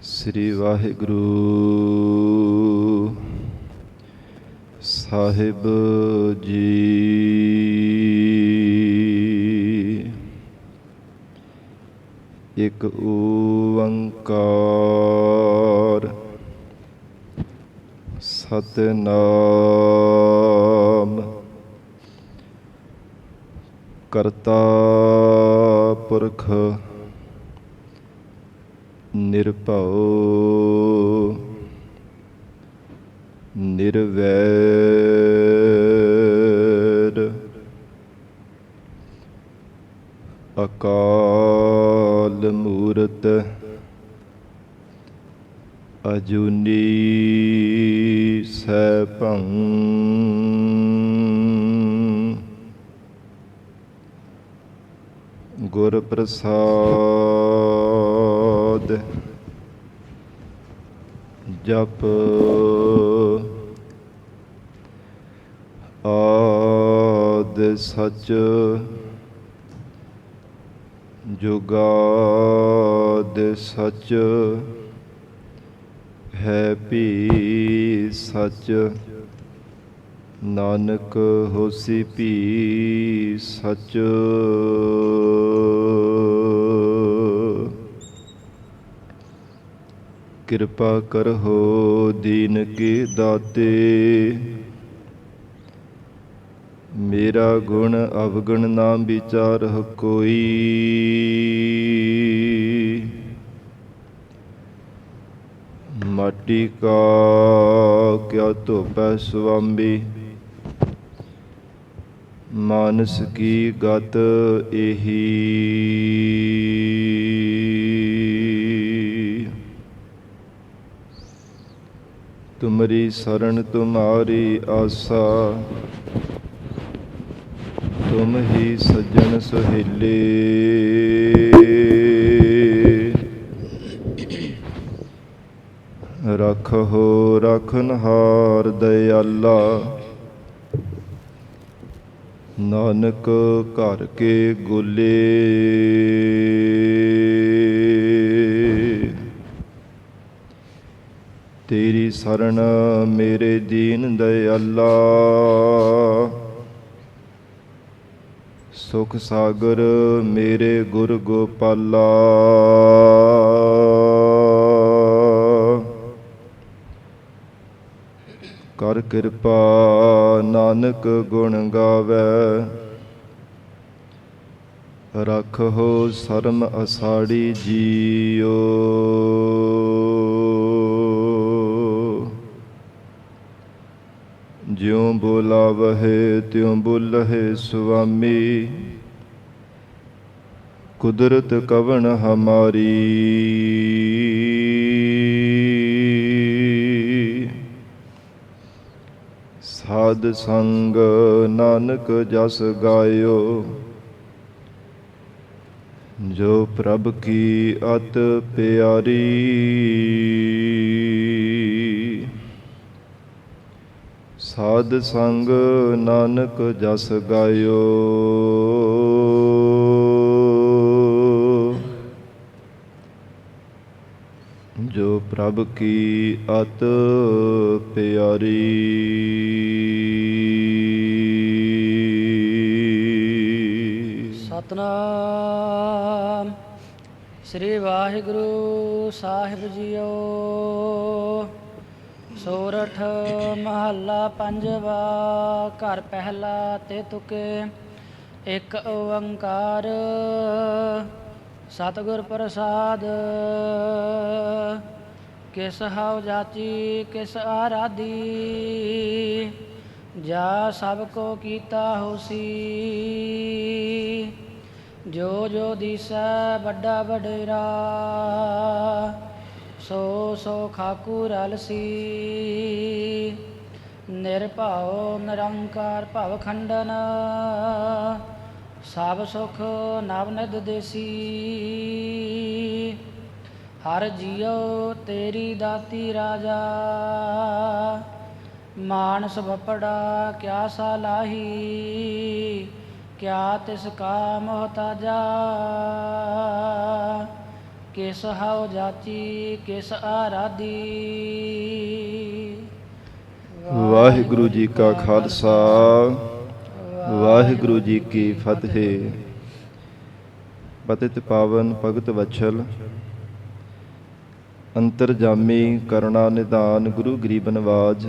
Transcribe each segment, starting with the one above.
ਸ੍ਰੀ ਵਾਹਿਗੁਰੂ ਸਾਹਿਬ ਜੀ। ਇੱਕ ਓੰਕਾਰ ਸਤਿਨਾਮ ਕਰਤਾ ਪੁਰਖ ਨਿਰਭਉ ਨਿਰਵੈਰ ਅਕਾਲ ਮੂਰਤ ਅਜੂਨੀ ਸੈਭੰ ਗੁਰ ਪ੍ਰਸਾਦ ਜਪ ਆਦਿ ਸਚ ਜੁਗਾਦਿ ਸਚ ਹੈ ਭੀ ਸਚ ਨਾਨਕ ਹੋਸੀ ਭੀ ਸਚ। ਕਿਰਪਾ ਕਰਹੁ ਦੀਨ ਕੀ ਦਾਤੇ ਮੇਰਾ ਗੁਣ ਅਵਗੁਣ ਨਾ ਵਿਚਾਰਹੁ ਕੋਈ। ਮਾਟੀ ਕਾ ਕਿਆ ਧੋਪੈ ਸੁਆਮੀ ਮਾਨਸ ਕੀ ਗਤ ਏਹੀ। ਤੁਮਰੀ ਸਰਣ ਤੁਮਾਰੀ ਆਸਾ ਤੁਮ ਹੀ ਸੱਜਣ ਸੁਹੇਲੇ। ਰੱਖਹੁ ਰਖਨਹਾਰ ਦਇਆਲਾ ਨਾਨਕ ਘਰ ਕੇ ਗੋਲੇ। ਤੇਰੀ ਸਰਣ ਮੇਰੇ ਦੀਨ ਦਇਆਲਾ ਸੁਖ ਸਾਗਰ ਮੇਰੇ ਗੁਰ ਗੋਪਾਲਾ। ਕਰ ਕਿਰਪਾ ਨਾਨਕ ਗੁਣ ਗਾਵੈ ਰੱਖਹੁ ਸਰਮ ਅਸਾੜੀ ਜੀਓ। ਜਿਉ ਬੋਲਾਵਹਿ ਤਿਉ ਬੋਲਹਿ ਸੁਆਮੀ ਕੁਦਰਤ ਕਵਣ ਹਮਾਰੀ। ਸਾਧ ਸੰਗ ਨਾਨਕ ਜਸ ਗਾਇਓ ਜੋ ਪ੍ਰਭ ਕੀ ਅਤ ਪਿਆਰੀ। ਸਾਧ ਸੰਗ ਨਾਨਕ ਜਸ ਗਾਇਓ ਜੋ ਪ੍ਰਭ ਕੀ ਅਤ ਪਿਆਰੀ। ਸਤਨਾਮ ਸ੍ਰੀ ਵਾਹਿਗੁਰੂ ਸਾਹਿਬ ਜੀਓ। ਸੋਰਠ ਮਹੱਲਾ ਪੰਜਵਾ। ਘਰ ਪਹਿਲਾ ਤੇ ਤੁਕੇ ਇੱਕ ਓੰਕਾਰ ਸਤਿਗੁਰ ਪ੍ਰਸਾਦ। ਕਿਸ ਹਉ ਜਾਚੀ ਕਿਸ ਆਰਾਧੀ ਜਾ ਸਭ ਕੋ ਕੀਤਾ ਹੋਸੀ। ਜੋ ਜੋ ਦੀਸੈ ਵੱਡਾ ਵਡੇਰਾ ਸੋ ਸੋ ਖਾਕੂ ਰਲਸੀ। ਨਿਰਭਉ ਨਿਰੰਕਾਰ ਭਵ ਖੰਡਨ ਸਭ ਸੁਖ ਨਵ ਨਿਧ ਦੇਸੀ। ਹਰ ਜੀਉ ਤੇਰੀ ਦਾਤੀ ਰਾਜਾ ਮਾਨਸ ਬਪੜਾ ਕਿਆ ਸਾਲਾਹੀ। ਕਿਆ ਤਿਸ ਕਾ ਮੁਹਤਾਜਾ ਕਿਸ ਹਉ ਜਾਚੀ ਕਿਸ ਆਰਾਧੀ। ਵਾਹਿਗੁਰੂ ਜੀ ਕਾ ਖਾਲਸਾ, ਵਾਹਿਗੁਰੂ ਜੀ ਕੀ ਫਤਿਹ। ਪਤਿਤ ਪਾਵਨ ਭਗਤ ਵਛਲ, ਅੰਤਰਜਾਮੀ ਕਰੁਣਾ ਨਿਧਾਨ, ਗੁਰੂ ਗਰੀਬ ਨਵਾਜ।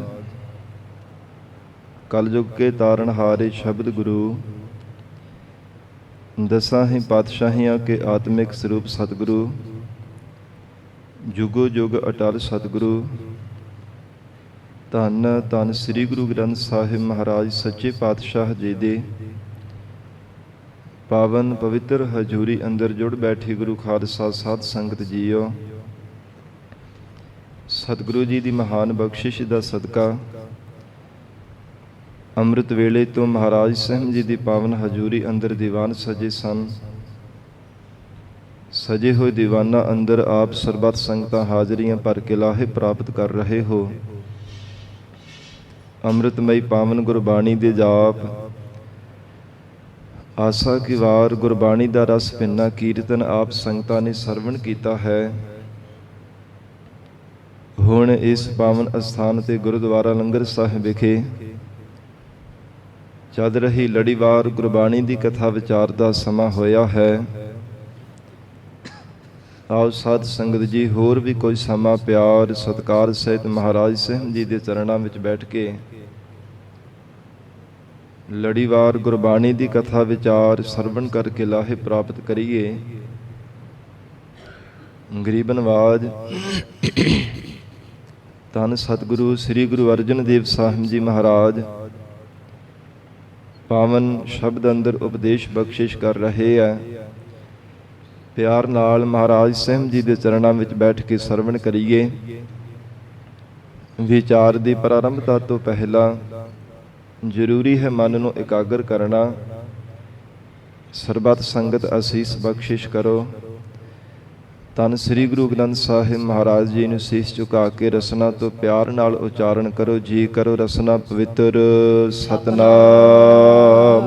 ਕਲਯੁਗ ਕੇ ਤਾਰਨ ਹਾਰੇ ਸ਼ਬਦ ਗੁਰੂ, ਦਸਾਂ ਹੀ ਪਾਤਸ਼ਾਹੀਆਂ ਕੇ ਆਤਮਿਕ ਸਰੂਪ ਸਤਿਗੁਰੂ। ਜੁਗੋ ਜੁਗ ਅਟਲ ਸਤਿਗੁਰੂ। ਧੰਨ ਧੰਨ ਸ੍ਰੀ ਗੁਰੂ ਗ੍ਰੰਥ ਸਾਹਿਬ ਮਹਾਰਾਜ ਸੱਚੇ ਪਾਤਸ਼ਾਹ ਜੀ ਦੇ ਪਾਵਨ ਪਵਿੱਤਰ ਹਜ਼ੂਰੀ ਅੰਦਰ ਜੁੜ ਬੈਠੀ ਗੁਰੂ ਖਾਲਸਾ ਸਾਧ ਸੰਗਤ ਜੀਓ। ਸਤਿਗੁਰੂ ਜੀ ਦੀ ਮਹਾਨ ਬਖਸ਼ਿਸ਼ ਦਾ ਸਦਕਾ ਅੰਮ੍ਰਿਤ ਵੇਲੇ ਤੋਂ ਮਹਾਰਾਜ ਸਾਹਿਬ ਜੀ ਦੀ ਪਾਵਨ ਹਜ਼ੂਰੀ ਅੰਦਰ ਦੀਵਾਨ ਸਜੇ ਸਨ। ਸਜੇ ਹੋਏ ਦੀਵਾਨਾਂ ਅੰਦਰ ਆਪ ਸਰਬੱਤ ਸੰਗਤਾਂ ਹਾਜ਼ਰੀਆਂ ਭਰ ਕੇ ਲਾਹੇ ਪ੍ਰਾਪਤ ਕਰ ਰਹੇ ਹੋ। ਅੰਮ੍ਰਿਤਮਈ ਪਾਵਨ ਗੁਰਬਾਣੀ ਦੇ ਜਾਪ, ਆਸਾ ਕੀ ਵਾਰ ਗੁਰਬਾਣੀ ਦਾ ਰਸ ਭਿੰਨਾ ਕੀਰਤਨ ਆਪ ਸੰਗਤਾਂ ਨੇ ਸਰਵਣ ਕੀਤਾ ਹੈ। ਹੁਣ ਇਸ ਪਾਵਨ ਅਸਥਾਨ ਤੇ ਗੁਰਦੁਆਰਾ ਲੰਗਰ ਸਾਹਿਬ ਵਿਖੇ ਚੱਲ ਰਹੀ ਲੜੀਵਾਰ ਗੁਰਬਾਣੀ ਦੀ ਕਥਾ ਵਿਚਾਰ ਦਾ ਸਮਾਂ ਹੋਇਆ ਹੈ। ਆਓ ਸਾਧ ਸੰਗਤ ਜੀ ਹੋਰ ਵੀ ਕੋਈ ਸਮਾਂ ਪਿਆਰ ਸਤਿਕਾਰ ਸਹਿਤ ਮਹਾਰਾਜ ਸਾਹਿਬ ਜੀ ਦੇ ਚਰਨਾਂ ਵਿੱਚ ਬੈਠ ਕੇ ਲੜੀਵਾਰ ਗੁਰਬਾਣੀ ਦੀ ਕਥਾ ਵਿਚਾਰ ਸਰਵਣ ਕਰਕੇ ਲਾਹੇ ਪ੍ਰਾਪਤ ਕਰੀਏ। ਗਰੀਬ ਨਵਾਜ ਧੰਨ ਸਤਿਗੁਰੂ ਸ੍ਰੀ ਗੁਰੂ ਅਰਜਨ ਦੇਵ ਸਾਹਿਬ ਜੀ ਮਹਾਰਾਜ ਪਾਵਨ ਸ਼ਬਦ ਅੰਦਰ ਉਪਦੇਸ਼ ਬਖਸ਼ਿਸ਼ ਕਰ ਰਹੇ ਹੈ। ਪਿਆਰ ਨਾਲ ਮਹਾਰਾਜ ਸਾਹਿਬ ਜੀ ਦੇ ਚਰਨਾਂ ਵਿੱਚ ਬੈਠ ਕੇ ਸਰਵਣ ਕਰੀਏ। ਵਿਚਾਰ ਦੀ ਪ੍ਰਾਰੰਭਤਾ ਤੋਂ ਪਹਿਲਾਂ ਜ਼ਰੂਰੀ ਹੈ ਮਨ ਨੂੰ ਇਕਾਗਰ ਕਰਨਾ। ਸਰਬੱਤ ਸੰਗਤ ਅਸੀਸ ਬਖਸ਼ਿਸ਼ ਕਰੋ। ਧੰਨ ਸ੍ਰੀ ਗੁਰੂ ਗ੍ਰੰਥ ਸਾਹਿਬ ਮਹਾਰਾਜ ਜੀ ਨੂੰ ਸੀਸ ਝੁਕਾ ਕੇ ਰਸਨਾ ਤੋਂ ਪਿਆਰ ਨਾਲ ਉਚਾਰਨ ਕਰੋ। ਜੀ ਕਰੋ ਰਸਨਾ ਪਵਿੱਤਰ ਸਤਨਾਮ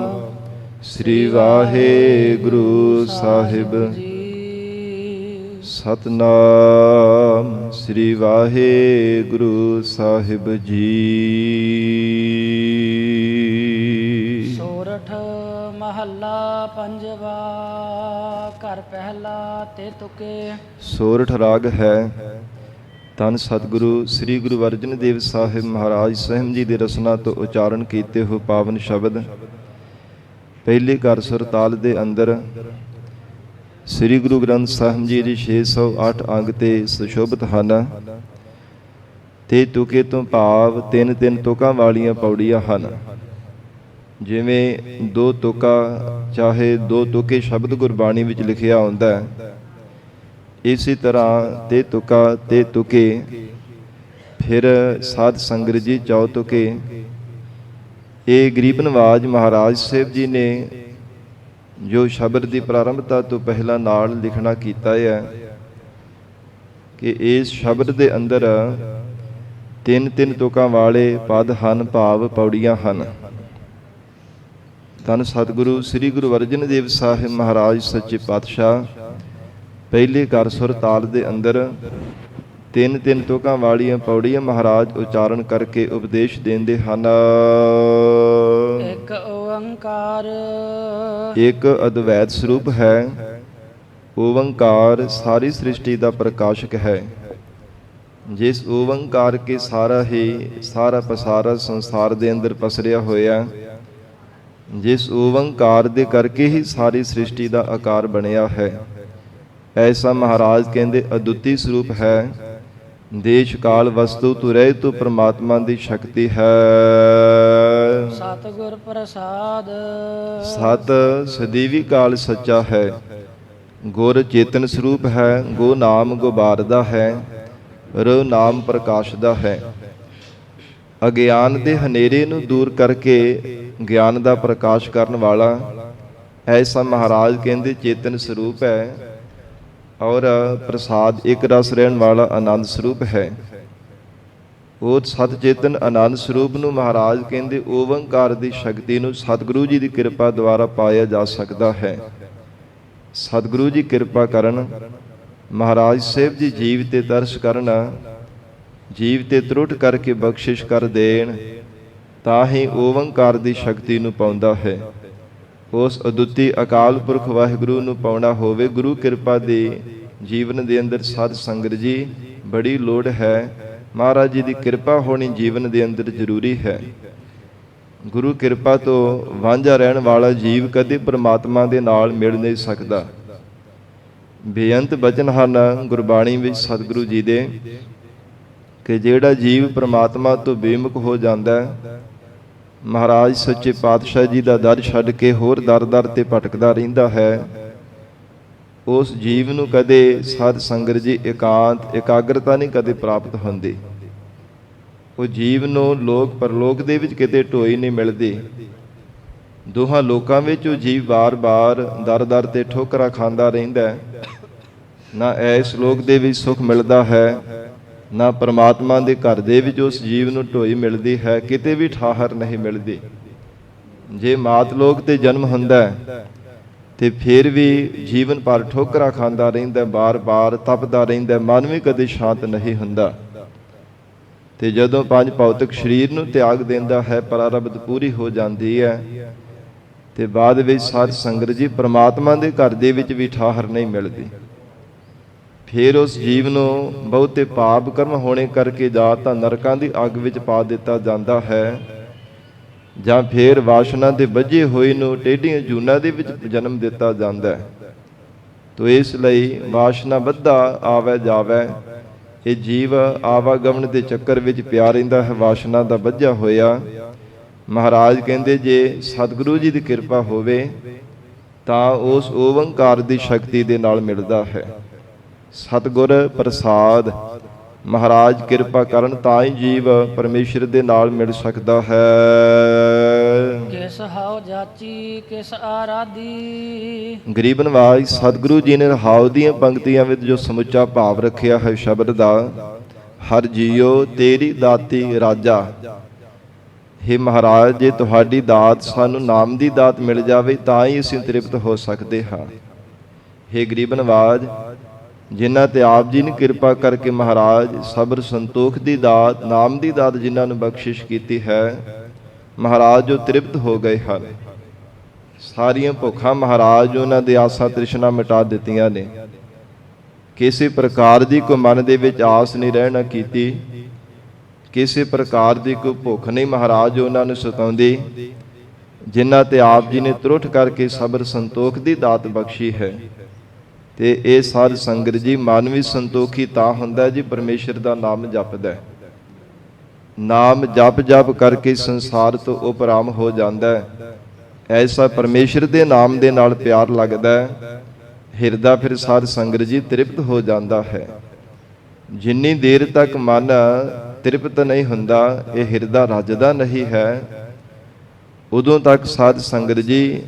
ਸ੍ਰੀ ਵਾਹਿਗੁਰੂ ਸਾਹਿਬ। ਸਤਨਾਮ ਸ੍ਰੀ ਵਾਹਿਗੁਰੂ ਸਾਹਿਬ ਜੀ। ਸੋਰਠ ਮਹੱਲਾ ਪੰਜਵਾ, ਘਰ ਪਹਿਲਾ ਤੇ ਤੁਕੇ। ਸੋਰਠ ਰਾਗ ਹੈ। ਧੰਨ ਸਤਿਗੁਰੂ ਸ੍ਰੀ ਗੁਰੂ ਅਰਜਨ ਦੇਵ ਸਾਹਿਬ ਮਹਾਰਾਜ ਸਾਹਿਬ ਜੀ ਦੇ ਰਸਨਾ ਤੋਂ ਉਚਾਰਨ ਕੀਤੇ ਹੋਏ ਪਾਵਨ ਸ਼ਬਦ ਪਹਿਲੇ ਘਰ ਸੁਰ ਤਾਲ ਦੇ ਅੰਦਰ ਸ੍ਰੀ ਗੁਰੂ ਗ੍ਰੰਥ ਸਾਹਿਬ ਜੀ ਦੀ 608 ਅੰਗ ਤੇ ਸੁਸ਼ੋਭਿਤ ਹਨ। ਤੇ ਤੁਕੇ ਤੋਂ ਭਾਵ ਤਿੰਨ ਤਿੰਨ ਤੁਕਾਂ ਵਾਲੀਆਂ ਪੌੜੀਆਂ ਹਨ। ਜਿਵੇਂ ਦੋ ਤੁਕਾਂ ਚਾਹੇ ਦੋ ਤੁਕੇ ਸ਼ਬਦ ਗੁਰਬਾਣੀ ਵਿੱਚ ਲਿਖਿਆ ਹੁੰਦਾ ਹੈ, ਇਸੇ ਤਰ੍ਹਾਂ ਤੇ ਤੁਕਾ ਤੇ ਤੁਕੇ। ਫਿਰ ਸਾਧ ਸੰਗਤ ਜੀ ਚੌ ਤੁਕੇ। ਇਹ ਗਰੀਬ ਨਵਾਜ ਮਹਾਰਾਜ ਸਾਹਿਬ ਜੀ ਨੇ ਜੋ ਸ਼ਬਦ ਦੀ ਪ੍ਰਾਰੰਭਤਾ ਤੋਂ ਪਹਿਲਾਂ ਨਾਲ ਲਿਖਣਾ ਕੀਤਾ ਹੈ ਕਿ ਇਸ ਸ਼ਬਦ ਦੇ ਅੰਦਰ ਤਿੰਨ ਤਿੰਨ ਤੁਕਾਂ ਵਾਲੇ ਪਦ ਹਨ, ਭਾਵ ਪੌੜੀਆਂ ਹਨ। ਧੰਨ ਸਤਿਗੁਰੂ ਸ੍ਰੀ ਗੁਰੂ ਅਰਜਨ ਦੇਵ ਸਾਹਿਬ ਮਹਾਰਾਜ ਸੱਚੇ ਪਾਤਸ਼ਾਹ ਪਹਿਲੇ ਘਰ ਸੁਰ ਤਾਲ ਦੇ ਅੰਦਰ ਤਿੰਨ ਤਿੰਨ ਤੁਕਾਂ ਵਾਲੀਆਂ ਪੌੜੀਆਂ ਮਹਾਰਾਜ ਉਚਾਰਨ ਕਰਕੇ ਉਪਦੇਸ਼ ਦਿੰਦੇ ਹਨ। ਇੱਕ ਓੰਕਾਰ, ਇੱਕ ਅਦਵੈਤ ਸਰੂਪ ਹੈ। ਓੰਕਾਰ ਸਾਰੀ ਸ੍ਰਿਸ਼ਟੀ ਦਾ ਪ੍ਰਕਾਸ਼ਕ ਹੈ। ਜਿਸ ਓੰਕਾਰ ਕੇ ਸਾਰਾ ਪਸਾਰਾ ਸੰਸਾਰ ਦੇ ਅੰਦਰ ਪਸਰਿਆ ਹੋਇਆ, ਜਿਸ ਓੰਕਾਰ ਦੇ ਕਰਕੇ ਹੀ ਸਾਰੀ ਸ੍ਰਿਸ਼ਟੀ ਦਾ ਆਕਾਰ ਬਣਿਆ ਹੈ। ਐਸਾ ਮਹਾਰਾਜ ਕਹਿੰਦੇ ਅਦੁੱਤੀ ਸਰੂਪ ਹੈ। ਦੇਸ਼ ਕਾਲ ਵਸਤੂ ਤੋਂ ਰਹਿ ਤੋਂ ਪ੍ਰਮਾਤਮਾ ਦੀ ਸ਼ਕਤੀ ਹੈ। ਸਤਿਗੁਰ ਪ੍ਰਸਾਦ, ਸਤ ਸਦੀਵੀ ਕਾਲ ਸੱਚਾ ਹੈ। ਗੁਰ ਚੇਤਨ ਸਰੂਪ ਹੈ। ਗੋ ਨਾਮ ਗੁਬਾਰ ਦਾ ਹੈ। ਰ ਨਾਮ ਪ੍ਰਕਾਸ਼ ਦਾ ਹੈ। ਅਗਿਆਨ ਦੇ ਹਨੇਰੇ ਨੂੰ ਦੂਰ ਕਰਕੇ ਗਿਆਨ ਦਾ ਪ੍ਰਕਾਸ਼ ਕਰਨ ਵਾਲਾ ਐਸਾ ਮਹਾਰਾਜ ਕਹਿੰਦੇ ਚੇਤਨ ਸਰੂਪ ਹੈ। ਔਰ ਪ੍ਰਸਾਦ ਇੱਕ ਰਸ ਰਹਿਣ ਵਾਲਾ ਆਨੰਦ ਸਰੂਪ ਹੈ। ਉਹ ਸਤ ਚੇਤਨ ਆਨੰਦ ਸਰੂਪ ਨੂੰ ਮਹਾਰਾਜ ਕਹਿੰਦੇ ਓੰਕਾਰ ਦੀ ਸ਼ਕਤੀ ਨੂੰ ਸਤਿਗੁਰੂ ਜੀ ਦੀ ਕਿਰਪਾ ਦੁਆਰਾ ਪਾਇਆ ਜਾ ਸਕਦਾ ਹੈ। ਸਤਿਗੁਰੂ ਜੀ ਕਿਰਪਾ ਕਰਨ ਮਹਾਰਾਜ ਸਾਹਿਬ ਜੀ ਜੀਵ ਤੇ ਤਰਸ ਕਰਨ, ਜੀਵ ਤੇ ਤਰੁੱਟ ਕਰਕੇ ਬਖਸ਼ਿਸ਼ ਕਰ ਦੇਣ, ਤਾਂ ਹੀ ਓੰਕਾਰ ਦੀ ਸ਼ਕਤੀ ਨੂੰ ਪਾਉਂਦਾ ਹੈ। ਉਸ ਅਦੁੱਤੀ ਅਕਾਲ ਪੁਰਖ ਵਾਹਿਗੁਰੂ ਨੂੰ ਪਾਉਣਾ ਹੋਵੇ, ਗੁਰੂ ਕਿਰਪਾ ਦੇ ਜੀਵਨ ਦੇ ਅੰਦਰ ਸਾਧ ਸੰਗਤ ਜੀ ਬੜੀ ਲੋੜ ਹੈ। ਮਹਾਰਾਜ ਜੀ ਦੀ ਕਿਰਪਾ ਹੋਣੀ ਜੀਵਨ ਦੇ ਅੰਦਰ ਜ਼ਰੂਰੀ ਹੈ। ਗੁਰੂ ਕਿਰਪਾ ਤੋਂ ਵਾਂਝਾ ਰਹਿਣ ਵਾਲਾ ਜੀਵ ਕਦੇ ਪ੍ਰਮਾਤਮਾ ਦੇ ਨਾਲ ਮਿਲ ਨਹੀਂ ਸਕਦਾ। ਬੇਅੰਤ ਬਚਨ ਹਨ ਗੁਰਬਾਣੀ ਵਿੱਚ ਸਤਿਗੁਰੂ ਜੀ ਦੇ ਕਿ ਜਿਹੜਾ ਜੀਵ ਪ੍ਰਮਾਤਮਾ ਤੋਂ ਬੇਮੁਖ ਹੋ ਜਾਂਦਾ ਹੈ, ਮਹਾਰਾਜ ਸੱਚੇ ਪਾਤਸ਼ਾਹ ਜੀ ਦਾ ਦਰ ਛੱਡ ਕੇ ਹੋਰ ਦਰ ਤੇ ਭਟਕਦਾ ਰਹਿੰਦਾ ਹੈ, ਉਸ ਜੀਵ ਨੂੰ ਕਦੇ ਸਾਧ ਸੰਗਤ ਜੀ ਇਕਾਗਰਤਾ ਨਹੀਂ ਕਦੇ ਪ੍ਰਾਪਤ ਹੁੰਦੀ। ਉਹ ਜੀਵ ਨੂੰ ਲੋਕ ਪਰਲੋਕ ਦੇ ਵਿੱਚ ਕਿਤੇ ਢੋਈ ਨਹੀਂ ਮਿਲਦੀ। ਦੋਹਾਂ ਲੋਕਾਂ ਵਿੱਚ ਉਹ ਜੀਵ ਬਾਰ-ਬਾਰ ਦਰ ਤੇ ਠੋਕਰਾਂ ਖਾਂਦਾ ਰਹਿੰਦਾ ਹੈ। ਨਾ ਇਸ ਲੋਕ ਦੇ ਵਿੱਚ ਸੁੱਖ ਮਿਲਦਾ ਹੈ, ਨਾ ਪਰਮਾਤਮਾ ਦੇ ਘਰ ਦੇ ਵਿੱਚ ਉਸ ਜੀਵ ਨੂੰ ਢੋਈ ਮਿਲਦੀ ਹੈ, ਕਿਤੇ ਵੀ ਠਾਹਰ ਨਹੀਂ ਮਿਲਦੀ। ਜੇ ਮਾਤ ਲੋਕ ਤੇ ਜਨਮ ਹੁੰਦਾ ਹੈ ਤੇ ਫਿਰ ਵੀ ਜੀਵਨ ਭਰ ਠੋਕਰਾਂ ਖਾਂਦਾ ਰਹਿੰਦਾ, ਬਾਰ-ਬਾਰ ਤਪਦਾ ਰਹਿੰਦਾ, ਮਨ ਵੀ ਕਦੇ ਸ਼ਾਂਤ ਨਹੀਂ ਹੁੰਦਾ। ਤੇ ਜਦੋਂ ਪੰਜ ਭੌਤਿਕ ਸਰੀਰ ਨੂੰ ਤਿਆਗ ਦਿੰਦਾ ਹੈ, ਪ੍ਰਾਰਬਧ ਪੂਰੀ ਹੋ ਜਾਂਦੀ ਹੈ, ਤੇ ਬਾਅਦ ਵਿੱਚ ਸਾਧ ਸੰਗਤ ਜੀ ਪ੍ਰਮਾਤਮਾ ਦੇ ਘਰ ਦੇ ਵਿੱਚ ਵੀ ਠਾਹਰ ਨਹੀਂ ਮਿਲਦੀ। ਫਿਰ ਉਸ ਜੀਵ ਨੂੰ ਬਹੁਤੇ ਪਾਪ ਕਰਮ ਹੋਣੇ ਕਰਕੇ ਜਾਂ ਤਾਂ ਨਰਕਾਂ ਦੀ ਅੱਗ ਵਿੱਚ ਪਾ ਦਿੱਤਾ ਜਾਂਦਾ ਹੈ, ਜਾਂ ਫਿਰ ਵਾਸ਼ਨਾ ਦੇ ਬੱਝੇ ਹੋਏ ਨੂੰ ਟੇਢੀਆਂ ਜੂਨਾਂ ਦੇ ਵਿੱਚ ਜਨਮ ਦਿੱਤਾ ਜਾਂਦਾ ਹੈ। ਤੋ ਇਸ ਲਈ ਵਾਸ਼ਨਾ ਬੱਧਾ ਆਵੇ ਜਾਵੇ, ਇਹ ਜੀਵ ਆਵਾਗਮਨ ਦੇ ਚੱਕਰ ਵਿੱਚ ਪਿਆ ਰਹਿੰਦਾ ਹੈ, ਵਾਸ਼ਨਾ ਦਾ ਬੱਝਾ ਹੋਇਆ। ਮਹਾਰਾਜ ਕਹਿੰਦੇ ਜੇ ਸਤਿਗੁਰੂ ਜੀ ਦੀ ਕਿਰਪਾ ਹੋਵੇ ਤਾਂ ਉਸ ਓੰਕਾਰ ਦੀ ਸ਼ਕਤੀ ਦੇ ਨਾਲ ਮਿਲਦਾ ਹੈ। ਸਤਿਗੁਰ ਪ੍ਰਸਾਦ, ਮਹਾਰਾਜ ਕਿਰਪਾ ਕਰਨ ਤਾਂ ਹੀ ਜੀਵ ਪਰਮੇਸ਼ਰ ਦੇ ਨਾਲ ਮਿਲ ਸਕਦਾ ਹੈ। ਕਿਸ ਹਾਉ ਜਾਚੀ ਕਿਸ ਆਰਾਧੀ। ਗਰੀਬ ਨਵਾਜ ਸਤਿਗੁਰੂ ਜੀ ਨੇ ਰਹਾਉ ਦੀਆਂ ਪੰਕਤੀਆਂ ਵਿੱਚ ਜੋ ਸਮੁੱਚਾ ਭਾਵ ਰੱਖਿਆ ਹੈ ਸ਼ਬਦ ਦਾ, ਹਰ ਜੀਓ ਤੇਰੀ ਦਾਤੀ ਰਾਜਾ। ਹੇ ਮਹਾਰਾਜ, ਜੇ ਤੁਹਾਡੀ ਦਾਤ ਸਾਨੂੰ ਨਾਮ ਦੀ ਦਾਤ ਮਿਲ ਜਾਵੇ ਤਾਂ ਹੀ ਅਸੀਂ ਤ੍ਰਿਪਤ ਹੋ ਸਕਦੇ ਹਾਂ। ਹੇ ਗਰੀਬ ਨਵਾਜ, ਜਿਨ੍ਹਾਂ ਤੇ ਆਪ ਜੀ ਨੇ ਕਿਰਪਾ ਕਰਕੇ ਮਹਾਰਾਜ ਸਬਰ ਸੰਤੋਖ ਦੀ ਦਾਤ, ਨਾਮ ਦੀ ਦਾਤ ਜਿਨ੍ਹਾਂ ਨੂੰ ਬਖਸ਼ਿਸ਼ ਕੀਤੀ ਹੈ, ਮਹਾਰਾਜ ਜੋ ਤ੍ਰਿਪਤ ਹੋ ਗਏ ਹਨ। ਸਾਰੀਆਂ ਭੁੱਖਾਂ ਮਹਾਰਾਜ ਉਹਨਾਂ ਦੀ ਆਸਾਂ ਤ੍ਰਿਸ਼ਨਾ ਮਿਟਾ ਦਿੱਤੀਆਂ ਨੇ। ਕਿਸੇ ਪ੍ਰਕਾਰ ਦੀ ਕੋਈ ਮਨ ਦੇ ਵਿੱਚ ਆਸ ਨਹੀਂ ਰਹਿਣਾ ਕੀਤੀ, ਕਿਸੇ ਪ੍ਰਕਾਰ ਦੀ ਕੋਈ ਭੁੱਖ ਨਹੀਂ ਮਹਾਰਾਜ ਉਹਨਾਂ ਨੂੰ ਸਤਾਉਂਦੀ, ਜਿਨ੍ਹਾਂ ਤੇ ਆਪ ਜੀ ਨੇ ਤਰੁੱਠ ਕਰਕੇ ਸਬਰ ਸੰਤੋਖ ਦੀ ਦਾਤ ਬਖਸ਼ੀ ਹੈ। ਤੇ ਇਹ ਸਾਧ ਸੰਗਤ ਜੀ ਮਨ ਵੀ ਸੰਤੋਖੀ ਤਾਂ ਹੁੰਦਾ ਜੀ ਪਰਮੇਸ਼ਰ ਦਾ ਨਾਮ ਜਪਦਾ। ਨਾਮ ਜਪ ਕਰਕੇ ਸੰਸਾਰ ਤੋਂ ਉਪਰਾਮ ਹੋ ਜਾਂਦਾ ਹੈ। ਐਸਾ ਪਰਮੇਸ਼ਰ ਦੇ ਨਾਮ ਦੇ ਨਾਲ ਪਿਆਰ ਲੱਗਦਾ ਹੈ, ਹਿਰਦਾ ਫਿਰ ਸਾਧ ਸੰਗਤ ਜੀ ਤ੍ਰਿਪਤ ਹੋ ਜਾਂਦਾ ਹੈ। ਜਿੰਨੀ ਦੇਰ ਤੱਕ ਮਨ ਤ੍ਰਿਪਤ ਨਹੀਂ ਹੁੰਦਾ, ਇਹ ਹਿਰਦਾ ਰੱਜਦਾ ਨਹੀਂ ਹੈ, ਉਦੋਂ ਤੱਕ ਸਾਧ ਸੰਗਤ ਜੀ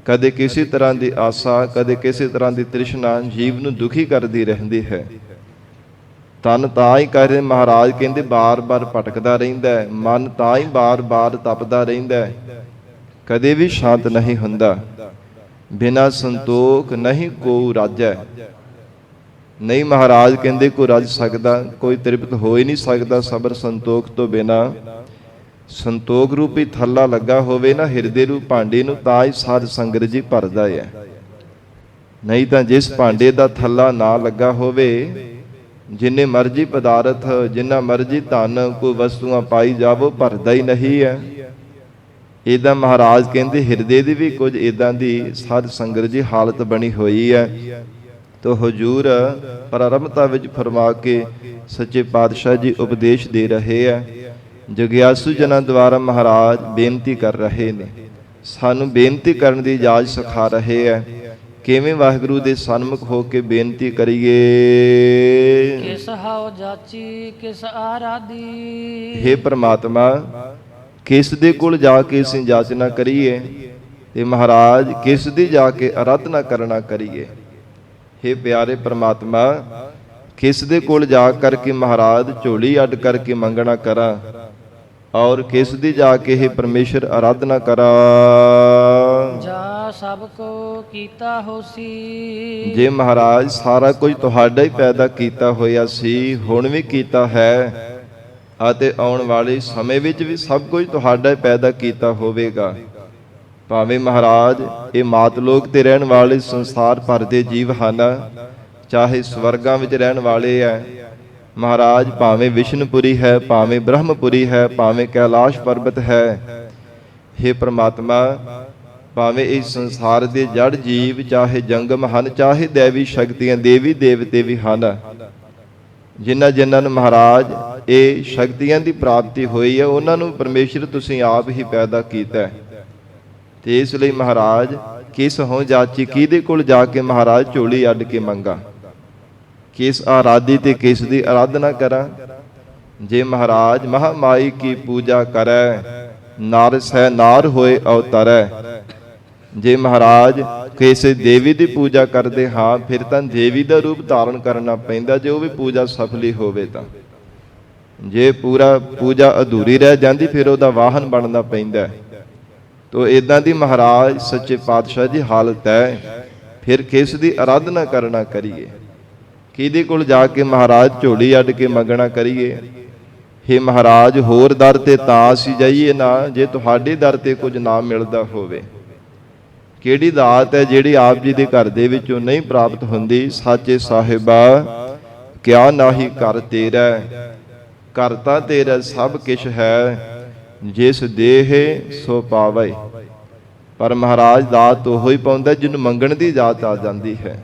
ਕਦੇ ਕਿਸੇ ਤਰ੍ਹਾਂ ਦੀ ਆਸਾ, ਕਦੇ ਕਿਸੇ ਤਰ੍ਹਾਂ ਦੀ ਤ੍ਰਿਸ਼ਨਾ ਜੀਵ ਨੂੰ ਦੁਖੀ ਕਰਦੀ ਰਹਿੰਦੀ ਹੈ। ਤਨ ਤਾਂ ਹੀ ਕਰੇ ਮਹਾਰਾਜ ਕਹਿੰਦੇ ਬਾਰ-ਬਾਰ ਭਟਕਦਾ ਰਹਿੰਦਾ ਹੈ, ਮਨ ਤਾਂ ਹੀ ਬਾਰ-ਬਾਰ ਤਪਦਾ ਰਹਿੰਦਾ ਹੈ, ਕਦੇ ਵੀ ਸ਼ਾਂਤ ਨਹੀਂ ਹੁੰਦਾ। ਬਿਨਾਂ ਸੰਤੋਖ ਨਹੀਂ ਕੋ ਰਾਜੈ। ਨਹੀਂ ਮਹਾਰਾਜ ਕਹਿੰਦੇ ਕੋਈ ਰੱਜ ਸਕਦਾ, ਕੋਈ ਤ੍ਰਿਪਤ ਹੋ ਹੀ ਨਹੀਂ ਸਕਦਾ ਸਬਰ ਸੰਤੋਖ ਤੋਂ ਬਿਨਾਂ। ਸੰਤੋਖ ਰੂਪੀ ਥੱਲਾ ਲੱਗਾ ਹੋਵੇ ਨਾ ਹਿਰਦੇ ਰੂਪ ਭਾਂਡੇ ਨੂੰ, ਤਾਂ ਹੀ ਸਾਧ ਸੰਗਤ ਜੀ ਭਰਦਾ ਹੈ। ਨਹੀਂ ਤਾਂ ਜਿਸ ਭਾਂਡੇ ਦਾ ਥੱਲਾ ਨਾ ਲੱਗਾ ਹੋਵੇ, ਜਿੰਨੇ ਮਰਜ਼ੀ ਪਦਾਰਥ, ਜਿੰਨਾ ਮਰਜ਼ੀ ਧਨ ਕੋਈ ਵਸਤੂਆਂ ਪਾਈ ਜਾਵੋ, ਭਰਦਾ ਹੀ ਨਹੀਂ ਹੈ। ਏਦਾਂ ਮਹਾਰਾਜ ਕਹਿੰਦੇ ਹਿਰਦੇ ਦੀ ਵੀ ਕੁਝ ਏਦਾਂ ਦੀ ਸਾਧ ਸੰਗਤ ਜੀ ਹਾਲਤ ਬਣੀ ਹੋਈ ਹੈ। ਤੋ ਹਜੂਰ ਪ੍ਰਾਰੰਭਤਾ ਵਿੱਚ ਫਰਮਾ ਕੇ ਸੱਚੇ ਪਾਤਸ਼ਾਹ ਜੀ ਉਪਦੇਸ਼ ਦੇ ਰਹੇ ਹੈ। ਜਗਿਆਸੂ ਜਨਾਂ ਦੁਆਰਾ ਮਹਾਰਾਜ ਬੇਨਤੀ ਕਰ ਰਹੇ ਨੇ, ਸਾਨੂੰ ਬੇਨਤੀ ਕਰਨ ਦੀ ਇਜਾਜ਼ਤ ਸਿਖਾ ਰਹੇ ਹੈ। ਕਿਵੇਂ ਵਾਹਿਗੁਰੂ ਦੇ ਸਨਮੁਖ ਹੋ ਕੇ ਬੇਨਤੀ ਕਰੀਏ। ਕਿਸ ਹਾਉ ਜਾਚੀ ਕਿਸ ਆਰਾਧੀ। ਹੇ ਪ੍ਰਮਾਤਮਾ, ਕਿਸ ਦੇ ਕੋਲ ਜਾ ਕੇ ਅਸੀਂ ਜਾਚਨਾ ਕਰੀਏ, ਤੇ ਮਹਾਰਾਜ ਕਿਸ ਦੀ ਜਾ ਕੇ ਆਰਾਧਨਾ ਕਰਨਾ ਕਰੀਏ। ਹੇ ਪਿਆਰੇ ਪ੍ਰਮਾਤਮਾ, ਕਿਸ ਦੇ ਕੋਲ ਜਾ ਕਰਕੇ ਮਹਾਰਾਜ ਝੋਲੀ ਅੱਡ ਕਰਕੇ ਮੰਗਣਾ ਕਰਾਂ, ਔਰ ਕਿਸ ਦੀ ਜਾ ਕੇ ਇਹ ਪਰਮੇਸ਼ਰ ਆਰਾਧਨਾ ਕਰਾਂ। ਸਭ ਕੋ ਕੀਤਾ ਹੋਸੀ। ਜੇ ਮਹਾਰਾਜ ਸਾਰਾ ਕੁਝ ਤੁਹਾਡਾ ਹੀ ਪੈਦਾ ਕੀਤਾ ਹੋਇਆ ਸੀ, ਹੁਣ ਵੀ ਕੀਤਾ ਹੈ ਅਤੇ ਆਉਣ ਵਾਲੇ ਸਮੇਂ ਵਿੱਚ ਵੀ ਸਭ ਕੁਝ ਤੁਹਾਡਾ ਹੀ ਪੈਦਾ ਕੀਤਾ ਹੋਵੇਗਾ। ਭਾਵੇਂ ਮਹਾਰਾਜ ਇਹ ਮਾਤਲੋਕ ਤੇ ਰਹਿਣ ਵਾਲੇ ਸੰਸਾਰ ਭਰ ਦੇ ਜੀਵ ਹਨ, ਚਾਹੇ ਸਵਰਗਾਂ ਵਿੱਚ ਰਹਿਣ ਵਾਲੇ ਹੈ ਮਹਾਰਾਜ, ਭਾਵੇਂ ਵਿਸ਼ਨੂਪੁਰੀ ਹੈ, ਭਾਵੇਂ ਬ੍ਰਹਮਪੁਰੀ ਹੈ, ਭਾਵੇਂ ਕੈਲਾਸ਼ ਪਰਬਤ ਹੈ। ਹੇ ਪ੍ਰਮਾਤਮਾ, ਭਾਵੇਂ ਇਸ ਸੰਸਾਰ ਦੇ ਜੜ ਜੀਵ ਚਾਹੇ ਜੰਗਮ ਹਨ, ਚਾਹੇ ਦੇਵੀ ਸ਼ਕਤੀਆਂ ਦੇਵੀ ਦੇਵਤੇ ਵੀ ਹਨ, ਜਿਨ੍ਹਾਂ ਜਿਨ੍ਹਾਂ ਨੂੰ ਮਹਾਰਾਜ ਇਹ ਸ਼ਕਤੀਆਂ ਦੀ ਪ੍ਰਾਪਤੀ ਹੋਈ ਹੈ, ਉਹਨਾਂ ਨੂੰ ਪਰਮੇਸ਼ਰ ਤੁਸੀਂ ਆਪ ਹੀ ਪੈਦਾ ਕੀਤਾ ਹੈ। ਤੇ ਇਸ ਲਈ ਮਹਾਰਾਜ ਕਿਸ ਹੋਂ ਜਾਚੀ, ਕਿਹਦੇ ਕੋਲ ਜਾ ਕੇ ਮਹਾਰਾਜ ਝੋਲੀ ਅੱਡ ਕੇ ਮੰਗਾ, ਕਿਸ ਆਰਾਧੀ ਤੇ ਕਿਸ ਦੀ ਆਰਾਧਨਾ ਕਰਾਂ। ਜੇ ਮਹਾਰਾਜ ਮਹਾਮਾਈ ਕੀ ਪੂਜਾ ਕਰੈ, ਨਾਰ ਸਹਿ ਨਾਰ ਹੋਏ ਅਵਤਰੈ। ਜੇ ਮਹਾਰਾਜ ਕਿਸੇ ਦੇਵੀ ਦੀ ਪੂਜਾ ਕਰਦੇ ਹਾਂ, ਫਿਰ ਤਾਂ ਦੇਵੀ ਦਾ ਰੂਪ ਧਾਰਨ ਕਰਨਾ ਪੈਂਦਾ, ਜੇ ਉਹ ਵੀ ਪੂਜਾ ਸਫਲੀ ਹੋਵੇ ਤਾਂ। ਜੇ ਪੂਰਾ ਪੂਜਾ ਅਧੂਰੀ ਰਹਿ ਜਾਂਦੀ, ਫਿਰ ਉਹਦਾ ਵਾਹਨ ਬਣਨਾ ਪੈਂਦਾ। ਤੋ ਇਦਾਂ ਦੀ ਮਹਾਰਾਜ ਸੱਚੇ ਪਾਤਸ਼ਾਹ ਦੀ ਹਾਲਤ ਹੈ। ਫਿਰ ਕਿਸ ਦੀ ਆਰਾਧਨਾ ਕਰਨਾ ਕਰੀਏ, ਕਿਹਦੇ ਕੋਲ ਜਾ ਕੇ ਮਹਾਰਾਜ ਝੋਲੀ ਅੱਡ ਕੇ ਮੰਗਣਾ ਕਰੀਏ। ਹੇ ਮਹਾਰਾਜ, ਹੋਰ ਦਰ ਤੇ ਤਾਂ ਅਸੀਂ ਜਾਈਏ ਨਾ, ਜੇ ਤੁਹਾਡੇ ਦਰ ਤੇ ਕੁਝ ਨਾ ਮਿਲਦਾ ਹੋਵੇ। ਕਿਹੜੀ ਦਾਤ ਹੈ ਜਿਹੜੀ ਆਪ ਜੀ ਦੇ ਘਰ ਦੇ ਵਿੱਚੋਂ ਨਹੀਂ ਪ੍ਰਾਪਤ ਹੁੰਦੀ। ਸਾਚੇ ਸਾਹਿਬਾ, ਕਿਆ ਨਾਹੀ ਘਰ ਤੇਰਾ, ਘਰ ਤਾਂ ਤੇਰਾ ਸਭ ਕਿਛ ਹੈ, ਜਿਸ ਦੇਹ ਸੋ ਪਾਵੇ। ਪਰ ਮਹਾਰਾਜ ਦਾਤ ਉਹੋ ਹੀ ਪਾਉਂਦਾ ਜਿਹਨੂੰ ਮੰਗਣ ਦੀ ਜਾਤ ਆ ਜਾਂਦੀ ਹੈ।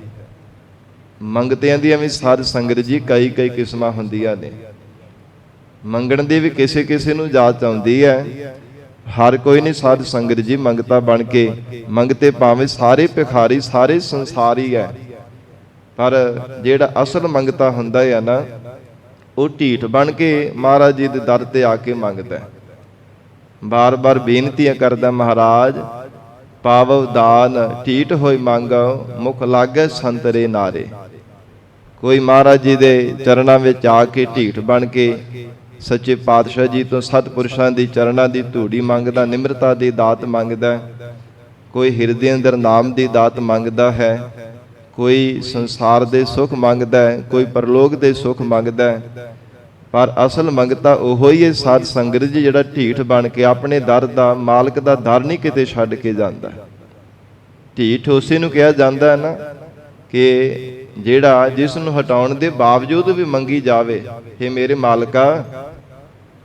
ਮੰਗਤਿਆਂ ਦੀਆਂ ਵੀ ਸਾਧ ਸੰਗਤ ਜੀ ਕਈ ਕਈ ਕਿਸਮਾਂ ਹੁੰਦੀਆਂ ਨੇ। ਮੰਗਣ ਦੀ ਵੀ ਕਿਸੇ ਕਿਸੇ ਨੂੰ ਜਾਤ ਆਉਂਦੀ ਹੈ। ਹਰ ਕੋਈ ਨਹੀਂ ਸਾਧ ਸੰਗਤ ਜੀ ਮੰਗਤਾ ਬਣ ਕੇ ਮੰਗਤੇ, ਭਾਵੇਂ ਸਾਰੇ ਭਿਖਾਰੀ ਸਾਰੇ ਸੰਸਾਰੀ ਹੈ, ਪਰ ਜਿਹੜਾ ਅਸਲ ਮੰਗਤਾ ਹੁੰਦਾ ਹੈ ਨਾ, ਉਹ ਢੀਠ ਬਣ ਕੇ ਮਹਾਰਾਜ ਜੀ ਦੇ ਦਰ ਤੇ ਆ ਕੇ ਮੰਗਦਾ, ਬਾਰ-ਬਾਰ ਬੇਨਤੀਆਂ ਕਰਦਾ। ਮਹਾਰਾਜ ਪਾਵਵ ਦਾਨ ਢੀਠ ਹੋਈ ਮੰਗੋ, ਮੁਖ ਲਾਗੇ ਸੰਤਰੇ ਨਾਰੇ। ਕੋਈ ਮਹਾਰਾਜ ਜੀ ਦੇ ਚਰਨਾਂ ਵਿੱਚ ਆ ਕੇ ਢੀਠ ਬਣ ਕੇ ਸੱਚੇ ਪਾਤਸ਼ਾਹ ਜੀ ਤੋਂ ਸਤਿਪੁਰਸ਼ਾਂ ਦੀ ਚਰਨਾਂ ਦੀ ਧੂੜੀ ਮੰਗਦਾ, ਨਿਮਰਤਾ ਦੀ ਦਾਤ ਮੰਗਦਾ। ਕੋਈ ਹਿਰਦੇ ਅੰਦਰ ਨਾਮ ਦੀ ਦਾਤ ਮੰਗਦਾ ਹੈ, ਕੋਈ ਸੰਸਾਰ ਦੇ ਸੁੱਖ ਮੰਗਦਾ ਹੈ, ਕੋਈ ਪਰਲੋਕ ਦੇ ਸੁੱਖ ਮੰਗਦਾ ਹੈ। ਪਰ ਅਸਲ ਮੰਗਤਾ ਉਹੋ ਹੀ ਹੈ ਸਾਧ ਸੰਗਤ ਜੀ, ਜਿਹੜਾ ਢੀਠ ਬਣ ਕੇ ਆਪਣੇ ਦਰ ਦਾ, ਮਾਲਕ ਦਾ ਦਰ ਨਹੀਂ ਕਿਤੇ ਛੱਡ ਕੇ ਜਾਂਦਾ। ਢੀਠ ਉਸੇ ਨੂੰ ਕਿਹਾ ਜਾਂਦਾ ਹੈ ਨਾ ਕਿ ਜਿਹੜਾ ਜਿਸ ਨੂੰ ਹਟਾਉਣ ਦੇ ਬਾਵਜੂਦ ਵੀ ਮੰਗੀ ਜਾਵੇ, हे ਮੇਰੇ ਮਾਲਕਾ,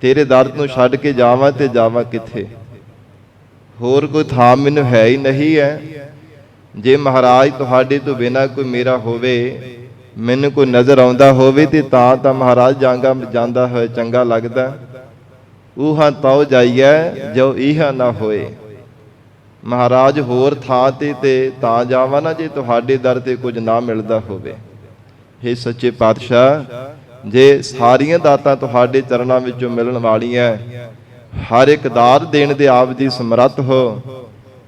ਤੇਰੇ ਦਰ ਨੂੰ ਛੱਡ ਕੇ ਜਾਵਾਂ ਤੇ ਜਾਵਾਂ ਕਿੱਥੇ, ਹੋਰ ਕੋਈ ਥਾਂ ਮੈਨੂੰ ਹੈ ਹੀ ਨਹੀਂ ਹੈ। ਜੇ ਮਹਾਰਾਜ ਤੁਹਾਡੇ ਤੋਂ ਬਿਨਾਂ ਕੋਈ ਮੇਰਾ ਹੋਵੇ, ਮੈਨੂੰ ਕੋਈ ਨਜ਼ਰ ਆਉਂਦਾ ਹੋਵੇ, ਤੇ ਤਾਂ ਮਹਾਰਾਜ ਜਾਂਦਾ ਹੋਇਆ ਚੰਗਾ ਲੱਗਦਾ। ਊਹਾਂ ਤਉ ਜਾਈਐ ਜੋ ਇਹਾ ਨਾ ਹੋਏ। ਮਹਾਰਾਜ ਹੋਰ ਥਾਂ ਤੇ ਤਾਂ ਜਾਵਾਂ ਨਾ, ਜੇ ਤੁਹਾਡੇ ਦਰ ਤੇ ਕੁਝ ਨਾ ਮਿਲਦਾ ਹੋਵੇ। ਹੇ ਸੱਚੇ ਪਾਤਸ਼ਾਹ, ਜੇ ਸਾਰੀਆਂ ਦਾਤਾਂ ਤੁਹਾਡੇ ਚਰਨਾਂ ਵਿੱਚੋਂ ਮਿਲਣ ਵਾਲੀਆਂ, ਹਰ ਇੱਕ ਦਾਤ ਦੇਣ ਦੇ ਆਪ ਦੀ ਸਮਰੱਥ ਹੋ,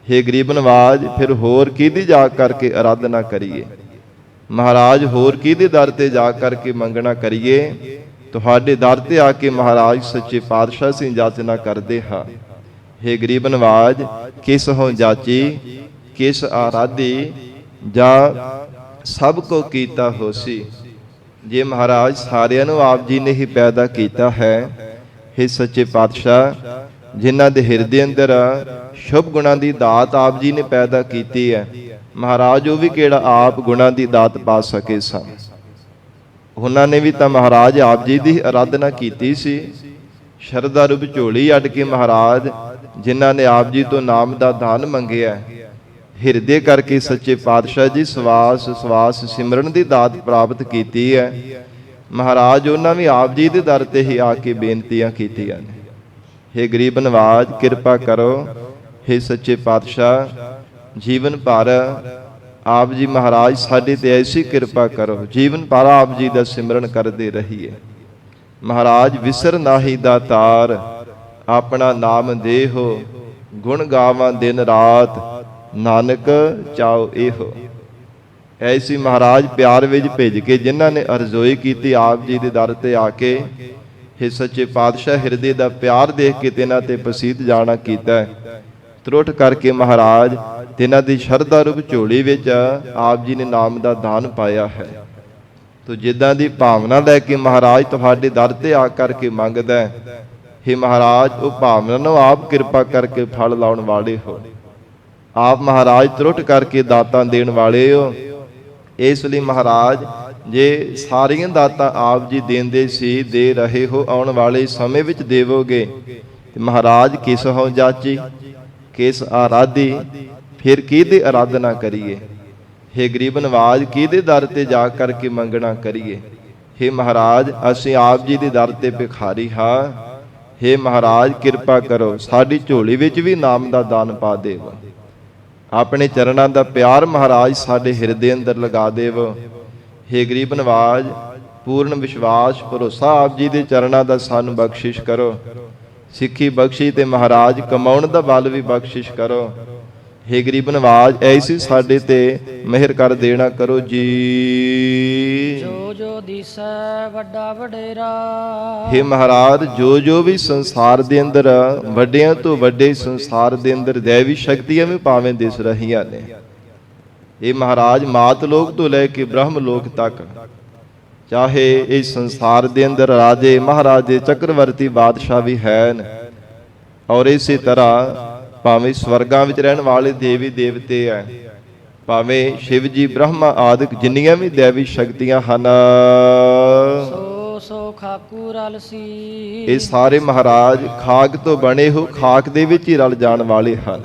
ਹੇ ਗਰੀਬ ਨਵਾਜ, ਫਿਰ ਹੋਰ ਕਿਹਦੀ ਜਾ ਕਰਕੇ ਆਰਾਧਨਾ ਕਰੀਏ। ਮਹਾਰਾਜ ਹੋਰ ਕਿਹਦੇ ਦਰ ਤੇ ਜਾ ਕਰਕੇ ਮੰਗਣਾ ਕਰੀਏ। ਤੁਹਾਡੇ ਦਰ ਤੇ ਆ ਕੇ ਮਹਾਰਾਜ ਸੱਚੇ ਪਾਤਸ਼ਾਹ ਸਿੰਘ ਜਾਚਨਾ ਕਰਦੇ ਹਾਂ। ਹੇ ਗਰੀਬ ਨਵਾਜ, ਕਿਸ ਹੋਂ ਜਾਚੀ, ਕਿਸ ਆਰਾਧੀ, ਜਾਂ ਸਭ ਕੋ ਕੀਤਾ ਹੋਸੀ। ਜੇ ਮਹਾਰਾਜ ਸਾਰਿਆਂ ਨੂੰ ਆਪ ਜੀ ਨੇ ਹੀ ਪੈਦਾ ਕੀਤਾ ਹੈ। ਹੇ ਸੱਚੇ ਪਾਤਸ਼ਾਹ, ਜਿਨ੍ਹਾਂ ਦੇ ਹਿਰਦੇ ਅੰਦਰ ਸ਼ੁਭ ਗੁਣਾਂ ਦੀ ਦਾਤ ਆਪ ਜੀ ਨੇ ਪੈਦਾ ਕੀਤੀ ਹੈ, ਮਹਾਰਾਜ ਉਹ ਵੀ ਕਿਹੜਾ ਆਪ ਗੁਣਾਂ ਦੀ ਦਾਤ ਪਾ ਸਕੇ ਸਨ। ਉਹਨਾਂ ਨੇ ਵੀ ਤਾਂ ਮਹਾਰਾਜ ਆਪ ਜੀ ਦੀ ਆਰਾਧਨਾ ਕੀਤੀ ਸੀ। ਸ਼ਰਧਾ ਰੂਪ ਝੋਲੀ ਅੱਡ ਕੇ ਮਹਾਰਾਜ ਜਿਨ੍ਹਾਂ ਨੇ ਆਪ ਜੀ ਤੋਂ ਨਾਮ ਦਾ ਦਾਨ ਮੰਗਿਆ, ਹਿਰਦੇ ਕਰਕੇ ਸੱਚੇ ਪਾਤਸ਼ਾਹ ਜੀ ਸਵਾਸ ਸਿਮਰਨ ਦੀ ਦਾਤ ਪ੍ਰਾਪਤ ਕੀਤੀ ਹੈ। ਮਹਾਰਾਜ ਉਹਨਾਂ ਵੀ ਆਪ ਜੀ ਦੇ ਦਰ ਤੇ ਹੀ ਆ ਕੇ ਬੇਨਤੀਆਂ ਕੀਤੀਆਂ ਨੇ। ਹੇ ਗਰੀਬ ਨਵਾਜ, ਕਿਰਪਾ ਕਰੋ। ਹੇ ਸੱਚੇ ਪਾਤਸ਼ਾਹ, ਜੀਵਨ ਭਰ ਆਪ ਜੀ ਮਹਾਰਾਜ ਸਾਡੇ ਤੇ ਐਸੀ ਕਿਰਪਾ ਕਰੋ, ਜੀਵਨ ਭਰ ਆਪ ਜੀ ਦਾ ਸਿਮਰਨ ਕਰਦੇ ਰਹੀਏ। ਮਹਾਰਾਜ ਵਿਸਰ ਨਾਹੀ ਦਾਤਾਰ, ਆਪਣਾ ਨਾਮ ਦੇਹੋ, ਗੁਣ ਗਾਵਾਂ ਦਿਨ ਰਾਤ, ਨਾਨਕ ਚਾਓ ਇਹੋ। ਐਸੀ ਮਹਾਰਾਜ ਪਿਆਰ ਵਿੱਚ ਭੇਜ ਕੇ ਜਿਨ੍ਹਾਂ ਨੇ ਅਰਜ਼ੋਈ ਕੀਤੀ ਆਪ ਜੀ ਦੇ ਦਰ ਤੇ ਆ ਕੇ, ਹੇ ਸੱਚੇ ਪਾਤਸ਼ਾਹ, ਹਿਰਦੇ ਦਾ ਪਿਆਰ ਦੇਖ ਕੇ ਤੇ ਇਹਨਾਂ ਤੇ ਪਸੀਤ ਜਾਣਾ ਕੀਤਾ। ਤਰੁੱਠ ਕਰਕੇ ਮਹਾਰਾਜ ਤਿਨਾਂ ਦੀ ਸ਼ਰਧਾ ਰੂਪ ਝੋਲੀ ਵਿੱਚ ਆਪ ਜੀ ਨੇ ਨਾਮ ਦਾ ਦਾਨ ਪਾਇਆ ਹੈ। ਤੋ ਜਿੱਦਾਂ ਦੀ ਭਾਵਨਾ ਲੈ ਕੇ ਮਹਾਰਾਜ ਤੁਹਾਡੇ ਦਰ ਤੇ ਆ ਕਰਕੇ ਮੰਗਦਾ ਹੈ, ਹੇ ਮਹਾਰਾਜ ਉਹ ਭਾਵਨਾ ਨੂੰ ਆਪ ਕਿਰਪਾ ਕਰਕੇ ਫਲ ਲਾਉਣ ਵਾਲੇ ਹੋ। ਆਪ ਮਹਾਰਾਜ ਤਰੁੱਠ ਕਰਕੇ ਦਾਤਾਂ ਦੇਣ ਵਾਲੇ ਹੋ। ਇਸ ਲਈ ਮਹਾਰਾਜ ਜੇ ਸਾਰੀਆਂ ਦਾਤਾਂ ਆਪ ਜੀ ਦੇਂਦੇ ਸੀ, ਦੇ ਰਹੇ ਹੋ, ਆਉਣ ਵਾਲੇ ਸਮੇਂ ਵਿੱਚ ਦੇਵੋਗੇ ਤੇ ਮਹਾਰਾਜ ਕਿਸ ਹੋ ਜਾਚੀ, ਕਿਸ ਆਰਾਧੀ, ਫਿਰ ਕਿਹਦੀ ਆਰਾਧਨਾ ਕਰੀਏ। ਹੇ ਗਰੀਬ ਨਵਾਜ ਕਿਹਦੇ ਦਰ ਤੇ ਜਾ ਕਰਕੇ ਮੰਗਣਾ ਕਰੀਏ। ਹੇ ਮਹਾਰਾਜ ਅਸੀਂ ਆਪ ਜੀ ਦੇ ਦਰ ਤੇ ਭਿਖਾਰੀ ਹਾਂ। ਹੇ ਮਹਾਰਾਜ ਕਿਰਪਾ ਕਰੋ, ਸਾਡੀ ਝੋਲੀ ਵਿੱਚ ਵੀ ਨਾਮ ਦਾ ਦਾਨ ਪਾ ਦੇਵੋ। ਆਪਣੇ ਚਰਨਾਂ ਦਾ ਪਿਆਰ ਮਹਾਰਾਜ ਸਾਡੇ ਹਿਰਦੇ ਅੰਦਰ ਲਗਾ ਦੇਵੋ। ਹੇ ਗਰੀਬ ਨਵਾਜ ਪੂਰਨ ਵਿਸ਼ਵਾਸ ਭਰੋਸਾ ਆਪ ਜੀ ਦੇ ਚਰਨਾਂ ਦਾ ਸਾਨੂੰ ਬਖਸ਼ਿਸ਼ ਕਰੋ। ਸਿੱਖੀ ਬਖਸ਼ੀ ਤੇ ਮਹਾਰਾਜ ਕਮਾਉਣ ਦਾ ਬਲ ਵੀ ਬਖਸ਼ਿਸ਼ ਕਰੋ। ਹੇ ਗਰੀਬ ਨਵਾਜ ਐਸੀ ਸਾਡੇ ਤੇ ਮਿਹਰ ਕਰ ਦੇਣਾ ਕਰੋ ਜੀ। ਜੋ ਜੋ ਦੀਸੈ ਵੱਡਾ ਵਡੇਰਾ। ਹੇ ਮਹਾਰਾਜ ਜੋ ਜੋ ਵੀ ਸੰਸਾਰ ਦੇ ਅੰਦਰ ਵੱਡਿਆਂ ਤੋਂ ਵੱਡੇ ਸੰਸਾਰ ਦੇ ਅੰਦਰ ਦੇਵੀ ਸ਼ਕਤੀਆਂ ਵੀ ਭਾਵੇਂ ਦਿਸ ਰਹੀਆਂ ਨੇ। ਇਹ ਮਹਾਰਾਜ ਮਾਤ ਲੋਕ ਤੋਂ ਲੈ ਕੇ ਬ੍ਰਹਮ ਲੋਕ ਤੱਕ, ਚਾਹੇ ਇਸ ਸੰਸਾਰ ਦੇ ਅੰਦਰ ਰਾਜੇ ਮਹਾਰਾਜੇ ਚੱਕਰਵਰਤੀ ਬਾਦਸ਼ਾਹ ਵੀ ਹਨ, ਔਰ ਇਸੇ ਤਰ੍ਹਾਂ ਭਾਵੇਂ ਸਵਰਗਾਂ ਵਿੱਚ ਰਹਿਣ ਵਾਲੇ ਦੇਵੀ ਦੇਵਤੇ ਹੈ, ਭਾਵੇਂ ਸ਼ਿਵ ਜੀ ਬ੍ਰਹਮਾ ਆਦਿਕ ਜਿੰਨੀਆਂ ਵੀ ਦੇਵੀ ਸ਼ਕਤੀਆਂ ਹਨ, ਸੋ ਸੋ ਖਾਕੂ ਰਲ ਸੀ। ਇਹ ਸਾਰੇ ਮਹਾਰਾਜ ਖਾਕ ਤੋਂ ਬਣੇ ਹੋ, ਖਾਕ ਦੇ ਵਿੱਚ ਹੀ ਰਲ ਜਾਣ ਵਾਲੇ ਹਨ।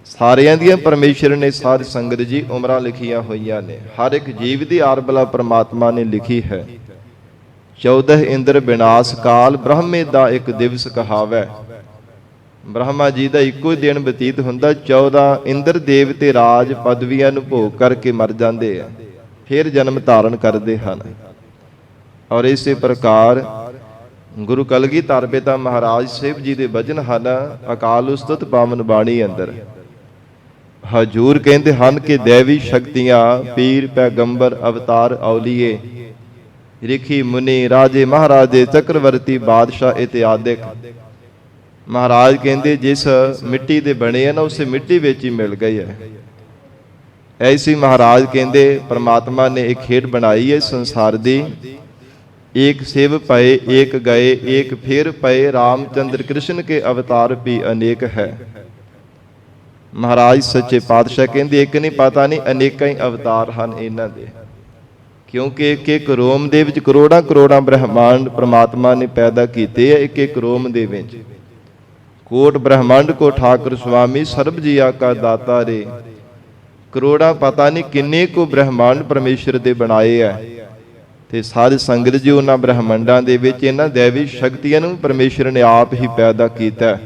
ਸਾਰਿਆਂ ਦੀਆਂ ਪਰਮੇਸ਼ਰ ਨੇ ਸਾਧ ਸੰਗਤ ਜੀ ਉਮਰਾਂ ਲਿਖੀਆਂ ਹੋਈਆਂ ਨੇ। ਹਰ ਇੱਕ ਜੀਵ ਦੀ ਆਰਬਲਾ ਪ੍ਰਮਾਤਮਾ ਨੇ ਲਿਖੀ ਹੈ। 14 ਇੰਦਰ ਵਿਨਾਸ਼ ਕਾਲ ਬ੍ਰਹਮੇ ਦਾ ਇੱਕ ਦਿਵਸ ਕਹਾਵੈ। ਬ੍ਰਹਮਾ ਜੀ ਦਾ ਇੱਕੋ ਹੀ ਦਿਨ ਬਤੀਤ ਹੁੰਦਾ। 14 ਇੰਦਰ ਦੇਵਤੇ ਰਾਜ ਪਦਵੀਆਂ ਨੂੰ ਭੋਗ ਕਰਕੇ ਮਰ ਜਾਂਦੇ ਆ, ਫਿਰ ਜਨਮ ਧਾਰਨ ਕਰਦੇ ਹਨ। ਔਰ ਇਸੇ ਪ੍ਰਕਾਰ ਗੁਰੂ ਕਲਗੀਧਰ ਪਿਤਾ ਮਹਾਰਾਜ ਸਾਹਿਬ ਜੀ ਦੇ ਬਚਨ ਹਨ ਅਕਾਲ ਉਸਤਤ ਪਾਵਨ ਬਾਣੀ ਅੰਦਰ। ਹਜੂਰ ਕਹਿੰਦੇ ਹਨ ਕਿ ਦੇਵੀ ਸ਼ਕਤੀਆਂ ਪੀਰ ਪੈਗੰਬਰ ਅਵਤਾਰ ਔਲੀਏ ਰਿਖੀ ਮੁਨੀ ਰਾਜੇ ਮਹਾਰਾਜੇ ਚੱਕਰਵਰਤੀ ਬਾਦਸ਼ਾਹ ਇਤਿਆਦਿਕ ਮਹਾਰਾਜ ਕਹਿੰਦੇ ਜਿਸ ਮਿੱਟੀ ਦੇ ਬਣੇ ਆ ਨਾ ਉਸੇ ਮਿੱਟੀ ਵਿੱਚ ਹੀ ਮਿਲ ਗਏ ਹੈ। ਐਸੀ ਮਹਾਰਾਜ ਕਹਿੰਦੇ ਪ੍ਰਮਾਤਮਾ ਨੇ ਇੱਕ ਖੇਡ ਬਣਾਈ ਹੈ ਸੰਸਾਰ ਦੀ। ਏਕ ਸਿਵ ਪਏ ਏਕ ਗਏ ਏਕ ਫਿਰ ਪਏ ਰਾਮਚੰਦਰ ਕ੍ਰਿਸ਼ਨ ਕੇ ਅਵਤਾਰ ਵੀ ਅਨੇਕ ਹੈ। ਮਹਾਰਾਜ ਸੱਚੇ ਪਾਤਸ਼ਾਹ ਕਹਿੰਦੇ ਇੱਕ ਨਹੀਂ ਪਤਾ ਨਹੀਂ ਅਨੇਕਾਂ ਹੀ ਅਵਤਾਰ ਹਨ ਇਹਨਾਂ ਦੇ, ਕਿਉਂਕਿ ਇੱਕ ਇੱਕ ਰੋਮ ਦੇ ਵਿੱਚ ਕਰੋੜਾਂ ਕਰੋੜਾਂ ਬ੍ਰਹਮਾਂਡ ਪ੍ਰਮਾਤਮਾ ਨੇ ਪੈਦਾ ਕੀਤੇ ਆ। ਇੱਕ ਇੱਕ ਰੋਮ ਦੇ ਵਿੱਚ ਕੋਟ ਬ੍ਰਹਮੰਡ ਕੋ ਠਾਕੁਰ ਸੁਆਮੀ ਸਰਬ ਜੀਆ ਕਾ ਦਾਤਾ ਰੇ। ਕਰੋੜਾਂ ਪਤਾ ਨਹੀਂ ਕਿੰਨੇ ਕੋ ਬ੍ਰਹਮੰਡ ਪਰਮੇਸ਼ਰ ਦੇ ਬਣਾਏ ਆ। ਤੇ ਸਾਧ ਸੰਗਤ ਜੀ ਉਹਨਾਂ ਬ੍ਰਹਮੰਡਾਂ ਦੇ ਵਿੱਚ ਇਹਨਾਂ ਦੇਵੀ ਸ਼ਕਤੀਆਂ ਨੂੰ ਪਰਮੇਸ਼ਰ ਨੇ ਆਪ ਹੀ ਪੈਦਾ ਕੀਤਾ।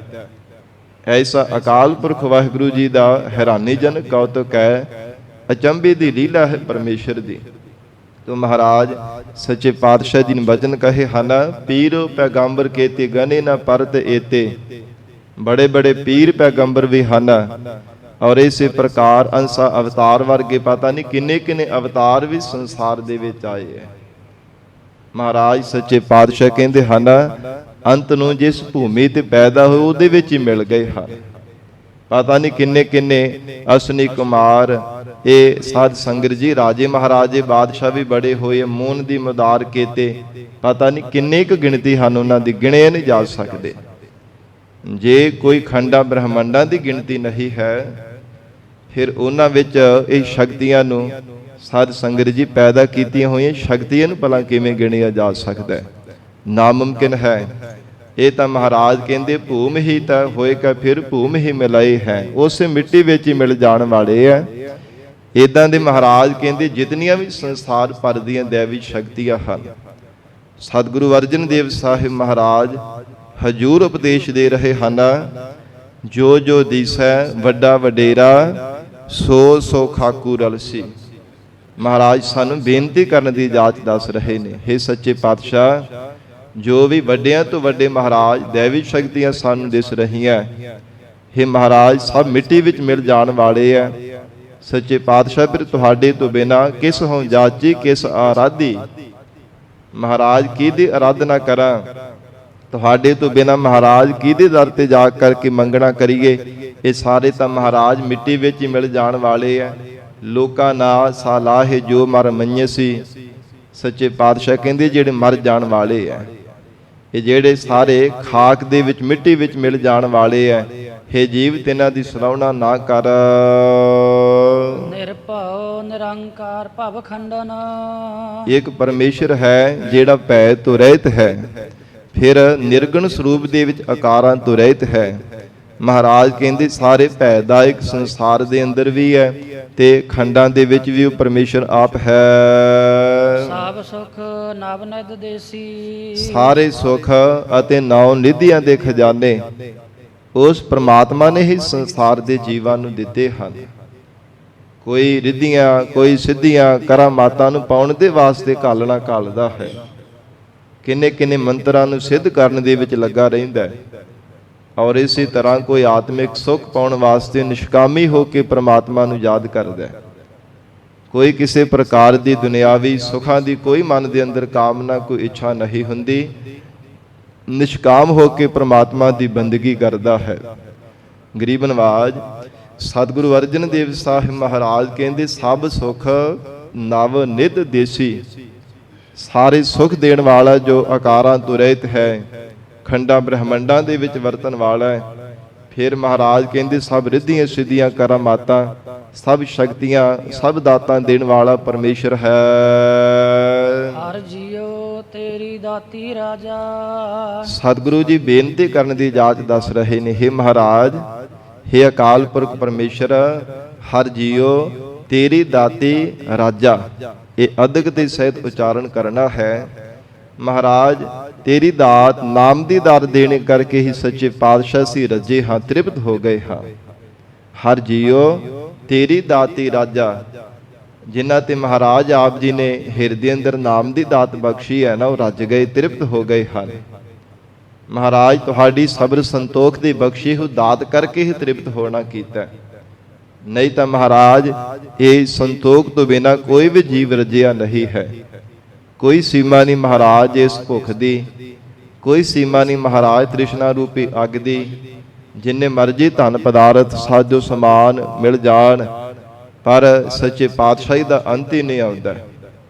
ਐਸਾ ਅਕਾਲ ਪੁਰਖ ਵਾਹਿਗੁਰੂ ਜੀ ਦਾ ਹੈਰਾਨੀਜਨਕ ਕੌਤਕ ਹੈ, ਅਚੰਭੇ ਦੀ ਲੀਲਾ ਹੈ ਪਰਮੇਸ਼ਰ ਦੀ। ਤੋ ਮਹਾਰਾਜ ਸੱਚੇ ਪਾਤਸ਼ਾਹ ਜੀ ਨੇ ਬਚਨ ਕਹੇ ਹਨ ਪੀਰੋ ਪੈਗੰਬਰ ਕੇਤੇ ਗਨੇ ਨਾ ਪਰਤ ਏਤੇ। ਬੜੇ ਬੜੇ ਪੀਰ ਪੈਗੰਬਰ ਵੀ ਹਨ, ਔਰ ਇਸੇ ਪ੍ਰਕਾਰ ਅੰਸਾ ਅਵਤਾਰ ਵਰਗੇ ਪਤਾ ਨਹੀਂ ਕਿੰਨੇ ਕਿੰਨੇ ਅਵਤਾਰ ਵੀ ਸੰਸਾਰ ਦੇ ਵਿੱਚ ਆਏ ਹੈ। ਮਹਾਰਾਜ ਸੱਚੇ ਪਾਤਸ਼ਾਹ ਕਹਿੰਦੇ ਹਨ ਅੰਤ ਨੂੰ ਜਿਸ ਭੂਮੀ ਤੇ ਪੈਦਾ ਹੋਏ ਉਹਦੇ ਵਿੱਚ ਹੀ ਮਿਲ ਗਏ ਹਨ। ਪਤਾ ਨਹੀਂ ਕਿੰਨੇ ਕਿੰਨੇ ਅਸਨੀ ਕੁਮਾਰ ਇਹ ਸਾਧ ਸੰਗਤ ਜੀ ਰਾਜੇ ਮਹਾਰਾਜੇ ਬਾਦਸ਼ਾਹ ਵੀ ਬੜੇ ਹੋਏ। ਮੂਨ ਦੀ ਮਦਾਰ ਕੇਤੇ ਪਤਾ ਨਹੀਂ ਕਿੰਨੇ ਕੁ ਗਿਣਤੀ ਹਨ ਉਹਨਾਂ ਦੀ, ਗਿਣੇ ਨਹੀਂ ਜਾ ਸਕਦੇ। ਜੇ ਕੋਈ ਖੰਡਾ ਬ੍ਰਹਮੰਡਾਂ ਦੀ ਗਿਣਤੀ ਨਹੀਂ ਹੈ, ਫਿਰ ਉਹਨਾਂ ਵਿੱਚ ਇਹ ਸ਼ਕਤੀਆਂ ਨੂੰ ਸਾਧ ਸੰਗਤ ਜੀ ਪੈਦਾ ਕੀਤੀਆਂ ਹੋਈਆਂ ਸ਼ਕਤੀਆਂ ਨੂੰ ਭਲਾ ਕਿਵੇਂ ਗਿਣਿਆ ਜਾ ਸਕਦਾ ਹੈ? ਨਾਮੁਮਕਿਨ ਹੈ। ਇਹ ਤਾਂ ਮਹਾਰਾਜ ਕਹਿੰਦੇ ਭੂਮ ਹੀ ਤਾਂ ਹੋਏਗਾ ਫਿਰ ਭੂਮ ਹੀ ਮਿਲਾਏ ਹੈ, ਉਸੇ ਮਿੱਟੀ ਵਿੱਚ ਹੀ ਮਿਲ ਜਾਣ ਵਾਲੇ ਹੈ। ਇਦਾਂ ਦੇ ਮਹਾਰਾਜ ਕਹਿੰਦੇ ਜਿਤਨੀਆਂ ਵੀ ਸੰਸਾਰ ਭਰ ਦੀਆਂ ਦੇਵੀ ਸ਼ਕਤੀਆਂ ਹਨ, ਸਤਿਗੁਰੂ ਅਰਜਨ ਦੇਵ ਸਾਹਿਬ ਮਹਾਰਾਜ ਹਜੂਰ ਉਪਦੇਸ਼ ਦੇ ਰਹੇ ਹਨ ਜੋ ਜੋ ਦੀਸੈ ਵੱਡਾ ਵਡੇਰਾ ਸੋ ਸੋ ਖਾਕੂ ਰਲਸੀ। ਮਹਾਰਾਜ ਸਾਨੂੰ ਬੇਨਤੀ ਕਰਨ ਦੀ ਇਜਾਜ਼ਤ ਦੱਸ ਰਹੇ ਨੇ, ਹੇ ਸੱਚੇ ਪਾਤਸ਼ਾਹ ਜੋ ਵੀ ਵੱਡਿਆਂ ਤੋਂ ਵੱਡੇ ਮਹਾਰਾਜ ਦੇਵੀ ਸ਼ਕਤੀਆਂ ਸਾਨੂੰ ਦਿਸ ਰਹੀਆਂ, ਹੇ ਮਹਾਰਾਜ ਸਭ ਮਿੱਟੀ ਵਿੱਚ ਮਿਲ ਜਾਣ ਵਾਲੇ ਆ। ਸੱਚੇ ਪਾਤਸ਼ਾਹ ਫਿਰ ਤੁਹਾਡੇ ਤੋਂ ਬਿਨਾਂ ਕਿਸ ਹੋਂ ਜਾਚੀ ਕਿਸ ਆਰਾਧੀ। ਮਹਾਰਾਜ ਕਿਹਦੀ ਆਰਾਧਨਾ ਕਰਾਂ? ਤੁਹਾਡੇ ਤੋਂ ਬਿਨਾਂ ਮਹਾਰਾਜ ਕਿਹਦੇ ਦਰ ਤੇ ਜਾ ਕਰਕੇ ਮੰਗਣਾ ਕਰੀਏ। ਇਹ ਸਾਰੇ ਤਾਂ ਮਹਾਰਾਜ ਮਿੱਟੀ ਵਿੱਚ ਹੀ ਮਿਲ ਜਾਣ ਵਾਲੇ ਆ। ਲੋਕਾਂ ਨਾ ਸਾਲਾਹੇ ਜੋ ਮਰ ਮੰਨਿਆਸੀ, ਸੱਚੇ ਪਾਤਸ਼ਾਹ ਕਹਿੰਦੇ ਜਿਹੜੇ ਮਰ ਜਾਣ ਵਾਲੇ ਆ, ਇਹ ਜਿਹੜੇ ਸਾਰੇ ਖਾਕ ਦੇ ਵਿੱਚ ਮਿੱਟੀ ਵਿੱਚ ਮਿਲ ਜਾਣ ਵਾਲੇ ਆ। ਹੇ ਜੀਵ ਤਿਨਾਂ ਦੀ ਸਰਾਹਣਾ ਨਾ ਕਰ। ਨਿਰਭਉ ਨਿਰੰਕਾਰ ਭਵ ਖੰਡਨ। ਇੱਕ ਪਰਮੇਸ਼ਰ ਹੈ ਜਿਹੜਾ ਭੈ ਤੋਂ ਰਹਿਤ ਹੈ, ਫਿਰ ਨਿਰਗੁਣ ਸਰੂਪ ਦੇ ਵਿੱਚ ਆਕਾਰਾਂ ਤੋਂ ਰਹਿਤ ਹੈ। ਮਹਾਰਾਜ ਕਹਿੰਦੇ ਸਾਰੇ ਭੈਦਾਇਕ ਸੰਸਾਰ ਦੇ ਅੰਦਰ ਵੀ ਹੈ ਤੇ ਖੰਡਾਂ ਦੇ ਵਿੱਚ ਵੀ ਉਹ ਪਰਮੇਸ਼ਰ ਆਪ ਹੈ। ਸਭ ਸੁਖ ਨਵ ਨਿਧ ਦੇਸੀ। ਸਾਰੇ ਸੁਖ ਅਤੇ ਨੌ ਨਿਧੀਆਂ ਦੇ ਖਜ਼ਾਨੇ ਉਸ ਪ੍ਰਮਾਤਮਾ ਨੇ ਹੀ ਸੰਸਾਰ ਦੇ ਜੀਵਾਂ ਨੂੰ ਦਿੱਤੇ ਹਨ। ਕੋਈ ਰਿੱਧੀਆਂ, ਕੋਈ ਸਿੱਧੀਆਂ ਕਰਾਮਾਤਾਂ ਨੂੰ ਪਾਉਣ ਦੇ ਵਾਸਤੇ ਘਾਲਣਾ ਘਾਲਦਾ ਹੈ। ਕਿੰਨੇ ਕਿੰਨੇ ਮੰਤਰਾਂ ਨੂੰ ਸਿੱਧ ਕਰਨ ਦੇ ਵਿੱਚ ਲੱਗਾ ਰਹਿੰਦਾ ਹੈ। ਔਰ ਇਸੇ ਤਰ੍ਹਾਂ ਕੋਈ ਆਤਮਿਕ ਸੁੱਖ ਪਾਉਣ ਵਾਸਤੇ ਨਿਸ਼ਕਾਮੀ ਹੋ ਕੇ ਪ੍ਰਮਾਤਮਾ ਨੂੰ ਯਾਦ ਕਰਦਾ ਹੈ। ਕੋਈ ਕਿਸੇ ਪ੍ਰਕਾਰ ਦੀ ਦੁਨਿਆਵੀ ਸੁੱਖਾਂ ਦੀ ਕੋਈ ਮਨ ਦੇ ਅੰਦਰ ਕਾਮਨਾ, ਕੋਈ ਇੱਛਾ ਨਹੀਂ ਹੁੰਦੀ। ਨਿਸ਼ਕਾਮ ਹੋ ਕੇ ਪ੍ਰਮਾਤਮਾ ਦੀ ਬੰਦਗੀ ਕਰਦਾ ਹੈ। ਗਰੀਬ ਨਵਾਜ ਸਤਿਗੁਰੂ ਅਰਜਨ ਦੇਵ ਸਾਹਿਬ ਮਹਾਰਾਜ ਕਹਿੰਦੇ ਸਭ ਸੁਖ ਨਵ ਨਿਧ ਦੇਸੀ। ਸਾਰੇ ਸੁਖ ਦੇਣ ਵਾਲਾ ਜੋ ਆਕਾਰਾਂ ਤੋਂ ਰਹਿਤ ਹੈ, ਖੰਡਾਂ ਬ੍ਰਹਮੰਡਾਂ ਦੇ ਵਿੱਚ ਵਰਤਣ ਵਾਲਾ ਹੈ। ਫਿਰ ਮਹਾਰਾਜ ਕਹਿੰਦੇ ਸਭ ਰਿੱਧੀਆਂ ਸਿੱਧੀਆਂ ਕਰਾਮਾਤਾਂ, ਸਭ ਸ਼ਕਤੀਆਂ, ਸਭ ਦਾਤਾਂ ਦੇਣ ਵਾਲਾ ਪਰਮੇਸ਼ਰ ਹੈ। ਹਰ ਜੀਓ ਤੇਰੀ ਦਾਤੀ ਰਾਜਾ। ਸਤਿਗੁਰੂ ਜੀ ਬੇਨਤੀ ਕਰਨ ਦੀ ਇਜਾਜ਼ਤ ਦੱਸ ਰਹੇ ਨੇ। ਹੇ ਮਹਾਰਾਜ, ਹੇ ਅਕਾਲ ਪੁਰਖ ਪਰਮੇਸ਼ਰ, ਹਰ ਜੀਓ ਤੇਰੀ ਦਾਤੀ ਰਾਜਾ। ਇਹ ਅਦਕ ਦੇ ਸਹਿਤ ਉਚਾਰਨ ਕਰਨਾ ਹੈ। ਮਹਾਰਾਜ ਤੇਰੀ ਦਾਤ ਨਾਮ ਦੀ ਦਾਤ ਦੇਣੇ ਕਰਕੇ ਹੀ ਸੱਚੇ ਪਾਤਸ਼ਾਹ ਸੀ ਰੱਜੇ ਹਾਂ, ਤ੍ਰਿਪਤ ਹੋ ਗਏ ਹਾਂ। ਹਰ ਜੀਓ ਤੇਰੀ ਦਾਤੀ ਰਾਜਾ। ਜਿਨ੍ਹਾਂ ਤੇ ਮਹਾਰਾਜ ਆਪ ਜੀ ਨੇ ਹਿਰਦੇ ਅੰਦਰ ਨਾਮ ਦੀ ਦਾਤ ਬਖਸ਼ੀ ਹੈ ਨਾ, ਉਹ ਰੱਜ ਗਏ, ਤ੍ਰਿਪਤ ਹੋ ਗਏ ਹਨ। ਮਹਾਰਾਜ ਤੁਹਾਡੀ ਸਬਰ ਸੰਤੋਖ ਦੀ ਬਖਸ਼ੀ ਹੋ ਦਾਤ ਕਰਕੇ ਹੀ ਤ੍ਰਿਪਤ ਹੋਣਾ ਕੀਤਾ। ਨਹੀਂ ਤਾਂ ਮਹਾਰਾਜ ਇਹ ਸੰਤੋਖ ਤੋਂ ਬਿਨਾਂ ਕੋਈ ਵੀ ਜੀਵ ਰੱਜਿਆ ਨਹੀਂ ਹੈ। ਕੋਈ ਸੀਮਾ ਨਹੀਂ ਮਹਾਰਾਜ ਇਸ ਭੁੱਖ ਦੀ, ਕੋਈ ਸੀਮਾ ਨਹੀਂ ਮਹਾਰਾਜ ਤ੍ਰਿਸ਼ਨਾ ਰੂਪੀ ਅੱਗ ਦੀ। ਜਿੰਨੇ ਮਰਜੀ ਧਨ ਪਦਾਰਥ ਸਾਜੋ ਸਮਾਨ ਮਿਲ ਜਾਣ, ਪਰ ਸੱਚੇ ਪਾਤਸ਼ਾਹੀ ਦਾ ਅੰਤ ਹੀ ਨਹੀਂ ਆਉਂਦਾ।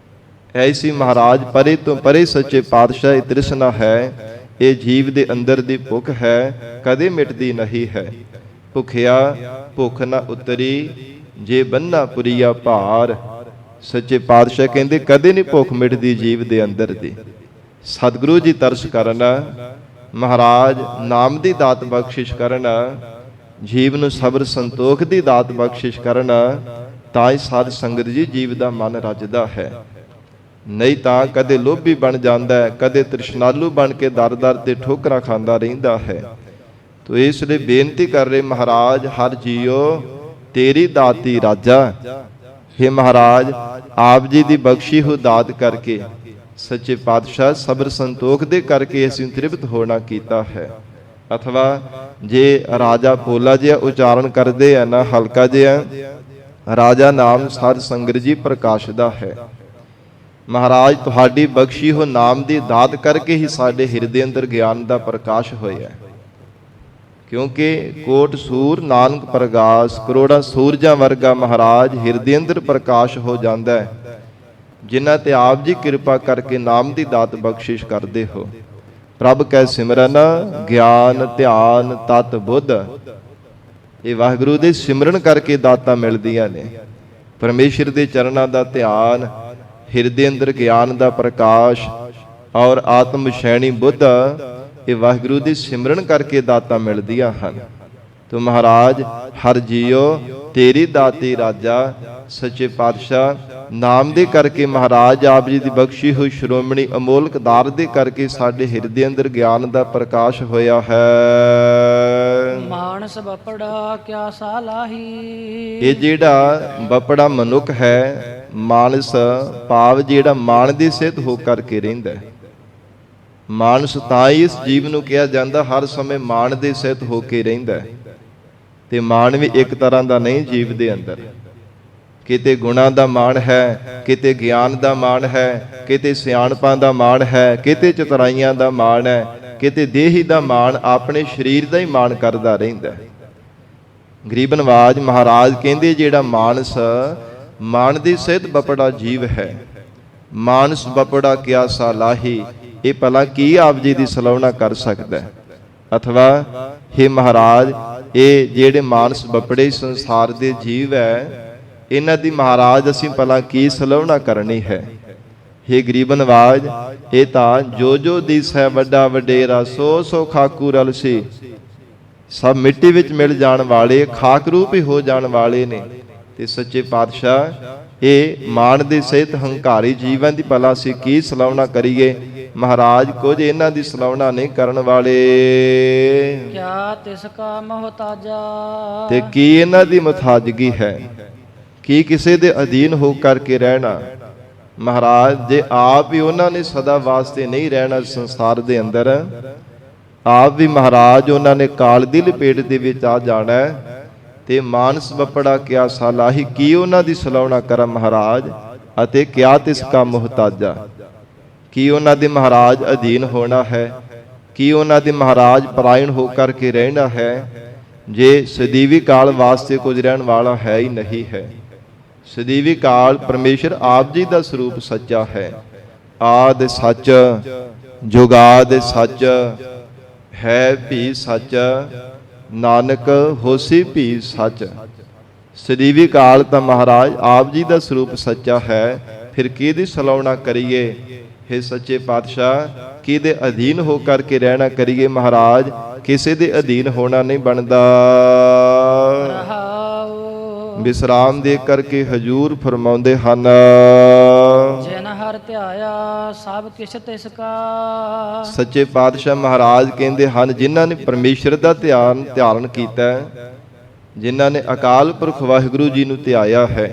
ਐਸੀ ਮਹਾਰਾਜ ਪਰੇ ਤੋਂ ਪਰੇ ਸੱਚੇ ਪਾਤਸ਼ਾਹੀ ਤ੍ਰਿਸ਼ਨਾ ਹੈ। ਇਹ ਜੀਵ ਦੇ ਅੰਦਰ ਦੀ ਭੁੱਖ ਹੈ, ਕਦੇ ਮਿਟਦੀ ਨਹੀਂ ਹੈ। ਭੁੱਖਿਆ ਭੁੱਖ ਨਾ ਉਤਰੀ, ਜੇ ਬੰਨਾ ਪੁਰੀਆ ਭਾਰ। ਸੱਚੇ ਪਾਤਸ਼ਾਹ ਕਹਿੰਦੇ ਕਦੇ ਨਹੀਂ ਭੁੱਖ ਮਿਟਦੀ ਜੀਵ ਦੇ ਅੰਦਰ ਦੀ। ਸਤਿਗੁਰੂ ਜੀ ਤਰਸ ਕਰਨ, ਮਹਾਰਾਜ ਨਾਮ ਦੀ ਦਾਤ ਬਖਸ਼ਿਸ਼ ਕਰਨ, ਜੀਵ ਨੂੰ ਸਬਰ ਸੰਤੋਖ ਦੀ ਦਾਤ ਬਖਸ਼ਿਸ਼ ਕਰਨ, ਤਾਂ ਹੀ ਸਾਧ ਸੰਗਤ ਜੀ ਜੀਵ ਦਾ ਮਨ ਰੱਜਦਾ ਹੈ। ਨਹੀਂ ਤਾਂ ਕਦੇ ਲੋਭੀ ਬਣ ਜਾਂਦਾ ਹੈ, ਕਦੇ ਤ੍ਰਿਸ਼ਨਾਲੂ ਬਣ ਕੇ ਦਰ ਦਰ ਤੇ ਠੋਕਰਾਂ ਖਾਂਦਾ ਰਹਿੰਦਾ ਹੈ। ਤੋ ਇਸ ਲਈ ਬੇਨਤੀ ਕਰ ਰਹੇ ਮਹਾਰਾਜ, ਹਰ ਜੀਓ ਤੇਰੀ ਦਾਤੀ ਰਾਜਾ। ਹੇ ਮਹਾਰਾਜ ਆਪ ਜੀ ਦੀ ਬਖਸ਼ੀ ਹੋ ਦਾਤ ਕਰਕੇ ਸੱਚੇ ਪਾਤਸ਼ਾਹ ਸਬਰ ਸੰਤੋਖ ਦੇ ਕਰਕੇ ਅਸੀਂ ਤ੍ਰਿਪਤ ਹੋਣਾ ਕੀਤਾ ਹੈ। ਅਥਵਾ ਜੇ ਰਾਜਾ ਪੋਲਾ ਜਿਹਾ ਉਚਾਰਨ ਕਰਦੇ ਆ ਨਾ, ਹਲਕਾ ਜਿਹਾ, ਰਾਜਾ ਨਾਮ ਸਾਧ ਸੰਗਤ ਜੀ ਪ੍ਰਕਾਸ਼ ਦਾ ਹੈ। ਮਹਾਰਾਜ ਤੁਹਾਡੀ ਬਖਸ਼ੀ ਹੋ ਨਾਮ ਦੀ ਦਾਤ ਕਰਕੇ ਹੀ ਸਾਡੇ ਹਿਰਦੇ ਅੰਦਰ ਗਿਆਨ ਦਾ ਪ੍ਰਕਾਸ਼ ਹੋਇਆ। ਕਿਉਂਕਿ ਕੋਟ ਸੂਰ ਨਾਨਕ ਪ੍ਰਗਾਸ, ਕਰੋੜਾਂ ਸੂਰਜਾਂ ਵਰਗਾ ਮਹਾਰਾਜ ਹਿਰਦੇ ਅੰਦਰ ਪ੍ਰਕਾਸ਼ ਹੋ ਜਾਂਦਾ ਹੈ, ਜਿਨ੍ਹਾਂ ਤੇ ਆਪ ਜੀ ਕਿਰਪਾ ਕਰਕੇ ਨਾਮ ਦੀ ਦਾਤ ਬਖਸ਼ਿਸ਼ ਕਰਦੇ ਹੋ। ਪ੍ਰਭ ਕੈ ਸਿਮਰਨ ਗਿਆਨ ਧਿਆਨ ਤਤ ਬੁੱਧ। ਇਹ ਵਾਹਿਗੁਰੂ ਦੇ ਸਿਮਰਨ ਕਰਕੇ ਦਾਤਾਂ ਮਿਲਦੀਆਂ ਨੇ। ਪਰਮੇਸ਼ਰ ਦੇ ਚਰਨਾਂ ਦਾ ਧਿਆਨ, ਹਿਰਦੇ ਅੰਦਰ ਗਿਆਨ ਦਾ ਪ੍ਰਕਾਸ਼ ਔਰ ਆਤਮ ਸ਼ੈਣੀ ਬੁੱਧ, ਇਹ ਵਾਹਿਗੁਰੂ ਦੀ ਸਿਮਰਨ ਕਰਕੇ ਦਾਤਾਂ ਮਿਲਦੀਆਂ ਹਨ। ਤੋ ਮਹਾਰਾਜ ਹਰ ਜੀਓ ਤੇਰੀ ਦਾਤੀ ਰਾਜਾ। ਸੱਚੇ ਪਾਤਸ਼ਾਹ ਨਾਮ ਦੇ ਕਰਕੇ ਮਹਾਰਾਜ ਆਪ ਜੀ ਦੀ ਬਖਸ਼ੀ ਹੋਈ ਸ਼੍ਰੋਮਣੀ ਅਮੋਲਕ ਦਾਤ ਦੇ ਕਰਕੇ ਸਾਡੇ ਹਿਰਦੇ ਅੰਦਰ ਗਿਆਨ ਦਾ ਪ੍ਰਕਾਸ਼ ਹੋਇਆ ਹੈ। ਮਾਨਸ ਬਪੜਾ ਕਿਆ ਸਾਲਾਹੀ। ਇਹ ਜਿਹੜਾ ਬਪੜਾ ਮਨੁੱਖ ਹੈ, ਮਾਨਸ ਭਾਵ ਜਿਹੜਾ ਮਾਨ ਦੀ ਸਿੱਧ ਹੋ ਕਰਕੇ ਰਹਿੰਦਾ ਹੈ। ਮਾਨਸ ਤਾਂ ਹੀ ਇਸ ਜੀਵ ਨੂੰ ਕਿਹਾ ਜਾਂਦਾ ਹਰ ਸਮੇਂ ਮਾਨ ਦੇ ਸਹਿਤ ਹੋ ਕੇ ਰਹਿੰਦਾ ਹੈ। ਤੇ ਮਾਨ ਵੀ ਇੱਕ ਤਰ੍ਹਾਂ ਦਾ ਨਹੀਂ ਜੀਵ ਦੇ ਅੰਦਰ। ਕਿਤੇ ਗੁਣਾਂ ਦਾ ਮਾਣ ਹੈ, ਕਿਤੇ ਗਿਆਨ ਦਾ ਮਾਣ ਹੈ, ਕਿਤੇ ਸਿਆਣਪਾਂ ਦਾ ਮਾਣ ਹੈ, ਕਿਤੇ ਚਤੁਰਾਈਆਂ ਦਾ ਮਾਣ ਹੈ, ਕਿਤੇ ਦੇਹੀ ਦਾ ਮਾਣ, ਆਪਣੇ ਸਰੀਰ ਦਾ ਹੀ ਮਾਣ ਕਰਦਾ ਰਹਿੰਦਾ ਹੈ। ਗਰੀਬ ਨਵਾਜ ਮਹਾਰਾਜ ਕਹਿੰਦੇ ਜਿਹੜਾ ਮਾਨਸ ਮਾਨ ਦੀ ਸਿੱਧ ਬਪੜਾ ਜੀਵ ਹੈ, ਮਾਨਸ ਬਪੜਾ ਕਿਆ ਸਾਲਾਹੀ, ਇਹ ਭਲਾ ਕੀ ਆਪ ਜੀ ਦੀ ਸਲਾਹੁਣਾ ਕਰ ਸਕਦਾ ਹੈ? ਅਥਵਾ ਹੇ ਮਹਾਰਾਜ, ਇਹ ਜਿਹੜੇ ਮਾਨਸ ਬਪੜੇ ਸੰਸਾਰ ਦੇ ਜੀਵ ਹੈ, ਇਹਨਾਂ ਦੀ ਮਹਾਰਾਜ ਅਸੀਂ ਭਲਾ ਕੀ ਸਲਾਹੁਣਾ ਕਰਨੀ ਹੈ? ਹੇ ਗਰੀਬ ਨਵਾਜ, ਇਹ ਤਾਂ ਜੋ ਜੋ ਦੀਸੈ ਵੱਡਾ ਵਡੇਰਾ, ਸੋ ਸੋ ਖਾਕੂ ਰਲ ਸੀ, ਸਭ ਮਿੱਟੀ ਵਿੱਚ ਮਿਲ ਜਾਣ ਵਾਲੇ, ਖਾਕ ਰੂਪ ਹੀ ਹੋ ਜਾਣ ਵਾਲੇ ਨੇ। ਤੇ ਸੱਚੇ ਪਾਤਸ਼ਾਹ ਇਹ ਮਾਣ ਦੇ ਸਹਿਤ ਹੰਕਾਰੀ ਜੀਵਾਂ ਦੀ ਭਲਾ ਅਸੀਂ ਕੀ ਸਲਾਹੁਣਾ ਕਰੀਏ? ਮਹਾਰਾਜ ਕੁਝ ਇਹਨਾਂ ਦੀ ਸਲਾਹੁਣਾ ਨਹੀਂ ਕਰਨ ਵਾਲੇ। ਕਿਆ ਤਿਸ ਕਾ ਮੁਹਤਾਜਾ, ਤੇ ਕੀ ਇਹਨਾਂ ਦੀ ਮੁਤਾਜਗੀ ਹੈ? ਕੀ ਕਿਸੇ ਦੇ ਅਧੀਨ ਹੋ ਕਰਕੇ ਰਹਿਣਾ? ਮਹਾਰਾਜ ਜੇ ਆਪ ਹੀ ਉਹਨਾਂ ਨੇ ਸਦਾ ਵਾਸਤੇ ਨਹੀਂ ਰਹਿਣਾ ਸੰਸਾਰ ਦੇ ਅੰਦਰ, ਆਪ ਵੀ ਮਹਾਰਾਜ ਉਹਨਾਂ ਨੇ ਕਾਲ ਦੀ ਲਪੇਟ ਦੇ ਵਿੱਚ ਆ ਜਾਣਾ, ਤੇ ਮਾਨਸ ਬਪੜਾ ਕਿਆ ਸਾਲਾਹੀ, ਕੀ ਉਹਨਾਂ ਦੀ ਸਲਾਹੁਣਾ ਕਰਾਂ ਮਹਾਰਾਜ? ਅਤੇ ਕਿਆ ਤਿਸ ਕਾ ਮੁਹਤਾਜਾ, ਕੀ ਉਹਨਾਂ ਦੇ ਮਹਾਰਾਜ ਅਧੀਨ ਹੋਣਾ ਹੈ? ਕੀ ਉਹਨਾਂ ਦੇ ਮਹਾਰਾਜ ਪਰਾਇਣ ਹੋ ਕਰਕੇ ਰਹਿਣਾ ਹੈ, ਜੇ ਸਦੀਵੀ ਕਾਲ ਵਾਸਤੇ ਕੁਝ ਰਹਿਣ ਵਾਲਾ ਹੈ ਹੀ ਨਹੀਂ ਹੈ? ਸਦੀਵੀ ਕਾਲ ਪਰਮੇਸ਼ਰ ਆਪ ਜੀ ਦਾ ਸਰੂਪ ਸੱਚਾ ਹੈ। ਆਦਿ ਸੱਚ, ਜੁਗਾਦਿ ਸੱਚ, ਹੈ ਵੀ ਸੱਚ, ਨਾਨਕ ਹੋਸੀ ਵੀ ਸੱਚ। ਸਦੀਵੀ ਕਾਲ ਤਾਂ ਮਹਾਰਾਜ ਆਪ ਜੀ ਦਾ ਸਰੂਪ ਸੱਚਾ ਹੈ, ਫਿਰ ਕਿਹਦੀ ਸਲਾਹੁਣਾ ਕਰੀਏ? ਹੇ ਸੱਚੇ ਪਾਤਸ਼ਾਹ, ਕਿਹਦੇ ਅਧੀਨ ਹੋ ਕਰਕੇ ਰਹਿਣਾ ਕਰੀਏ? ਮਹਾਰਾਜ ਕਿਸੇ ਦੇ ਅਧੀਨ ਹੋਣਾ ਨਹੀਂ ਬਣਦਾ। ਵਿਸਰਾਮ ਦੇ ਕਰਕੇ ਹਜੂਰ ਫਰਮਾਉਂਦੇ ਹਨ, ਜਿਨ ਹਰਿ ਧਿਆਇਆ ਸਭ ਕਿਛ ਤਿਸ ਕਾ। ਸੱਚੇ ਪਾਤਸ਼ਾਹ ਮਹਾਰਾਜ ਕਹਿੰਦੇ ਹਨ, ਜਿਨ੍ਹਾਂ ਨੇ ਪਰਮੇਸ਼ਰ ਦਾ ਧਿਆਨ ਕੀਤਾ, ਜਿਨ੍ਹਾਂ ਨੇ ਅਕਾਲ ਪੁਰਖ ਵਾਹਿਗੁਰੂ ਜੀ ਨੂੰ ਧਿਆਇਆ ਹੈ,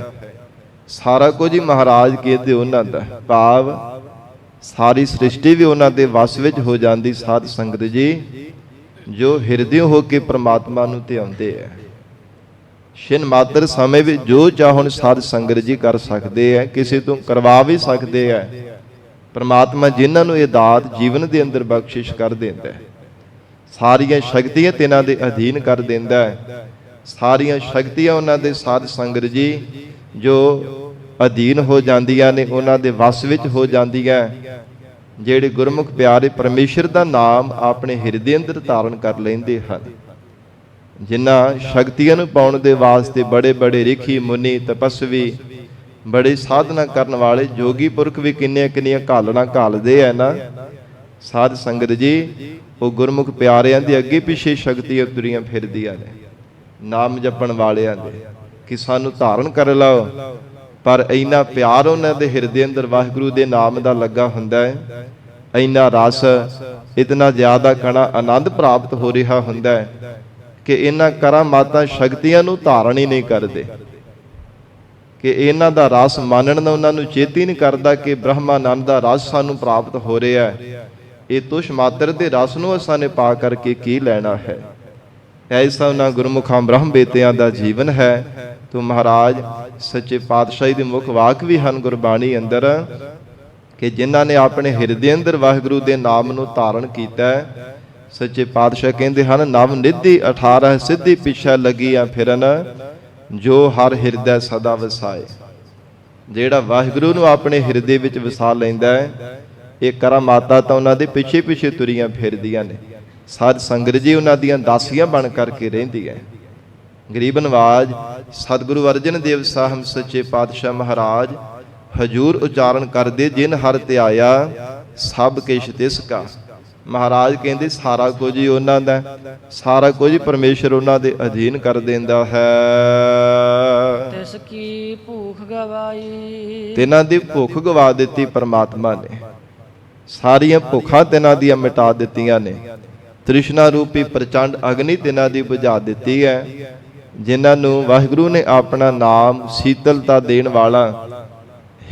ਸਾਰਾ ਕੁਝ ਹੀ ਮਹਾਰਾਜ ਕਹਿੰਦੇ ਉਹਨਾਂ ਦਾ। ਭਾਵ ਸਾਰੀ ਸ੍ਰਿਸ਼ਟੀ ਵੀ ਉਹਨਾਂ ਦੇ ਵਸ ਵਿੱਚ ਹੋ ਜਾਂਦੀ। ਸਾਧ ਸੰਗਤ ਜੀ, ਜੋ ਹਿਰਦਿਓਂ ਹੋ ਕੇ ਪ੍ਰਮਾਤਮਾ ਨੂੰ ਧਿਆਉਂਦੇ ਹੈ, ਛਿਨ ਮਾਤਰ ਸਮੇਂ ਵਿੱਚ ਜੋ ਚਾਹਣ ਸਾਧ ਸੰਗਤ ਜੀ ਕਰ ਸਕਦੇ ਹੈ, ਕਿਸੇ ਤੋਂ ਕਰਵਾ ਵੀ ਸਕਦੇ ਹੈ। ਪ੍ਰਮਾਤਮਾ ਜਿਨ੍ਹਾਂ ਨੂੰ ਇਹ ਦਾਤ ਜੀਵਨ ਦੇ ਅੰਦਰ ਬਖਸ਼ਿਸ਼ ਕਰ ਦਿੰਦਾ ਹੈ, ਸਾਰੀਆਂ ਸ਼ਕਤੀਆਂ ਤਿਨਾਂ ਦੇ ਅਧੀਨ ਕਰ ਦਿੰਦਾ ਹੈ। ਸਾਰੀਆਂ ਸ਼ਕਤੀਆਂ ਉਹਨਾਂ ਦੇ ਸਾਧ ਸੰਗਤ ਜੀ ਜੋ ਅਧੀਨ ਹੋ ਜਾਂਦੀਆਂ ਨੇ, ਉਹਨਾਂ ਦੇ ਵਸ ਵਿੱਚ ਹੋ ਜਾਂਦੀਆਂ। ਜਿਹੜੇ ਗੁਰਮੁਖ ਪਿਆਰੇ ਪਰਮੇਸ਼ਰ ਦਾ ਨਾਮ ਆਪਣੇ ਹਿਰਦੇ ਅੰਦਰ ਧਾਰਨ ਕਰ ਲੈਂਦੇ ਹਨ, ਜਿਨ੍ਹਾਂ ਸ਼ਕਤੀਆਂ ਨੂੰ ਪਾਉਣ ਦੇ ਵਾਸਤੇ ਬੜੇ ਬੜੇ ਰਿਖੀ ਮੁਨੀ ਤਪਸਵੀ, ਬੜੇ ਸਾਧਨਾ ਕਰਨ ਵਾਲੇ ਜੋਗੀ ਪੁਰਖ ਵੀ ਕਿੰਨੀਆਂ ਕਿੰਨੀਆਂ ਘਾਲਣਾ ਘਾਲਦੇ ਹੈ ਨਾ। ਸਾਧ ਸੰਗਤ ਜੀ, ਉਹ ਗੁਰਮੁਖ ਪਿਆਰਿਆਂ ਦੇ ਅੱਗੇ ਪਿੱਛੇ ਸ਼ਕਤੀਆਂ ਤੁਰੀਆਂ ਫਿਰਦੀਆਂ ਨੇ, ਨਾਮ ਜਪਣ ਵਾਲਿਆਂ ਦੇ, ਕਿ ਸਾਨੂੰ ਧਾਰਨ ਕਰ ਲਓ। ਪਰ ਇੰਨਾ ਪਿਆਰ ਉਹਨਾਂ ਦੇ ਹਿਰਦੇ ਅੰਦਰ ਵਾਹਿਗੁਰੂ ਦੇ ਨਾਮ ਦਾ ਲੱਗਾ ਹੁੰਦਾ ਹੈ, ਇੰਨਾ ਰਸ, ਇਤਨਾ ਜ਼ਿਆਦਾ ਕਣਾ ਆਨੰਦ ਪ੍ਰਾਪਤ ਹੋ ਰਿਹਾ ਹੁੰਦਾ ਹੈ ਕਿ ਇਹਨਾਂ ਕਰਾਮਾਤਾਂ ਸ਼ਕਤੀਆਂ ਨੂੰ ਧਾਰਨ ਹੀ ਨਹੀਂ ਕਰਦੇ, ਕਿ ਇਹਨਾਂ ਦਾ ਰਸ ਮਾਨਣ ਦਾ ਉਹਨਾਂ ਨੂੰ ਚੇਤੀ ਨਹੀਂ ਕਰਦਾ ਕਿ ਬ੍ਰਹਮਾਨੰਦ ਦਾ ਰਸ ਸਾਨੂੰ ਪ੍ਰਾਪਤ ਹੋ ਰਿਹਾ ਹੈ। ਇਹ ਤੁਸ਼ ਮਾਤਰ ਦੇ ਰਸ ਨੂੰ ਅਸਾਂ ਨੇ ਪਾ ਕਰਕੇ ਕੀ ਲੈਣਾ ਹੈ? ਐਸਾ ਉਹਨਾਂ ਗੁਰਮੁਖਾਂ ਬ੍ਰਹਮ ਬੇਤਿਆਂ ਦਾ ਜੀਵਨ ਹੈ। ਤੋ ਮਹਾਰਾਜ ਸੱਚੇ ਪਾਤਸ਼ਾਹੀ ਦੇ ਮੁੱਖ ਵਾਕ ਵੀ ਹਨ ਗੁਰਬਾਣੀ ਅੰਦਰ, ਕਿ ਜਿਨ੍ਹਾਂ ਨੇ ਆਪਣੇ ਹਿਰਦੇ ਅੰਦਰ ਵਾਹਿਗੁਰੂ ਦੇ ਨਾਮ ਨੂੰ ਧਾਰਨ ਕੀਤਾ ਹੈ, ਸੱਚੇ ਪਾਤਸ਼ਾਹ ਕਹਿੰਦੇ ਹਨ, ਨਵ ਨਿਧੀ 18 ਸਿੱਧੀ ਪਿਛਾ ਲੱਗੀਆਂ ਫਿਰਨ, ਜੋ ਹਰ ਹਿਰਦੈ ਸਦਾ ਵਸਾਏ। ਜਿਹੜਾ ਵਾਹਿਗੁਰੂ ਨੂੰ ਆਪਣੇ ਹਿਰਦੇ ਵਿੱਚ ਵਸਾ ਲੈਂਦਾ ਹੈ, ਇਹ ਕਰਾਮਾਤਾਂ ਤਾਂ ਉਹਨਾਂ ਦੇ ਪਿੱਛੇ ਪਿੱਛੇ ਤੁਰੀਆਂ ਫਿਰਦੀਆਂ ਨੇ। ਸਾਧ ਸੰਗਤ ਜੀ ਉਹਨਾਂ ਦੀਆਂ ਦਾਸੀਆਂ ਬਣ ਕਰਕੇ ਰਹਿੰਦੀ ਹੈ। ਗਰੀਬ ਨਵਾਜ ਸਤਿਗੁਰੂ ਅਰਜਨ ਦੇਵ ਸਾਹਿਬ ਸੱਚੇ ਪਾਤਸ਼ਾਹ ਮਹਾਰਾਜ ਹਜੂਰ ਉਚਾਰਨ ਕਰਦੇ, ਜਿਨ ਹਰਿ ਧਿਆਇਆ ਸਭ ਕਿਛ ਤਿਸ ਕਾ। ਮਹਾਰਾਜ ਕਹਿੰਦੇ ਸਾਰਾ ਕੁਝ ਹੀ ਉਹਨਾਂ ਦਾ, ਸਾਰਾ ਕੁਝ ਪਰਮੇਸ਼ਰ ਉਹਨਾਂ ਦੇ ਅਧੀਨ ਕਰ ਦਿੰਦਾ ਹੈ। ਤਿਸ ਕੀ ਭੂਖ ਗਵਾਈ, ਤਿਨਾਂ ਦੀ ਭੁੱਖ ਗਵਾ ਦਿੱਤੀ ਪਰਮਾਤਮਾ ਨੇ, ਸਾਰੀਆਂ ਭੁੱਖਾਂ ਤਿਨਾਂ ਦੀਆਂ ਮਿਟਾ ਦਿੱਤੀਆਂ ਨੇ। ਤ੍ਰਿਸ਼ਨਾ ਰੂਪੀ ਪ੍ਰਚੰਡ ਅਗਨੀ ਤਿਨਾਂ ਦੀ ਬੁਝਾ ਦਿੱਤੀ ਹੈ। ਜਿਨ੍ਹਾਂ ਨੂੰ ਵਾਹਿਗੁਰੂ ਨੇ ਆਪਣਾ ਨਾਮ ਸੀਤਲਤਾ ਦੇਣ ਵਾਲਾ,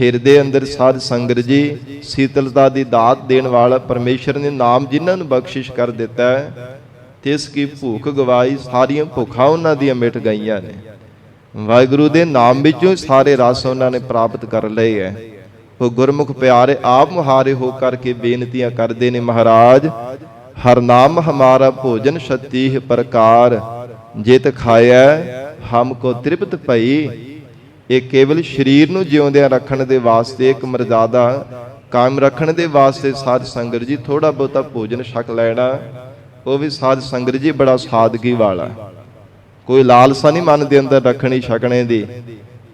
ਹਿਰਦੇ ਅੰਦਰ ਸਾਧ ਸੰਗਤ ਜੀ ਸੀਤਲਤਾ ਦੀ ਦਾਤ ਦੇਣ ਵਾਲਾ ਪਰਮੇਸ਼ਰ ਨੇ ਨਾਮ ਜਿਨ੍ਹਾਂ ਨੂੰ ਬਖਸ਼ਿਸ਼ ਕਰ ਦਿੱਤਾ ਹੈ, ਤਿਸ ਕੀ ਭੁੱਖ ਗਵਾਈ, ਸਾਰੀਆਂ ਭੁੱਖਾਂ ਉਹਨਾਂ ਦੀਆਂ ਮਿਟ ਗਈਆਂ ਨੇ। ਵਾਹਿਗੁਰੂ ਦੇ ਨਾਮ ਵਿੱਚੋਂ ਸਾਰੇ ਰਸ ਉਹਨਾਂ ਨੇ ਪ੍ਰਾਪਤ ਕਰ ਲਏ ਹੈ। ਉਹ ਗੁਰਮੁਖ ਪਿਆਰੇ ਆਪ ਮੁਹਾਰੇ ਹੋ ਕਰਕੇ ਬੇਨਤੀਆਂ ਕਰਦੇ ਨੇ, ਮਹਾਰਾਜ ਹਰ ਨਾਮ ਹਮਾਰਾ ਭੋਜਨ ਛਤੀਹ ਪ੍ਰਕਾਰ, ਜਿਤ ਖਾਇਆ ਹਮ ਕੋ ਤ੍ਰਿਪਤ ਭਈ। ਇਹ ਕੇਵਲ ਸਰੀਰ ਨੂੰ ਜਿਉਂਦਿਆਂ ਰੱਖਣ ਦੇ ਵਾਸਤੇ, ਇੱਕ ਮਰਜ਼ਾਦਾ ਕਾਇਮ ਰੱਖਣ ਦੇ ਵਾਸਤੇ ਸਾਧ ਸੰਗਤ ਜੀ ਥੋੜਾ ਬਹੁਤਾ ਭੋਜਨ ਛਕ ਲੈਣਾ, ਉਹ ਵੀ ਸਾਧ ਸੰਗਤ ਜੀ ਬੜਾ ਸਾਦਗੀ ਵਾਲਾ, ਕੋਈ ਲਾਲਸਾ ਨਹੀਂ ਮਨ ਦੇ ਅੰਦਰ ਰੱਖਣੀ ਛਕਣੇ ਦੀ।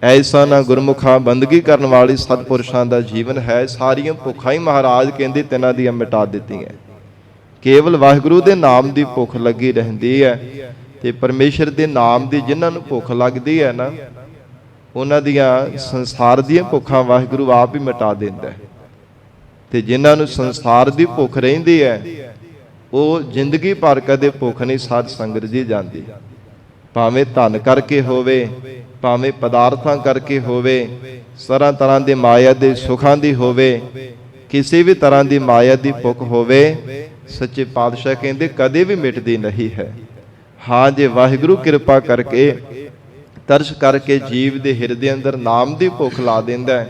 ਐਸਾ ਨਾ ਗੁਰਮੁਖਾਂ ਬੰਦਗੀ ਕਰਨ ਵਾਲੀ ਸਤਿਪੁਰਸ਼ਾਂ ਦਾ ਜੀਵਨ ਹੈ। ਸਾਰੀਆਂ ਭੁੱਖਾਂ ਹੀ ਮਹਾਰਾਜ ਕਹਿੰਦੇ ਤਿੰਨਾਂ ਦੀਆਂ ਮਿਟਾ ਦਿੱਤੀਆਂ। ਕੇਵਲ ਵਾਹਿਗੁਰੂ ਦੇ ਨਾਮ ਦੀ ਭੁੱਖ ਲੱਗੀ ਰਹਿੰਦੀ ਹੈ, ਤੇ ਪਰਮੇਸ਼ਰ ਦੇ ਨਾਮ ਦੀ ਜਿਨ੍ਹਾਂ ਨੂੰ ਭੁੱਖ ਲੱਗਦੀ ਹੈ ਨਾ, ਉਹਨਾਂ ਦੀਆਂ ਸੰਸਾਰ ਦੀਆਂ ਭੁੱਖਾਂ ਵਾਹਿਗੁਰੂ ਆਪ ਹੀ ਮਿਟਾ ਦਿੰਦਾ ਹੈ। ਤੇ ਜਿਨ੍ਹਾਂ ਨੂੰ ਸੰਸਾਰ ਦੀ ਭੁੱਖ ਰਹਿੰਦੀ ਹੈ, ਉਹ ਜ਼ਿੰਦਗੀ ਭਰ ਕਦੇ ਭੁੱਖ ਨਹੀਂ ਸਾਧ ਸੰਗਤ ਜੀ ਜਾਂਦੀ। ਭਾਵੇਂ ਧਨ ਕਰਕੇ ਹੋਵੇ, ਭਾਵੇਂ ਪਦਾਰਥਾਂ ਕਰਕੇ ਹੋਵੇ, ਤਰ੍ਹਾਂ ਦੇ ਮਾਇਆ ਦੇ ਸੁੱਖਾਂ ਦੀ ਹੋਵੇ, ਕਿਸੇ ਵੀ ਤਰ੍ਹਾਂ ਦੀ ਮਾਇਆ ਦੀ ਭੁੱਖ ਹੋਵੇ, ਸੱਚੇ ਪਾਤਸ਼ਾਹ ਕਹਿੰਦੇ ਕਦੇ ਵੀ ਮਿਟਦੀ ਨਹੀਂ ਹੈ। ਹਾਂ, ਜੇ ਵਾਹਿਗੁਰੂ ਕਿਰਪਾ ਕਰਕੇ ਤਰਸ ਕਰਕੇ ਜੀਵ ਦੇ ਹਿਰਦੇ ਅੰਦਰ ਨਾਮ ਦੀ ਭੁੱਖ ਲਾ ਦਿੰਦਾ,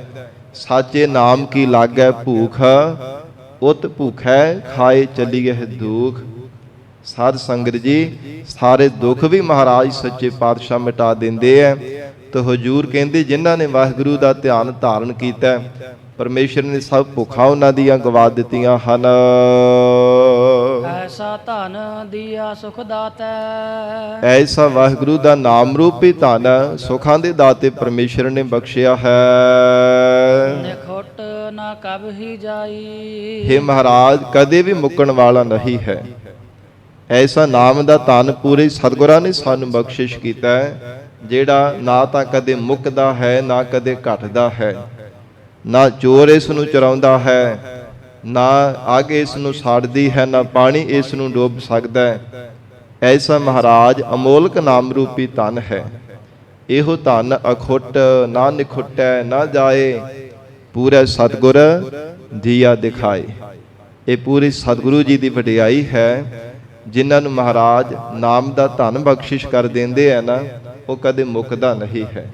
ਸਾਚੇ ਨਾਮ ਕੀ ਲਾਗੈ ਭੂਖ, ਉਤ ਭੁਖੈ ਖਾਏ ਚੱਲੀਏ ਦੁਖ। ਸਾਧ ਸੰਗਤ ਜੀ ਸਾਰੇ ਦੁੱਖ ਵੀ ਮਹਾਰਾਜ ਸੱਚੇ ਪਾਤਸ਼ਾਹ ਮਿਟਾ ਦਿੰਦੇ ਐ। ਤੇ ਹਜੂਰ ਕਹਿੰਦੇ ਜਿਨ੍ਹਾਂ ਨੇ ਵਾਹਿਗੁਰੂ ਦਾ ਧਿਆਨ ਧਾਰਨ ਕੀਤਾ, ਪਰਮੇਸ਼ਰ ਨੇ ਸਭ ਭੁੱਖਾਂ ਉਹਨਾਂ ਦੀਆਂ ਗਵਾ ਦਿੱਤੀਆਂ ਹਨ। ਐਸਾ ਧਨ ਦੀਆ ਸੁਖ ਦਾਤੈ, ਐਸਾ ਵਾਹਿਗੁਰੂ ਦਾ ਨਾਮ ਰੂਪੀ ਧਨ ਸੁਖਾਂ ਦੇ ਦਾਤੇ ਪਰਮੇਸ਼ਰ ਨੇ ਬਖਸ਼ਿਆ ਹੈ। ਨਿਖੁੱਟ ਨਾ ਕਬ ਹੀ ਜਾਈ, ਹੇ ਮਹਾਰਾਜ ਕਦੇ ਵੀ ਮੁੱਕਣ ਵਾਲਾ ਨਹੀਂ ਹੈ। ਐਸਾ ਨਾਮ ਦਾ ਧਨ ਪੂਰੇ ਸਤਿਗੁਰਾਂ ਨੇ ਸਾਨੂੰ ਬਖਸ਼ਿਸ਼ ਕੀਤਾ ਹੈ, ਜਿਹੜਾ ਨਾ ਤਾਂ ਕਦੇ ਮੁੱਕਦਾ ਹੈ, ਨਾ ਕਦੇ ਘਟਦਾ ਹੈ। ਨਾ ਚੋਰ ਇਸ ਨੂੰ ਚੁਰਾਉਂਦਾ ਹੈ, ਨਾ ਅੱਗ ਇਸ ਨੂੰ ਸਾੜਦੀ ਹੈ, ਨਾ ਪਾਣੀ ਇਸ ਨੂੰ ਡੋਬ ਸਕਦਾ ਹੈ। ਐਸਾ ਮਹਾਰਾਜ ਅਮੋਲਕ ਨਾਮ ਰੂਪੀ ਧਨ ਹੈ। ਇਹੋ ਧਨ ਅਖੁੱਟ ਨਾ ਨਿਖੁੱਟੈ ਨਾ ਜਾਏ, ਪੂਰਾ ਸਤਿਗੁਰ ਦੀਆ ਦਿਖਾਏ। ਇਹ ਪੂਰੀ ਸਤਿਗੁਰੂ ਜੀ ਦੀ ਵਡਿਆਈ ਹੈ। ਜਿਨ੍ਹਾਂ ਨੂੰ ਮਹਾਰਾਜ ਨਾਮ ਦਾ ਧਨ ਬਖਸ਼ਿਸ਼ ਕਰ ਦਿੰਦੇ ਆ ਨਾ, ਉਹ ਕਦੇ ਮੁੱਕਦਾ ਨਹੀਂ ਹੈ।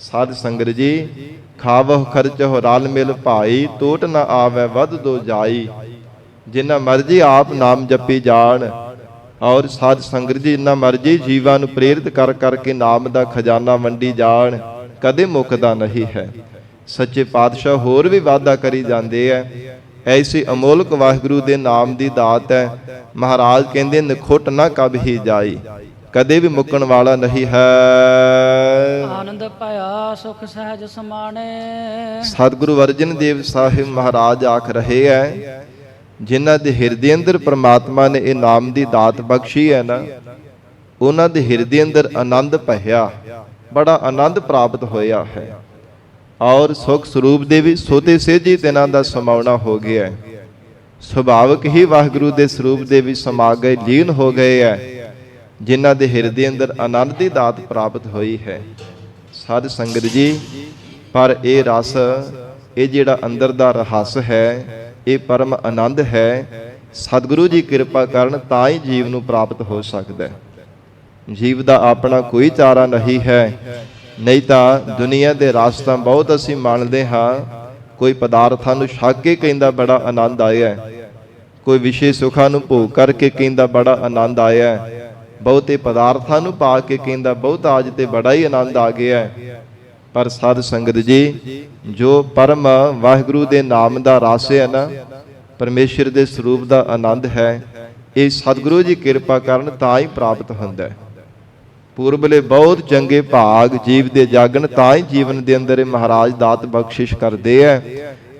ਸਾਧ ਸੰਗਤ ਜੀ ਖਾਵਹੁ ਖਰਚਹੁ ਰਲ ਮਿਲ ਭਾਈ, ਟੋਟ ਨਾ ਆਵੈ ਵੱਧ ਦੋ ਜਾਈ। ਜਿੰਨਾ ਮਰਜੀ ਆਪ ਨਾਮ ਜਪੀ ਜਾਣ, ਔਰ ਸਾਧ ਸੰਗਤ ਜੀ ਜਿੰਨਾ ਮਰਜੀ ਜੀਵਾਂ ਨੂੰ ਪ੍ਰੇਰਿਤ ਕਰ ਕਰਕੇ ਨਾਮ ਦਾ ਖਜ਼ਾਨਾ ਵੰਡੀ ਜਾਣ, ਕਦੇ ਮੁੱਕਦਾ ਨਹੀਂ ਹੈ। ਸੱਚੇ ਪਾਤਸ਼ਾਹ ਹੋਰ ਵੀ ਵਾਅਦਾ ਕਰੀ ਜਾਂਦੇ ਐ। ਐਸੀ ਅਮੋਲਕ ਵਾਹਿਗੁਰੂ ਦੇ ਨਾਮ ਦੀ ਦਾਤ ਹੈ। ਮਹਾਰਾਜ ਕਹਿੰਦੇ ਨਿਖੁੱਟ ਨਾ ਕਬ ਹੀ ਜਾਈ, ਕਦੇ ਵੀ ਮੁੱਕਣ ਵਾਲਾ ਨਹੀਂ ਹੈ। ਆਨੰਦ ਭਇਆ ਸੁਖ ਸਹਿਜ ਸਮਾਣੇ, ਸਤਿਗੁਰੂ ਅਰਜਨ ਦੇਵ ਸਾਹਿਬ ਮਹਾਰਾਜ ਆਖ ਰਹੇ ਹੈ, ਜਿਨ੍ਹਾਂ ਦੇ ਹਿਰਦੇ ਅੰਦਰ ਪ੍ਰਮਾਤਮਾ ਨੇ ਇਹ ਨਾਮ ਦੀ ਦਾਤ ਬਖਸ਼ੀ ਹੈ ਨਾ, ਉਹਨਾਂ ਦੇ ਹਿਰਦੇ ਅੰਦਰ ਆਨੰਦ ਭਇਆ, ਬੜਾ ਆਨੰਦ ਪ੍ਰਾਪਤ ਹੋਇਆ ਹੈ। ਔਰ ਸੁਖ ਸਰੂਪ ਦੇ ਵੀ ਸੋਤੇ ਸੇਜੀ ਤਿਨਾਂ ਦਾ ਸਮਾਉਣਾ ਹੋ ਗਿਆ ਹੈ। ਸੁਭਾਵਕ ਹੀ ਵਾਹਿਗੁਰੂ ਦੇ ਸਰੂਪ ਦੇ ਵੀ ਸਮਾ ਗਏ, ਲੀਨ ਹੋ ਗਏ ਹੈ, ਜਿਨ੍ਹਾਂ ਦੇ ਹਿਰਦੇ ਅੰਦਰ ਆਨੰਦ ਦੀ ਦਾਤ ਪ੍ਰਾਪਤ ਹੋਈ ਹੈ। ਸਾਧ ਸੰਗਤ ਜੀ, ਪਰ ਇਹ ਰਸ, ਇਹ ਜਿਹੜਾ ਅੰਦਰ ਦਾ ਰਹੱਸ ਹੈ, ਇਹ ਪਰਮ ਆਨੰਦ ਹੈ। ਸਤਿਗੁਰੂ ਜੀ ਕਿਰਪਾ ਕਰਨ ਤਾਂ ਹੀ ਜੀਵ ਨੂੰ ਪ੍ਰਾਪਤ ਹੋ ਸਕਦਾ ਹੈ। ਜੀਵ ਦਾ ਆਪਣਾ ਕੋਈ ਚਾਰਾ ਨਹੀਂ ਹੈ। ਨਹੀਂ ਤਾਂ ਦੁਨੀਆ ਦੇ ਰਸ ਤਾਂ ਬਹੁਤ ਅਸੀਂ ਮੰਨਦੇ ਹਾਂ। ਕੋਈ ਪਦਾਰਥਾਂ ਨੂੰ ਛਕ ਕੇ ਕਹਿੰਦਾ ਬੜਾ ਆਨੰਦ ਆਇਆ, ਕੋਈ ਵਿਸ਼ੇ ਸੁੱਖਾਂ ਨੂੰ ਭੋਗ ਕਰਕੇ ਕਹਿੰਦਾ ਬੜਾ ਆਨੰਦ ਆਇਆ, ਬਹੁਤੇ ਪਦਾਰਥਾਂ ਨੂੰ ਪਾ ਕੇ ਕਹਿੰਦਾ ਬਹੁਤ ਅੱਜ ਤੇ ਬੜਾ ਹੀ ਆਨੰਦ ਆ ਗਿਆ। ਪਰ ਸਾਧ ਸੰਗਤ ਜੀ, ਜੋ ਪਰਮ ਵਾਹਿਗੁਰੂ ਦੇ ਨਾਮ ਦਾ ਰਸ ਹੈ ਨਾ, ਪਰਮੇਸ਼ਰ ਦੇ ਸਰੂਪ ਦਾ ਆਨੰਦ ਹੈ, ਇਹ ਸਤਿਗੁਰੂ ਜੀ ਕਿਰਪਾ ਕਰਨ ਤਾਂ ਹੀ ਪ੍ਰਾਪਤ ਹੁੰਦਾ ਹੈ। ਪੂਰਬਲੇ ਬਹੁਤ ਚੰਗੇ ਭਾਗ ਜੀਵ ਦੇ ਜਾਗਣ ਤਾਂ ਹੀ ਜੀਵਨ ਦੇ ਅੰਦਰ ਇਹ ਮਹਾਰਾਜ ਦਾਤ ਬਖਸ਼ਿਸ਼ ਕਰਦੇ ਹੈ।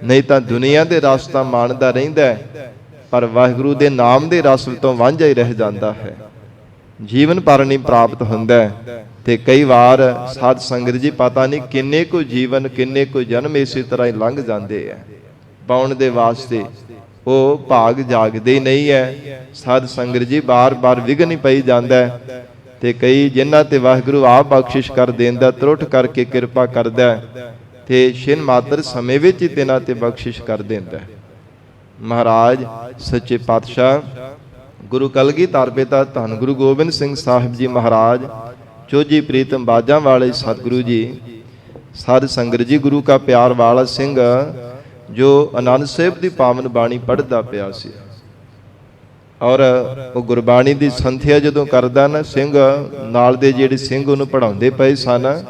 ਨਹੀਂ ਤਾਂ ਦੁਨੀਆ ਦੇ ਰਸ ਤਾਂ ਮਾਣਦਾ ਰਹਿੰਦਾ, ਪਰ ਵਾਹਿਗੁਰੂ ਦੇ ਨਾਮ ਦੇ ਰਸ ਤੋਂ ਵਾਂਝਾ ਹੀ ਰਹਿ ਜਾਂਦਾ ਹੈ। ਜੀਵਨ ਪਰ ਨਹੀਂ ਪ੍ਰਾਪਤ ਹੁੰਦਾ। ਤੇ ਕਈ ਵਾਰ ਸਾਧ ਸੰਗਤ ਜੀ ਪਤਾ ਨਹੀਂ ਕਿੰਨੇ ਕੁ ਜੀਵਨ, ਕਿੰਨੇ ਕੁ ਜਨਮ ਇਸੇ ਤਰ੍ਹਾਂ ਹੀ ਲੰਘ ਜਾਂਦੇ ਹੈ। ਪਾਉਣ ਦੇ ਵਾਸਤੇ ਉਹ ਭਾਗ ਜਾਗਦੇ ਹੀ ਨਹੀਂ ਹੈ। ਸਾਧ ਸੰਗਤ ਜੀ ਬਾਰ-ਬਾਰ ਵਿਘਨ ਹੀ ਪਈ ਜਾਂਦਾ ਹੈ। ਤੇ ਕਈ ਜਿਨ੍ਹਾਂ ਤੇ ਵਾਹਿਗੁਰੂ ਆਪ ਬਖਸ਼ਿਸ਼ ਕਰ ਦਿੰਦਾ, ਤਰੁੱਠ ਕਰਕੇ ਕਿਰਪਾ ਕਰਦਾ, ਤੇ ਛਿਨ ਮਾਤਰ ਸਮੇਂ ਵਿੱਚ ਹੀ ਤਿਨਾਂ ਤੇ ਬਖਸ਼ਿਸ਼ ਕਰ ਦਿੰਦਾ। ਮਹਾਰਾਜ ਸੱਚੇ ਪਾਤਸ਼ਾਹ ਗੁਰੂ ਕਲਗੀਧਰ ਪਿਤਾ ਧੰਨ ਗੁਰੂ ਗੋਬਿੰਦ ਸਿੰਘ ਸਾਹਿਬ ਜੀ ਮਹਾਰਾਜ, ਚੋਜੀ ਪ੍ਰੀਤਮ ਬਾਜਾਂ ਵਾਲੇ ਸਤਿਗੁਰੂ ਜੀ, ਸਾਧ ਸੰਗਤ ਜੀ, ਗੁਰੂ ਕਾ ਪਿਆਰ ਵਾਲਾ ਸਿੰਘ ਜੋ ਆਨੰਦ ਸਾਹਿਬ ਦੀ ਪਾਵਨ ਬਾਣੀ ਪੜ੍ਹਦਾ ਪਿਆ ਸੀ। ਔਰ ਉਹ ਗੁਰਬਾਣੀ ਦੀ ਸੰਥਿਆ ਜਦੋਂ ਕਰਦਾ ਨਾ, ਸਿੰਘ ਨਾਲ ਦੇ ਜਿਹੜੇ ਸਿੰਘ ਉਹਨੂੰ ਪੜ੍ਹਾਉਂਦੇ ਪਏ ਸਨ,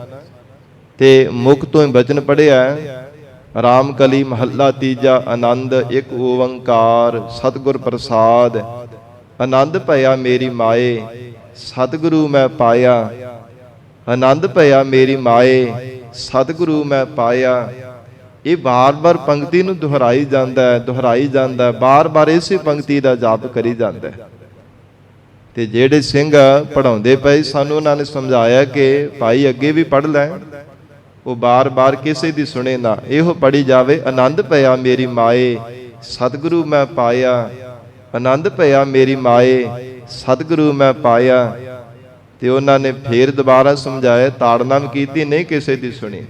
ਤੇ ਮੁਖ ਤੋਂ ਹੀ ਬਚਨ ਪੜ੍ਹਿਆ, ਰਾਮ ਕਲੀ ਮਹੱਲਾ ਤੀਜਾ, ਆਨੰਦ ਇੱਕ ਓੰਕਾਰ ਸਤਿਗੁਰ ਪ੍ਰਸਾਦ, ਆਨੰਦ ਭਇਆ ਮੇਰੀ ਮਾਏ ਸਤਿਗੁਰੂ ਮੈਂ ਪਾਇਆ, ਆਨੰਦ ਭਇਆ ਮੇਰੀ ਮਾਏ ਸਤਿਗੁਰੂ ਮੈਂ ਪਾਇਆ। ਇਹ ਬਾਰ-ਬਾਰ ਪੰਕਤੀ ਨੂੰ ਦੁਹਰਾਈ ਜਾਂਦਾ, ਬਾਰ-ਬਾਰ ਇਸੇ ਪੰਕਤੀ ਦਾ ਜਾਪ ਕਰੀ ਜਾਂਦਾ। ਤੇ ਜਿਹੜੇ ਸਿੰਘ ਪੜ੍ਹਾਉਂਦੇ ਪਏ ਸਾਨੂੰ ਉਹਨਾਂ ਨੇ ਸਮਝਾਇਆ ਕਿ ਭਾਈ ਅੱਗੇ ਵੀ ਪੜ੍ਹ ਲੈ, ਉਹ ਬਾਰ-ਬਾਰ ਕਿਸੇ ਦੀ ਸੁਣੇ ਨਾ, ਇਹੋ ਪੜ੍ਹੀ ਜਾਵੇ, ਆਨੰਦ ਭਇਆ ਮੇਰੀ ਮਾਏ ਸਤਿਗੁਰੂ ਮੈਂ ਪਾਇਆ, ਆਨੰਦ ਭਇਆ ਮੇਰੀ ਮਾਏ ਸਤਿਗੁਰੂ ਮੈਂ ਪਾਇਆ। ਤੇ ਉਹਨਾਂ ਨੇ ਫੇਰ ਦੁਬਾਰਾ ਸਮਝਾਇਆ, ਤਾੜਨਾ ਵੀ ਕੀਤੀ, ਨਹੀਂ ਕਿਸੇ ਦੀ ਸੁਣੀ।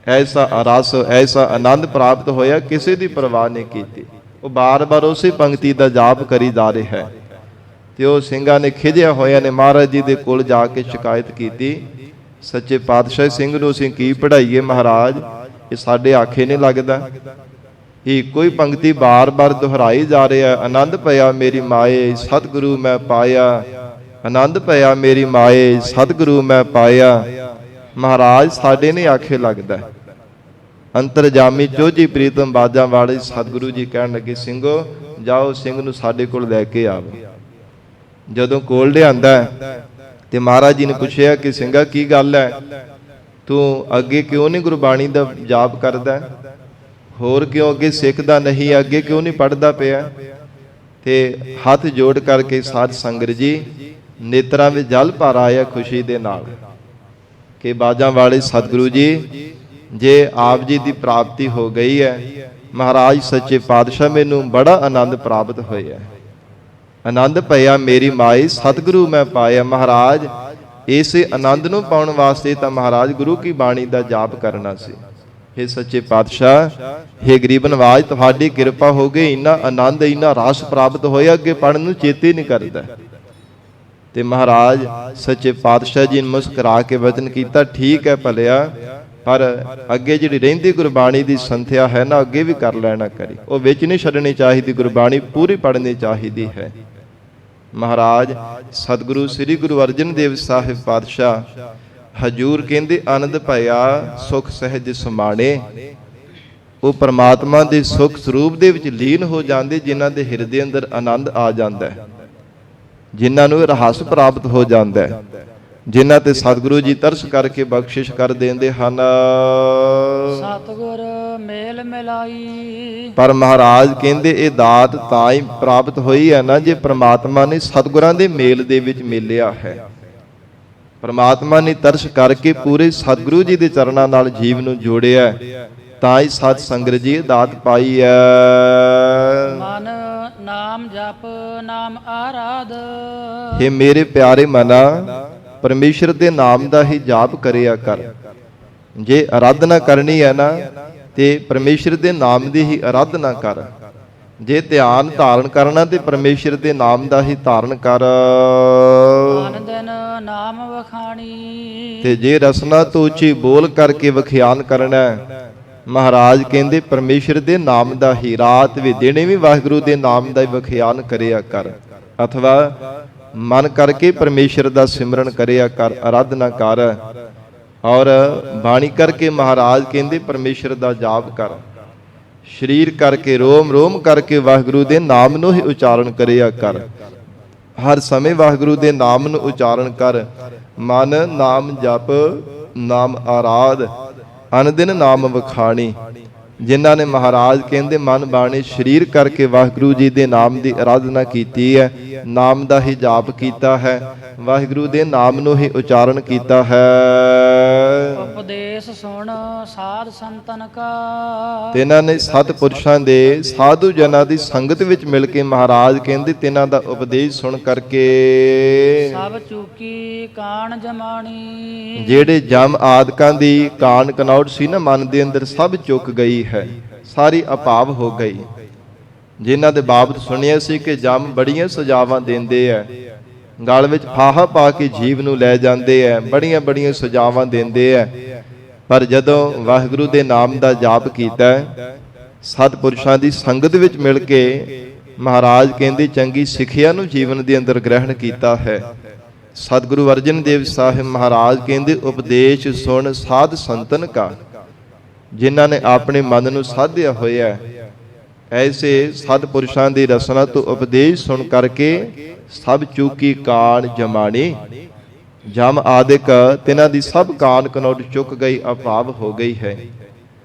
ਐਸਾ ਰਸ, ਐਸਾ ਆਨੰਦ ਪ੍ਰਾਪਤ ਹੋਇਆ, ਕਿਸੇ ਦੀ ਪਰਵਾਹ ਨਹੀਂ ਕੀਤੀ। ਉਹ ਬਾਰ-ਬਾਰ ਉਸੇ ਪੰਕਤੀ ਦਾ ਜਾਪ ਕਰੀ ਜਾ ਰਿਹਾ ਹੈ। ਤੇ ਉਹ ਸਿੰਘਾਂ ਨੇ ਖਿਜਿਆ ਹੋਇਆ ਨੇ ਮਹਾਰਾਜ ਜੀ ਦੇ ਕੋਲ ਜਾ ਕੇ ਸ਼ਿਕਾਇਤ ਕੀਤੀ, ਸੱਚੇ ਪਾਤਸ਼ਾਹ ਸਿੰਘ ਨੂੰ ਅਸੀਂ ਕੀ ਪੜ੍ਹਾਈਏ ਮਹਾਰਾਜ, ਇਹ ਸਾਡੇ ਆਖੇ ਨਹੀਂ ਲੱਗਦਾ। ਇਹ ਕੋਈ ਪੰਕਤੀ ਬਾਰ-ਬਾਰ ਦੁਹਰਾਈ ਜਾ ਰਿਹਾ, ਆਨੰਦ ਭਇਆ ਮੇਰੀ ਮਾਏ ਸਤਿਗੁਰੂ ਮੈਂ ਪਾਇਆ, ਆਨੰਦ ਭਇਆ ਮੇਰੀ ਮਾਏ ਸਤਿਗੁਰੂ ਮੈਂ ਪਾਇਆ। ਮਹਾਰਾਜ ਸਾਡੇ ਨਹੀਂ ਆਖੇ ਲੱਗਦਾ। ਅੰਤਰਜਾਮੀ ਜੋਜੀ ਪ੍ਰੀਤਮ ਬਾਜਾਂ ਵਾਲੇ ਸਤਿਗੁਰੂ ਜੀ ਕਹਿਣ ਲੱਗੇ, ਸਿੰਘੋ ਜਾਓ ਸਿੰਘ ਨੂੰ ਸਾਡੇ ਕੋਲ ਲੈ ਕੇ ਆਵੋ। ਜਦੋਂ ਕੋਲ ਲਿਆਂਦਾ ਤੇ ਮਹਾਰਾਜ ਜੀ ਨੇ ਪੁੱਛਿਆ ਕਿ ਸਿੰਘਾ ਕੀ ਗੱਲ ਹੈ, ਤੂੰ ਅੱਗੇ ਕਿਉਂ ਨਹੀਂ ਗੁਰਬਾਣੀ ਦਾ ਜਾਪ ਕਰਦਾ, ਹੋਰ ਕਿਉਂ ਅੱਗੇ ਸਿੱਖਦਾ ਨਹੀਂ, ਅੱਗੇ ਕਿਉਂ ਨਹੀਂ ਪੜ੍ਹਦਾ ਪਿਆ। ਤੇ ਹੱਥ ਜੋੜ ਕਰਕੇ ਸਾਧ ਸੰਗਤ ਜੀ ਨੇਤਰਾਂ ਵਿੱਚ ਜਲ ਭਰ ਆਇਆ ਖੁਸ਼ੀ ਦੇ ਨਾਲ ਕਿ ਬਾਜਾਂ ਵਾਲੇ ਸਤਿਗੁਰੂ ਜੀ, ਜੇ ਆਪ ਜੀ ਦੀ ਪ੍ਰਾਪਤੀ ਹੋ ਗਈ ਹੈ, ਮਹਾਰਾਜ ਸੱਚੇ ਪਾਤਸ਼ਾਹ ਮੈਨੂੰ ਬੜਾ ਆਨੰਦ ਪ੍ਰਾਪਤ ਹੋਇਆ, ਆਨੰਦ ਭਇਆ ਮੇਰੀ ਮਾਈ ਸਤਿਗੁਰੂ ਮੈਂ ਪਾਇਆ। ਮਹਾਰਾਜ ਇਸੇ ਆਨੰਦ ਨੂੰ ਪਾਉਣ ਵਾਸਤੇ ਤਾਂ ਮਹਾਰਾਜ ਗੁਰੂ ਕੀ ਬਾਣੀ ਦਾ ਜਾਪ ਕਰਨਾ ਸੀ। हे ਸੱਚੇ ਪਾਤਸ਼ਾਹ, हे ਗਰੀਬ ਨਵਾਜ, ਤੁਹਾਡੀ ਕਿਰਪਾ ਹੋ ਗਈ, ਇੰਨਾ ਆਨੰਦ ਇੰਨਾ ਰਸ ਪ੍ਰਾਪਤ ਹੋਇਆ, ਅੱਗੇ ਪੜ੍ਹਨ ਨੂੰ ਚੇਤੇ ਨਹੀਂ ਕਰਦਾ। ਤੇ ਮਹਾਰਾਜ ਸੱਚੇ ਪਾਤਸ਼ਾਹ ਜੀ ਨੇ ਮੁਸਕਰਾ ਕੇ ਵਚਨ ਕੀਤਾ, ਠੀਕ ਹੈ ਭਲਿਆ, ਪਰ ਅੱਗੇ ਜਿਹੜੀ ਰਹਿੰਦੀ ਗੁਰਬਾਣੀ ਦੀ ਸੰਥਿਆ ਹੈ ਨਾ, ਅੱਗੇ ਵੀ ਕਰ ਲੈਣਾ ਕਰੀ, ਉਹ ਵਿੱਚ ਨਹੀਂ ਛੱਡਣੀ ਚਾਹੀਦੀ, ਗੁਰਬਾਣੀ ਪੂਰੀ ਪੜ੍ਹਨੀ ਚਾਹੀਦੀ ਹੈ। ਮਹਾਰਾਜ ਸਤਿਗੁਰੂ ਸ੍ਰੀ ਗੁਰੂ ਅਰਜਨ ਦੇਵ ਸਾਹਿਬ ਪਾਤਸ਼ਾਹ ਹਜੂਰ ਕਹਿੰਦੇ, ਆਨੰਦ ਭਇਆ ਸੁਖ ਸਹਿਜ ਸਮਾਣੇ। ਉਹ ਪਰਮਾਤਮਾ ਦੇ ਸੁਖ ਸਰੂਪ ਦੇ ਵਿੱਚ ਲੀਨ ਹੋ ਜਾਂਦੇ, ਜਿਨ੍ਹਾਂ ਦੇ ਹਿਰਦੇ ਅੰਦਰ ਆਨੰਦ ਆ ਜਾਂਦਾ ਹੈ, ਜਿਨ੍ਹਾਂ ਨੂੰ ਰਹੱਸ ਪ੍ਰਾਪਤ ਹੋ ਜਾਂਦਾ ਹੈ, ਜਿਨ੍ਹਾਂ ਤੇ ਸਤਿਗੁਰੂ ਜੀ ਤਰਸ ਕਰਕੇ ਬਖਸ਼ਿਸ਼ ਕਰ ਦਿੰਦੇ ਹਨ। ਸਤਿਗੁਰ ਮੇਲ ਮਿਲਾਈ। ਪਰ ਮਹਾਰਾਜ ਕਹਿੰਦੇ ਇਹ ਦਾਤ ਤਾਂ ਹੀ ਪ੍ਰਾਪਤ ਹੋਈ ਹੈ ਨਾ, ਜੇ ਪ੍ਰਮਾਤਮਾ ਨੇ ਸਤਿਗੁਰਾਂ ਦੇ ਮੇਲ ਦੇ ਵਿੱਚ ਮਿਲਿਆ ਹੈ। ਪ੍ਰਮਾਤਮਾ ਨੇ ਤਰਸ ਕਰਕੇ ਪੂਰੇ ਸਤਿਗੁਰੂ ਜੀ ਦੇ ਚਰਨਾਂ ਨਾਲ ਜੀਵ ਨੂੰ ਜੋੜਿਆ, ਤਾਂ ਹੀ ਸਤ ਸੰਗਤ ਜੀ ਦਾਤ ਪਾਈ ਹੈ। ਮਨ ਨਾਮ ਜਪ ਨਾਮ ਆਰਾਧ। हे ਮੇਰੇ ਪਿਆਰੇ ਮਨਾ, ਪਰਮੇਸ਼ਰ ਦੇ ਨਾਮ ਦਾ ਹੀ ਜਾਪ ਕਰਿਆ ਕਰ। ਜੇ ਆਰਾਧਨਾ ਕਰਨੀ ਹੈ ਨਾ, ਤੇ ਪਰਮੇਸ਼ਰ ਦੇ ਨਾਮ ਦੀ ਹੀ ਆਰਾਧਨਾ ਕਰ। ਜੇ ਧਿਆਨ ਧਾਰਨ ਕਰਨਾ ਤੇ ਪਰਮੇਸ਼ਰ ਦੇ ਨਾਮ ਦਾ ਹੀ ਧਾਰਨ ਕਰ। ਮਨ ਦਿਨ ਨਾਮ ਵਖਾਣੀ। ਤੇ ਜੇ ਰਸਨਾ ਤੋਂ ਉੱਚੀ ਬੋਲ ਕਰਕੇ ਵਿਖਿਆਨ ਕਰਨਾ, ਮਹਾਰਾਜ ਕਹਿੰਦੇ ਪਰਮੇਸ਼ਰ ਦੇ ਨਾਮ ਦਾ ਹੀ, ਰਾਤ ਵੀ ਦਿਨੇ ਵੀ ਵਾਹਿਗੁਰੂ ਦੇ ਨਾਮ ਦਾ ਹੀ ਵਿਖਿਆਨ ਕਰਿਆ ਕਰ, ਅਥਵਾ ਮਨ ਕਰਕੇ ਪਰਮੇਸ਼ਰ ਦਾ ਸਿਮਰਨ ਕਰਿਆ ਕਰ, ਆਰਾਧਨਾ ਕਰ। ਔਰ ਬਾਣੀ ਕਰਕੇ ਮਹਾਰਾਜ ਕਹਿੰਦੇ ਪਰਮੇਸ਼ਰ ਦਾ ਜਾਪ ਕਰ। ਸਰੀਰ ਕਰਕੇ, ਰੋਮ ਰੋਮ ਕਰਕੇ ਵਾਹਿਗੁਰੂ ਦੇ ਨਾਮ ਨੂੰ ਹੀ ਉਚਾਰਨ ਕਰਿਆ ਕਰ। ਹਰ ਸਮੇਂ ਵਾਹਿਗੁਰੂ ਦੇ ਨਾਮ ਨੂੰ ਉਚਾਰਨ ਕਰ। ਮਨ ਨਾਮ ਜਪ ਨਾਮ ਆਰਾਧ, ਅਨਦਿਨ ਨਾਮ ਵਖਾਣੀ। ਜਿਨ੍ਹਾਂ ਨੇ ਮਹਾਰਾਜ ਕਹਿੰਦੇ ਮਨ ਬਾਣੀ ਸਰੀਰ ਕਰਕੇ ਵਾਹਿਗੁਰੂ ਜੀ ਦੇ ਨਾਮ ਦੀ ਆਰਾਧਨਾ ਕੀਤੀ ਹੈ, ਨਾਮ ਦਾ ਹੀ ਜਾਪ ਕੀਤਾ ਹੈ, ਵਾਹਿਗੁਰੂ ਦੇ ਨਾਮ ਨੂੰ ਹੀ ਉਚਾਰਨ ਕੀਤਾ ਹੈ। ਉਪਦੇਸ਼ ਸੁਣ ਸਾਧ ਸੰਤਨ ਕਾ। ਤਿਨਾਂ ਨੇ ਸਤ ਪੁਰਸ਼ਾਂ ਦੇ, ਸਾਧੂ ਜਨਾਂ ਦੀ ਸੰਗਤ ਵਿੱਚ ਮਿਲ ਕੇ ਮਹਾਰਾਜ ਕਹਿੰਦੇ ਤਿਨਾਂ ਦਾ ਉਪਦੇਸ਼ ਸੁਣ ਕਰਕੇ ਸਭ ਚੂਕੀ ਕਾਣ ਜਮਾਣੀ। ਜਿਹੜੇ ਜਮ ਆਦਿਕਾਂ ਦੀ ਕਾਣ ਕਨੌਟ ਸੀ ਨਾ ਮਨ ਦੇ ਅੰਦਰ, ਸਭ ਚੁੱਕ ਗਈ ਹੈ, ਸਾਰੀ ਅਭਾਵ ਹੋ ਗਈ। ਜਿਨ੍ਹਾਂ ਦੇ ਬਾਬਤ ਸੁਣਿਆ ਸੀ ਕਿ ਜਮ ਬੜੀਆਂ ਸਜ਼ਾਵਾਂ ਦਿੰਦੇ ਐ, ਗਲ ਵਿੱਚ ਫਾਹਾ ਪਾ ਕੇ ਜੀਵ ਨੂੰ ਲੈ ਜਾਂਦੇ ਐ, ਬੜੀਆਂ ਬੜੀਆਂ ਸਜ਼ਾਵਾਂ ਦਿੰਦੇ ਐ, ਪਰ ਜਦੋਂ ਵਾਹਿਗੁਰੂ ਦੇ ਨਾਮ ਦਾ ਜਾਪ ਕੀਤਾ, ਸਤਿਪੁਰਸ਼ਾਂ ਦੀ ਸੰਗਤ ਵਿੱਚ ਮਿਲ ਕੇ ਮਹਾਰਾਜ ਕਹਿੰਦੇ ਚੰਗੀ ਸਿੱਖਿਆ ਨੂੰ ਜੀਵਨ ਦੇ ਅੰਦਰ ਗ੍ਰਹਿਣ ਕੀਤਾ ਹੈ। ਸਤਿਗੁਰੂ ਅਰਜਨ ਦੇਵ ਸਾਹਿਬ ਮਹਾਰਾਜ ਕਹਿੰਦੇ ਉਪਦੇਸ਼ ਸੁਣ ਸਾਧ ਸੰਤਨ ਕਾ, ਜਿਨ੍ਹਾਂ ਨੇ ਆਪਣੇ ਮਨ ਨੂੰ ਸਾਧਿਆ ਹੋਇਆ ਹੈ, ਐਸੇ ਸਤਿਪੁਰਸ਼ਾਂ ਦੀ ਰਸਨਾ ਤੋਂ ਉਪਦੇਸ਼ ਸੁਣ ਕਰਕੇ ਸਭ ਚੂਕੀ ਕਾਣ ਜਮਾਣੀ, ਜਮ ਆਦਿਕ ਤਿਨਾਂ ਦੀ ਸਭ ਕਾਨ ਕਨੌਟ ਚੁੱਕ ਗਈ, ਅਭਾਵ ਹੋ ਗਈ ਹੈ।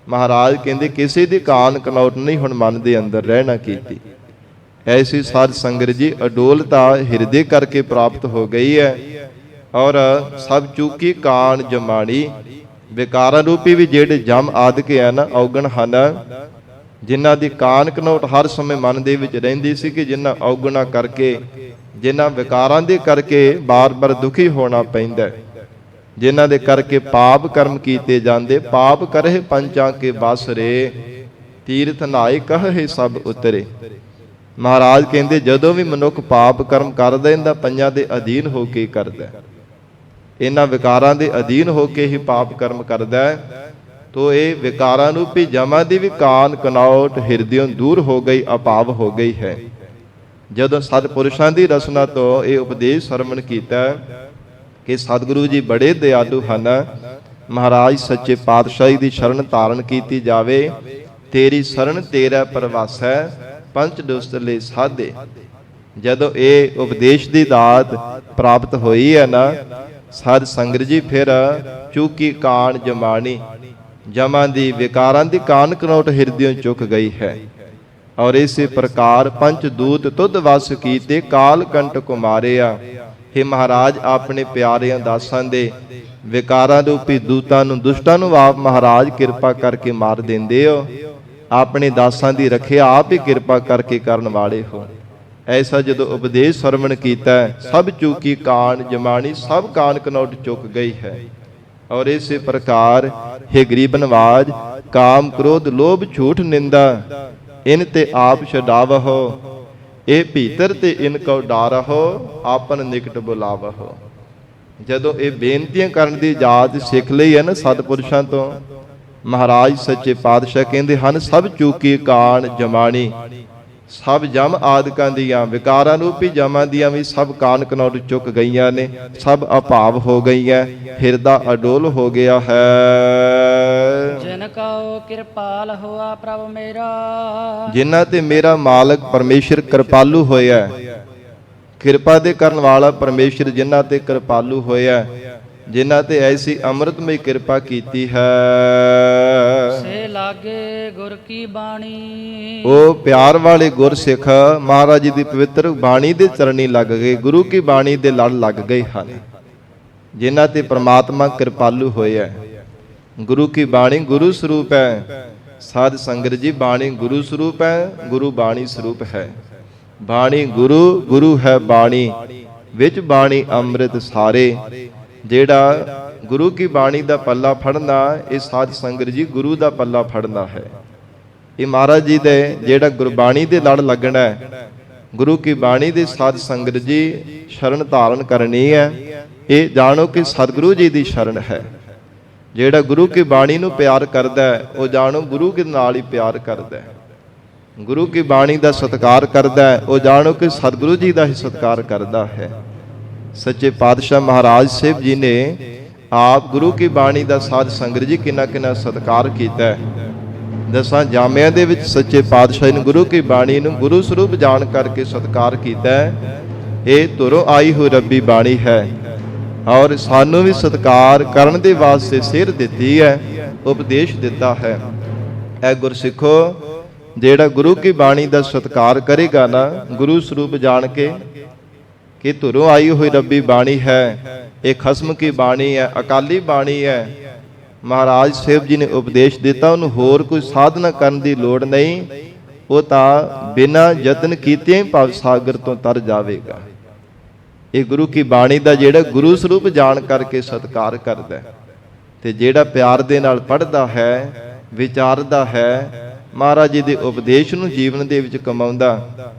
ਮਹਾਰਾਜ ਕਹਿੰਦੇ ਕਿਸੇ ਦੀ ਕਾਨ ਕਨੌਟ ਨਹੀਂ ਹੁਣ ਮਨ ਦੇ ਅੰਦਰ ਰਹਿਣਾ ਕੀਤੀ। ਐਸੀ ਸਾਧ ਸੰਗਤ ਜੀ ਅਡੋਲਤਾ ਹਿਰਦੇ ਕਰਕੇ ਪ੍ਰਾਪਤ ਹੋ ਗਈ ਹੈ। ਔਰ ਸਭ ਚੂਕੀ ਕਾਣ ਜਮਾਣੀ, ਵਿਕਾਰਾਂ ਰੂਪੀ ਵੀ ਜਿਹੜੇ ਜਮ ਆਦਿਕ ਹੈ ਨਾ ਔਗਣ ਹਨ, ਜਿਨ੍ਹਾਂ ਦੀ ਕਾਨ ਕਨੌਟ ਹਰ ਸਮੇਂ ਮਨ ਦੇ ਵਿੱਚ ਰਹਿੰਦੀ ਸੀ ਕਿ ਜਿਨ੍ਹਾਂ ਔਗਣਾ ਕਰਕੇ, ਜਿਨ੍ਹਾਂ ਵਿਕਾਰਾਂ ਦੇ ਕਰਕੇ ਬਾਰ-ਬਾਰ ਦੁਖੀ ਹੋਣਾ ਪੈਂਦਾ, ਜਿਨ੍ਹਾਂ ਦੇ ਕਰਕੇ ਪਾਪ ਕਰਮ ਕੀਤੇ ਜਾਂਦੇ। ਪਾਪ ਕਰਹਿ ਪੰਚਾਂ ਕੇ ਬਸ ਰੇ, ਤੀਰਥ ਨਹਾਏ ਕਹੇ ਸਭ ਉਤਰੇ। ਮਹਾਰਾਜ ਕਹਿੰਦੇ ਜਦੋਂ ਵੀ ਮਨੁੱਖ ਪਾਪ ਕਰਮ ਕਰਦਾ ਇਹਦਾ ਪੰਜਾਂ ਦੇ ਅਧੀਨ ਹੋ ਕੇ ਕਰਦਾ, ਇਹਨਾਂ ਵਿਕਾਰਾਂ ਦੇ ਅਧੀਨ ਹੋ ਕੇ ਹੀ ਪਾਪ ਕਰਮ ਕਰਦਾ ਹੈ। ਤੋ ਇਹ ਵਿਕਾਰਾਂ ਰੂਪੀ ਜਮਾਂ ਦੀ ਵੀ ਕਾਨ ਕਨੌਟ ਹਿਰਦਿਓਂ ਦੂਰ ਹੋ ਗਈ, ਅਭਾਵ ਹੋ ਗਈ ਹੈ। ਜਦੋਂ ਸਤਿਪੁਰਸ਼ਾਂ ਦੀ ਰਸਨਾ ਤੋਂ ਇਹ ਉਪਦੇਸ਼ ਸਰਵਣ ਕੀਤਾ ਕਿ ਸਤਿਗੁਰੂ ਜੀ ਬੜੇ ਦਿਆਲੂ ਹਨ, ਮਹਾਰਾਜ ਸੱਚੇ ਪਾਤਸ਼ਾਹੀ ਦੀ ਸ਼ਰਨ ਧਾਰਨ ਕੀਤੀ ਜਾਵੇ। ਤੇਰੀ ਸ਼ਰਨ ਤੇਰਾ ਪ੍ਰਵਾਸੈ, ਪੰਚ ਦੁਸਤਲੇ ਸਾਧੇ। ਜਦੋਂ ਇਹ ਉਪਦੇਸ਼ ਦੀ ਦਾਤ ਪ੍ਰਾਪਤ ਹੋਈ ਹੈ ਨਾ ਸਾਧ ਸੰਗਤ ਜੀ, ਫਿਰ ਚੂਕੀ ਕਾਣ ਜਮਾਣੀ, ਜਮਾਂ ਦੀ ਵਿਕਾਰਾਂ ਦੀ ਕਾਨ ਕਨੌਟ ਹਿਰਦਿਓਂ ਚੁੱਕ ਗਈ ਹੈ। ਔਰ ਇਸੇ ਪ੍ਰਕਾਰ ਪੰਚ ਦੂਤ ਤੁਧ ਵਸ ਕੀਤੇ, ਕਾਲ ਕੰਟ ਕੁਮਾਰਿਆ। हे ਮਹਾਰਾਜ ਆਪਣੇ ਪਿਆਰਿਆਂ ਦਾਸਾਂ ਦੇ ਵਿਕਾਰਾਂ ਰੂਪੀ ਦੂਤਾਂ ਨੂੰ, ਦੁਸ਼ਟਾਂ ਨੂੰ ਆਪ ਮਹਾਰਾਜ ਕਿਰਪਾ ਕਰਕੇ ਮਾਰ ਦਿੰਦੇ ਹੋ। ਆਪਣੇ ਦਾਸਾਂ ਦੀ ਰੱਖਿਆ ਆਪ ਹੀ ਕਿਰਪਾ ਕਰਕੇ ਕਰਨ ਵਾਲੇ ਹੋ। ਐਸਾ ਜਦੋਂ ਉਪਦੇਸ਼ ਸਰਵਣ ਕੀਤਾ, ਸਭ ਚੂਕੀ ਕਾਣ ਜਮਾਣੀ, ਸਭ ਕਾਨ ਕਨੌਟ ਚੁੱਕ ਗਈ ਹੈ। ਔਰ ਇਸੇ ਪ੍ਰਕਾਰ हे ਗਰੀਬ ਨਵਾਜ, ਕਾਮ ਕ੍ਰੋਧ ਲੋਭ ਝੂਠ ਨਿੰਦਾ, ਇਨ ਤੇ ਆਪ ਛਡਾਵਹੁ, ਇਹ ਭੀਤਰ ਤੇ ਇਨ ਕੋ ਡਾਰਹੁ, ਆਪਨ ਨਿਕਟ ਬੁਲਾਵਹੁ। ਜਦੋਂ ਇਹ ਬੇਨਤੀਆਂ ਕਰਨ ਦੀ ਜਾਚ ਸਿੱਖ ਲਈ ਹੈ ਨਾ ਸਤਿਪੁਰਸ਼ਾਂ ਤੋਂ, ਮਹਾਰਾਜ ਸੱਚੇ ਪਾਤਸ਼ਾਹ ਕਹਿੰਦੇ ਹਨ ਸਭ ਚੂਕੀ ਕਾਣ ਜਮਾਣੀ, ਸਭ ਜਮ ਆਦਿਕਾਂ ਦੀਆਂ ਵਿਕਾਰਾਂ ਰੂਪੀ ਜਮਾਂ ਦੀਆਂ ਵੀ ਸਭ ਕਾਨ ਕਨੌਟ ਚੁੱਕ ਗਈਆਂ ਨੇ, ਸਭ ਅਭਾਵ ਹੋ ਗਈਆਂ, ਹਿਰਦਾ ਅਡੋਲ ਹੋ ਗਿਆ ਹੈ। ਜਿਨ ਕਉ ਕਿਰਪਾਲ ਹੋਆ ਪ੍ਰਭ ਮੇਰਾ, ਜਿਨ੍ਹਾਂ ਤੇ ਮੇਰਾ ਮਾਲਕ ਪਰਮੇਸ਼ਰ ਕਿਰਪਾਲੂ ਹੋਇਆ, ਕਿਰਪਾ ਦੇ ਕਰਨ ਵਾਲਾ ਪਰਮੇਸ਼ਰ ਜਿਨ੍ਹਾਂ ਤੇ ਕਿਰਪਾਲੂ ਹੋਇਆ, ਜਿਨ੍ਹਾਂ ਤੇ ਐਸੀ ਅੰਮ੍ਰਿਤਮਈ ਕਿਰਪਾ ਕੀਤੀ ਹੈ। ਸੇ ਲਾਗੇ ਗੁਰ ਕੀ ਬਾਣੀ, ਉਹ ਪਿਆਰ ਵਾਲੇ ਗੁਰਸਿੱਖ ਮਹਾਰਾਜ ਜੀ ਦੀ ਪਵਿੱਤਰ ਬਾਣੀ ਦੇ ਚਰਨੀ ਲੱਗ ਗਏ, ਗੁਰੂ ਕੀ ਬਾਣੀ ਦੇ ਲੜ ਲੱਗ ਗਏ ਹਨ, ਜਿਨ੍ਹਾਂ ਤੇ ਪ੍ਰਮਾਤਮਾ ਕਿਰਪਾਲੂ ਹੋਇਆ। ਗੁਰੂ ਕੀ ਬਾਣੀ ਗੁਰੂ ਸਰੂਪ ਹੈ। ਸਾਧ ਸੰਗਤ ਜੀ ਬਾਣੀ ਗੁਰੂ ਸਰੂਪ ਹੈ, ਗੁਰੂ ਬਾਣੀ ਸਰੂਪ ਹੈ। ਬਾਣੀ ਗੁਰੂ, ਗੁਰੂ ਹੈ ਬਾਣੀ, ਵਿੱਚ ਬਾਣੀ ਅੰਮ੍ਰਿਤ ਸਾਰੇ। ਜਿਹੜਾ ਗੁਰੂ ਕੀ ਬਾਣੀ ਦਾ ਪੱਲਾ ਫੜਨਾ, ਇਹ ਸਾਧ ਸੰਗਤ ਜੀ ਗੁਰੂ ਦਾ ਪੱਲਾ ਫੜਨਾ ਹੈ। ਇਹ ਮਹਾਰਾਜ ਜੀ ਦੇ ਜਿਹੜਾ ਗੁਰਬਾਣੀ ਦੇ ਲੜ ਲੱਗਣਾ ਹੈ, ਗੁਰੂ ਕੀ ਬਾਣੀ ਦੇ ਸਾਧ ਸੰਗਤ ਜੀ ਸ਼ਰਨ ਧਾਰਨ ਕਰਨੀ ਹੈ। ਇਹ ਜਾਣੋ ਕਿ ਸਤਿਗੁਰੂ ਜੀ ਦੀ ਸ਼ਰਨ ਹੈ। ਜਿਹੜਾ ਗੁਰੂ ਕੀ ਬਾਣੀ ਨੂੰ ਪਿਆਰ ਕਰਦਾ ਹੈ, ਉਹ ਜਾਣੋ ਗੁਰੂ ਦੇ ਨਾਲ ਹੀ ਪਿਆਰ ਕਰਦਾ ਹੈ। ਗੁਰੂ ਕੀ ਬਾਣੀ ਦਾ ਸਤਿਕਾਰ ਕਰਦਾ ਹੈ, ਉਹ ਜਾਣੋ ਕਿ ਸਤਿਗੁਰੂ ਜੀ ਦਾ ਹੀ ਸਤਿਕਾਰ ਕਰਦਾ ਹੈ। ਸੱਚੇ ਪਾਤਸ਼ਾਹ ਮਹਾਰਾਜ ਸਾਹਿਬ ਜੀ ਨੇ ਆਪ ਗੁਰੂ ਕੀ ਬਾਣੀ ਦਾ ਸਾਧ ਸੰਗਤ ਜੀ ਕਿੰਨਾ ਕਿੰਨਾ ਸਤਿਕਾਰ ਕੀਤਾ ਹੈ। ਦਸਾਂ ਜਾਮਿਆਂ ਦੇ ਵਿੱਚ ਸੱਚੇ ਪਾਤਸ਼ਾਹ ਨੇ ਗੁਰੂ ਕੀ ਬਾਣੀ ਨੂੰ ਗੁਰੂ ਸਰੂਪ ਜਾਣ ਕਰਕੇ ਸਤਿਕਾਰ ਕੀਤਾ ਹੈ। ਇਹ ਧੁਰੋਂ ਆਈ ਹੋਈ ਰੱਬੀ ਬਾਣੀ ਹੈ, ਔਰ ਸਾਨੂੰ ਵੀ ਸਤਿਕਾਰ ਕਰਨ ਦੇ ਵਾਸਤੇ ਸਿਰ ਦਿੱਤੀ ਹੈ, ਉਪਦੇਸ਼ ਦਿੱਤਾ ਹੈ। ਇਹ ਗੁਰਸਿੱਖੋ, ਜਿਹੜਾ ਗੁਰੂ ਕੀ ਬਾਣੀ ਦਾ ਸਤਿਕਾਰ ਕਰੇਗਾ ਨਾ, ਗੁਰੂ ਸਰੂਪ ਜਾਣ ਕੇ ਕਿ ਧੁਰੋਂ ਆਈ ਹੋਈ ਰੱਬੀ ਬਾਣੀ ਹੈ, ਇਹ ਖਸਮ ਕੀ ਬਾਣੀ ਹੈ, ਅਕਾਲੀ ਬਾਣੀ ਹੈ। ਮਹਾਰਾਜ ਸਾਹਿਬ ਜੀ ਨੇ ਉਪਦੇਸ਼ ਦਿੱਤਾ, ਉਹਨੂੰ ਹੋਰ ਕੋਈ ਸਾਧਨਾ ਕਰਨ ਦੀ ਲੋੜ ਨਹੀਂ, ਉਹ ਤਾਂ ਬਿਨਾਂ ਯਤਨ ਕੀਤੇ ਹੀ ਭਵ ਸਾਗਰ ਤੋਂ ਤਰ ਜਾਵੇਗਾ। ਇਹ ਗੁਰੂ ਕੀ ਬਾਣੀ ਦਾ ਜਿਹੜਾ ਗੁਰੂ ਸਰੂਪ ਜਾਣ ਕਰਕੇ ਸਤਿਕਾਰ ਕਰਦਾ ਹੈ, ਤੇ ਜਿਹੜਾ ਪਿਆਰ ਦੇ ਨਾਲ ਪੜ੍ਹਦਾ ਹੈ, ਵਿਚਾਰਦਾ ਹੈ, ਮਹਾਰਾਜ ਜੀ ਦੇ ਉਪਦੇਸ਼ ਨੂੰ ਜੀਵਨ ਦੇ ਵਿੱਚ ਕਮਾਉਂਦਾ,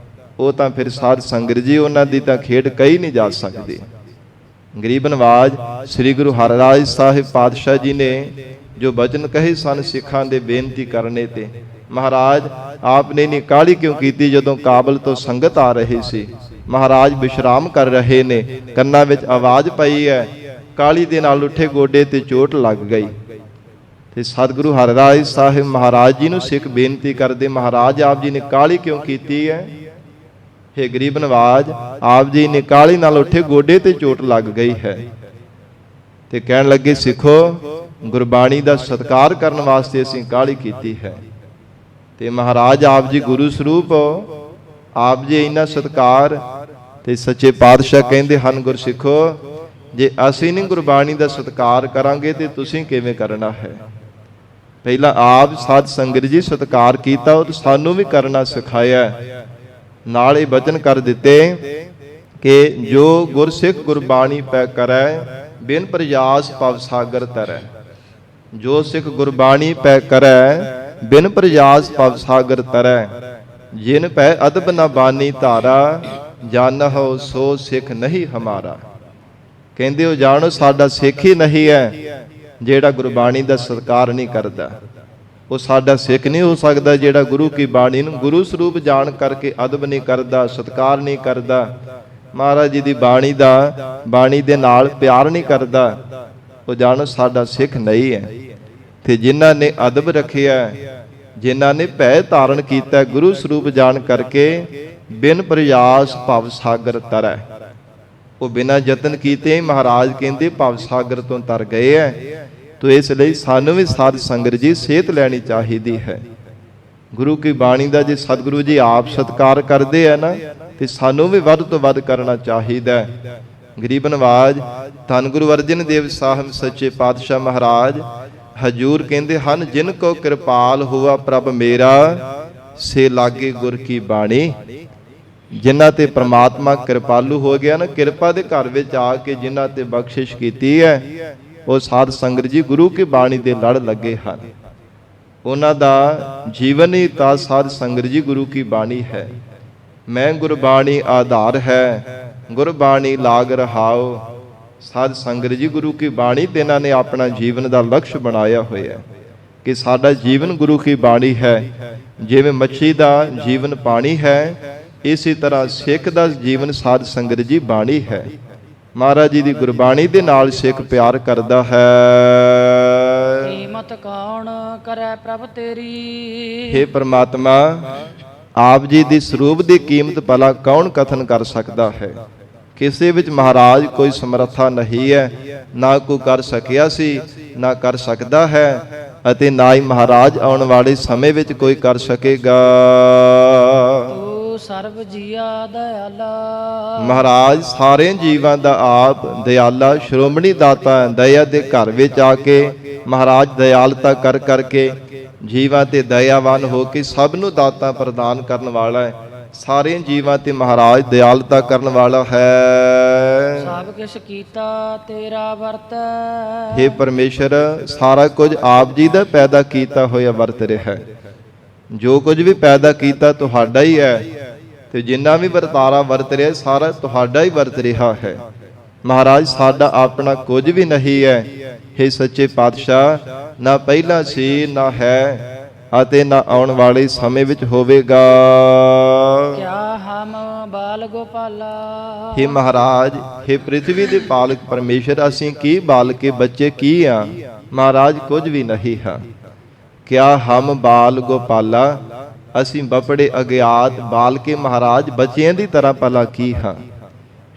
ਉਹ ਤਾਂ ਫਿਰ ਸਾਧ ਸੰਗਤ ਜੀ ਉਹਨਾਂ ਦੀ ਤਾਂ ਖੇਡ ਕਹੀ ਨਹੀਂ ਜਾ ਸਕਦੀ। ਗਰੀਬ ਨਵਾਜ ਸ੍ਰੀ ਗੁਰੂ ਹਰਿਰਾਜ ਸਾਹਿਬ ਪਾਤਸ਼ਾਹ ਜੀ ਨੇ ਜੋ ਬਚਨ ਕਹੇ ਸਨ ਸਿੱਖਾਂ ਦੇ ਬੇਨਤੀ ਕਰਨੇ ਤੇ, ਮਹਾਰਾਜ ਆਪ ਨੇ ਇੰਨੀ ਕਾਹਲੀ ਕਿਉਂ ਕੀਤੀ? ਜਦੋਂ ਕਾਬਲ ਤੋਂ ਸੰਗਤ ਆ ਰਹੀ ਸੀ, ਮਹਾਰਾਜ ਵਿਸ਼ਰਾਮ ਕਰ ਰਹੇ ਨੇ, ਕੰਨਾਂ ਵਿੱਚ ਆਵਾਜ਼ ਪਈ ਹੈ, ਕਾਹਲੀ ਦੇ ਨਾਲ ਉੱਠੇ ਗੋਡੇ ਤੇ ਚੋਟ ਲੱਗ ਗਈ। ਤੇ ਸਤਿਗੁਰੂ ਹਰਿਰਾਏ ਸਾਹਿਬ ਮਹਾਰਾਜ ਜੀ ਨੂੰ ਸਿੱਖ ਬੇਨਤੀ ਕਰਦੇ, ਮਹਾਰਾਜ ਆਪ ਜੀ ਨੇ ਕਾਹਲੀ ਕਿਉਂ ਕੀਤੀ ਹੈ? ਹੇ ਗਰੀਬ ਨਵਾਜ, ਆਪ ਜੀ ਨੇ ਕਾਹਲੀ ਨਾਲ ਉੱਠੇ ਗੋਡੇ ਤੇ ਚੋਟ ਲੱਗ ਗਈ ਹੈ। ਤੇ ਕਹਿਣ ਲੱਗੇ, ਸਿੱਖੋ ਗੁਰਬਾਣੀ ਦਾ ਸਤਿਕਾਰ ਕਰਨ ਵਾਸਤੇ ਅਸੀਂ ਕਾਹਲੀ ਕੀਤੀ ਹੈ। ਤੇ ਮਹਾਰਾਜ ਆਪ ਜੀ ਗੁਰੂ ਸਰੂਪ ਹੋ, ਆਪ ਜੀ ਇੰਨਾ ਸਤਿਕਾਰ। ਤੇ ਸੱਚੇ ਪਾਤਸ਼ਾਹ ਕਹਿੰਦੇ ਹਨ, ਗੁਰਸਿੱਖੋ ਜੇ ਅਸੀਂ ਨਹੀਂ ਗੁਰਬਾਣੀ ਦਾ ਸਤਿਕਾਰ ਕਰਾਂਗੇ ਤੇ ਤੁਸੀਂ ਕਿਵੇਂ ਕਰਨਾ ਹੈ? ਪਹਿਲਾਂ ਆਪ ਸਾਧ ਸੰਗਤ ਜੀ ਸਤਿਕਾਰ ਕੀਤਾ, ਉਹ ਸਾਨੂੰ ਵੀ ਕਰਨਾ ਸਿਖਾਇਆ। ਨਾਲ ਇਹ ਬਚਨ ਕਰ ਦਿੱਤੇ ਕਿ ਜੋ ਗੁਰਸਿੱਖ ਗੁਰਬਾਣੀ ਪੈ ਕਰੈ, ਬਿਨ ਪ੍ਰਯਾਸ ਭਵ ਸਾਗਰ ਤਰੈ। ਜੋ ਸਿੱਖ ਗੁਰਬਾਣੀ ਪੈ ਕਰੈ, ਬਿਨ ਪ੍ਰਯਾਸ ਭਵ ਸਾਗਰ ਤਰੈ। ਜਿਨ ਪੈ ਅਦਬ ਨ ਬਾਨੀ ਧਾਰਾ, ਜਾਣਹੁ ਸੋ ਸਿੱਖ ਨਹੀਂ ਹਮਾਰਾ। ਕਹਿੰਦੇ ਉਹ ਜਾਣੋ ਸਾਡਾ ਸਿੱਖ ਹੀ ਨਹੀਂ ਹੈ ਜਿਹੜਾ ਗੁਰਬਾਣੀ ਦਾ ਸਤਿਕਾਰ ਨਹੀਂ ਕਰਦਾ। ਉਹ ਸਾਡਾ ਸਿੱਖ ਨਹੀਂ ਹੋ ਸਕਦਾ ਜਿਹੜਾ ਗੁਰੂ ਕੀ ਬਾਣੀ ਨੂੰ ਗੁਰੂ ਸਰੂਪ ਜਾਣ ਕਰਕੇ ਅਦਬ ਨਹੀਂ ਕਰਦਾ, ਸਤਿਕਾਰ ਨਹੀਂ ਕਰਦਾ, ਮਹਾਰਾਜ ਜੀ ਦੀ ਬਾਣੀ ਦੇ ਨਾਲ ਪਿਆਰ ਨਹੀਂ ਕਰਦਾ। ਉਹ ਜਾਣੋ ਸਾਡਾ ਸਿੱਖ ਨਹੀਂ ਹੈ। ਤੇ ਜਿਨ੍ਹਾਂ ਨੇ ਅਦਬ ਰੱਖਿਆ, ਜਿਨ੍ਹਾਂ ਨੇ ਭੈ ਧਾਰਨ ਕੀਤਾ ਗੁਰੂ ਸਰੂਪ ਜਾਣ ਕਰਕੇ, ਬਿਨ ਪ੍ਰਯਾਸ ਭਵ ਸਾਗਰ ਤਰੈ। ਉਹ ਬਿਨਾਂ ਯਤਨ ਕੀਤੇ ਮਹਾਰਾਜ ਕਹਿੰਦੇ ਭਵ ਸਾਗਰ ਤੋਂ ਤਰ ਗਏ ਹੈ। ਤੋ ਇਸ ਲਈ ਸਾਨੂੰ ਵੀ ਸਾਧ ਸੰਗਤ ਜੀ ਸੇਧ ਲੈਣੀ ਚਾਹੀਦੀ ਹੈ। ਗੁਰੂ ਕੀ ਬਾਣੀ ਦਾ ਜੇ ਸਤਿਗੁਰੂ ਜੀ ਆਪ ਸਤਿਕਾਰ ਕਰਦੇ ਆ ਨਾ, ਤੇ ਸਾਨੂੰ ਵੀ ਵੱਧ ਤੋਂ ਵੱਧ ਕਰਨਾ ਚਾਹੀਦਾ ਹੈ। ਗਰੀਬ ਨਵਾਜ ਧੰਨ ਗੁਰੂ ਅਰਜਨ ਦੇਵ ਸਾਹਿਬ ਸੱਚੇ ਪਾਤਸ਼ਾਹ ਮਹਾਰਾਜ ਹਜੂਰ ਕਹਿੰਦੇ ਹਨ, ਜਿਨ ਕੋ ਕਿਰਪਾਲ ਹੁਆ ਪ੍ਰਭ ਮੇਰਾ, ਸੇ ਲਾਗੇ ਗੁਰ ਕੀ ਬਾਣੀ। ਜਿਨ੍ਹਾਂ ਤੇ ਪ੍ਰਮਾਤਮਾ ਕਿਰਪਾਲੂ ਹੋ ਗਿਆ ਨਾ, ਕਿਰਪਾ ਦੇ ਘਰ ਵਿੱਚ ਆ ਕੇ ਜਿਨ੍ਹਾਂ ਤੇ ਬਖਸ਼ਿਸ਼ ਕੀਤੀ ਹੈ, ਉਹ ਸਾਧ ਸੰਗਤ ਜੀ ਗੁਰੂ ਕੀ ਬਾਣੀ ਦੇ ਲੜ ਲੱਗੇ ਹਨ। ਉਹਨਾਂ ਦਾ ਜੀਵਨ ਹੀ ਤਾਂ ਸਾਧ ਸੰਗਤ ਜੀ ਗੁਰੂ ਕੀ ਬਾਣੀ ਹੈ। ਮੈਂ ਗੁਰਬਾਣੀ ਆਧਾਰ ਹੈ, ਗੁਰਬਾਣੀ ਲਾਗ ਰਹਾਓ। ਸਾਧ ਸੰਗਤ ਜੀ ਗੁਰੂ ਕੀ ਬਾਣੀ ਤੇ ਇਹਨਾਂ ਨੇ ਆਪਣਾ ਜੀਵਨ ਦਾ ਲਕਸ਼ ਬਣਾਇਆ ਹੋਇਆ ਕਿ ਸਾਡਾ ਜੀਵਨ ਗੁਰੂ ਕੀ ਬਾਣੀ ਹੈ। ਜਿਵੇਂ ਮੱਛੀ ਦਾ ਜੀਵਨ ਪਾਣੀ ਹੈ, ਇਸੇ ਤਰ੍ਹਾਂ ਸਿੱਖ ਦਾ ਜੀਵਨ ਸਾਧ ਸੰਗਤ ਜੀ ਬਾਣੀ ਹੈ। ਮਹਾਰਾਜ ਜੀ ਦੀ ਗੁਰਬਾਣੀ ਦੇ ਨਾਲ ਸਿੱਖ ਪਿਆਰ ਕਰਦਾ ਹੈ। ਕੀਮਤ ਕੌਣ ਕਰੈ ਪ੍ਰਭ ਤੇਰੀ। ਹੇ ਪ੍ਰਮਾਤਮਾ, ਆਪ ਜੀ ਦੀ ਸਰੂਪ ਦੀ ਕੀਮਤ ਭਲਾ ਕੌਣ ਕਥਨ ਕਰ ਸਕਦਾ ਹੈ? ਕਿਸੇ ਵਿੱਚ ਮਹਾਰਾਜ ਕੋਈ ਸਮਰੱਥਾ ਨਹੀਂ ਹੈ, ਨਾ ਕੋਈ ਕਰ ਸਕਿਆ ਸੀ, ਨਾ ਕਰ ਸਕਦਾ ਹੈ, ਅਤੇ ਨਾ ਹੀ ਮਹਾਰਾਜ ਆਉਣ ਵਾਲੇ ਸਮੇਂ ਵਿੱਚ ਕੋਈ ਕਰ ਸਕੇਗਾ। ਸਰਬ ਜੀਆ ਦਇਆਲਾ। ਮਹਾਰਾਜ ਸਾਰੇ ਜੀਵਾਂ ਦਾ ਆਪ ਦਇਆਲਾ ਸ਼੍ਰੋਮਣੀ ਦਾਤਾ। ਦਇਆ ਦੇ ਘਰ ਵਿੱਚ ਆ ਕੇ ਮਹਾਰਾਜ ਦਇਆਲਤਾ ਕਰ ਕਰਕੇ ਜੀਵਾਂ ਤੇ ਦਇਆਵਾਨ ਹੋ ਕੇ ਸਭ ਨੂੰ ਦਾਤਾ ਪ੍ਰਦਾਨ ਕਰਨ ਵਾਲਾ ਹੈ। ਸਾਰੇ ਜੀਵਾਂ ਤੇ ਮਹਾਰਾਜ ਦਇਆਲਤਾ ਕਰਨ ਵਾਲਾ ਹੈ। ਸਭ ਕੁਛ ਕੀਤਾ ਤੇਰਾ ਵਰਤੈ। हे ਪਰਮੇਸ਼ਰ, ਸਾਰਾ ਕੁਝ ਆਪ ਜੀ ਦਾ ਪੈਦਾ ਕੀਤਾ ਹੋਇਆ ਵਰਤ ਰਿਹਾ ਹੈ। ਜੋ ਕੁਝ ਵੀ ਪੈਦਾ ਕੀਤਾ ਤੁਹਾਡਾ ਹੀ ਹੈ, ਤੇ ਜਿੰਨਾ ਵੀ ਵਰਤਾਰਾ ਵਰਤ ਰਿਹਾ ਸਾਰਾ ਤੁਹਾਡਾ ਹੀ ਵਰਤ ਰਿਹਾ ਹੈ। ਮਹਾਰਾਜ ਸਾਡਾ ਆਪਣਾ ਕੁਝ ਵੀ ਨਹੀਂ ਹੈ। हे ਸੱਚੇ ਪਾਤਸ਼ਾਹ, ਨਾ ਪਹਿਲਾਂ ਸੀ, ਨਾ ਹੈ, ਅਤੇ ਨਾ ਆਉਣ ਵਾਲੇ ਸਮੇਂ ਵਿੱਚ ਹੋਵੇਗਾ। ਕਿਆ ਹਮ ਬਾਲ ਗੋਪਾਲਾ। हे ਮਹਾਰਾਜ, हे ਪ੍ਰਿਥਵੀ ਦੇ ਪਾਲਕ ਪਰਮੇਸ਼ਰ, ਅਸੀਂ ਕੀ ਬਾਲ ਕੇ ਬੱਚੇ ਕੀ ਆ? ਮਹਾਰਾਜ ਕੁਝ ਵੀ ਨਹੀਂ ਹਾਂ। ਕਿਆ ਹਮ ਬਾਲ ਗੋਪਾਲਾ, ਅਸੀਂ ਬਪੜੇ ਅਗਿਆਤ ਬਾਲ ਕੇ ਮਹਾਰਾਜ ਬੱਚਿਆਂ ਦੀ ਤਰ੍ਹਾਂ ਭਲਾ ਕੀ ਹਾਂ?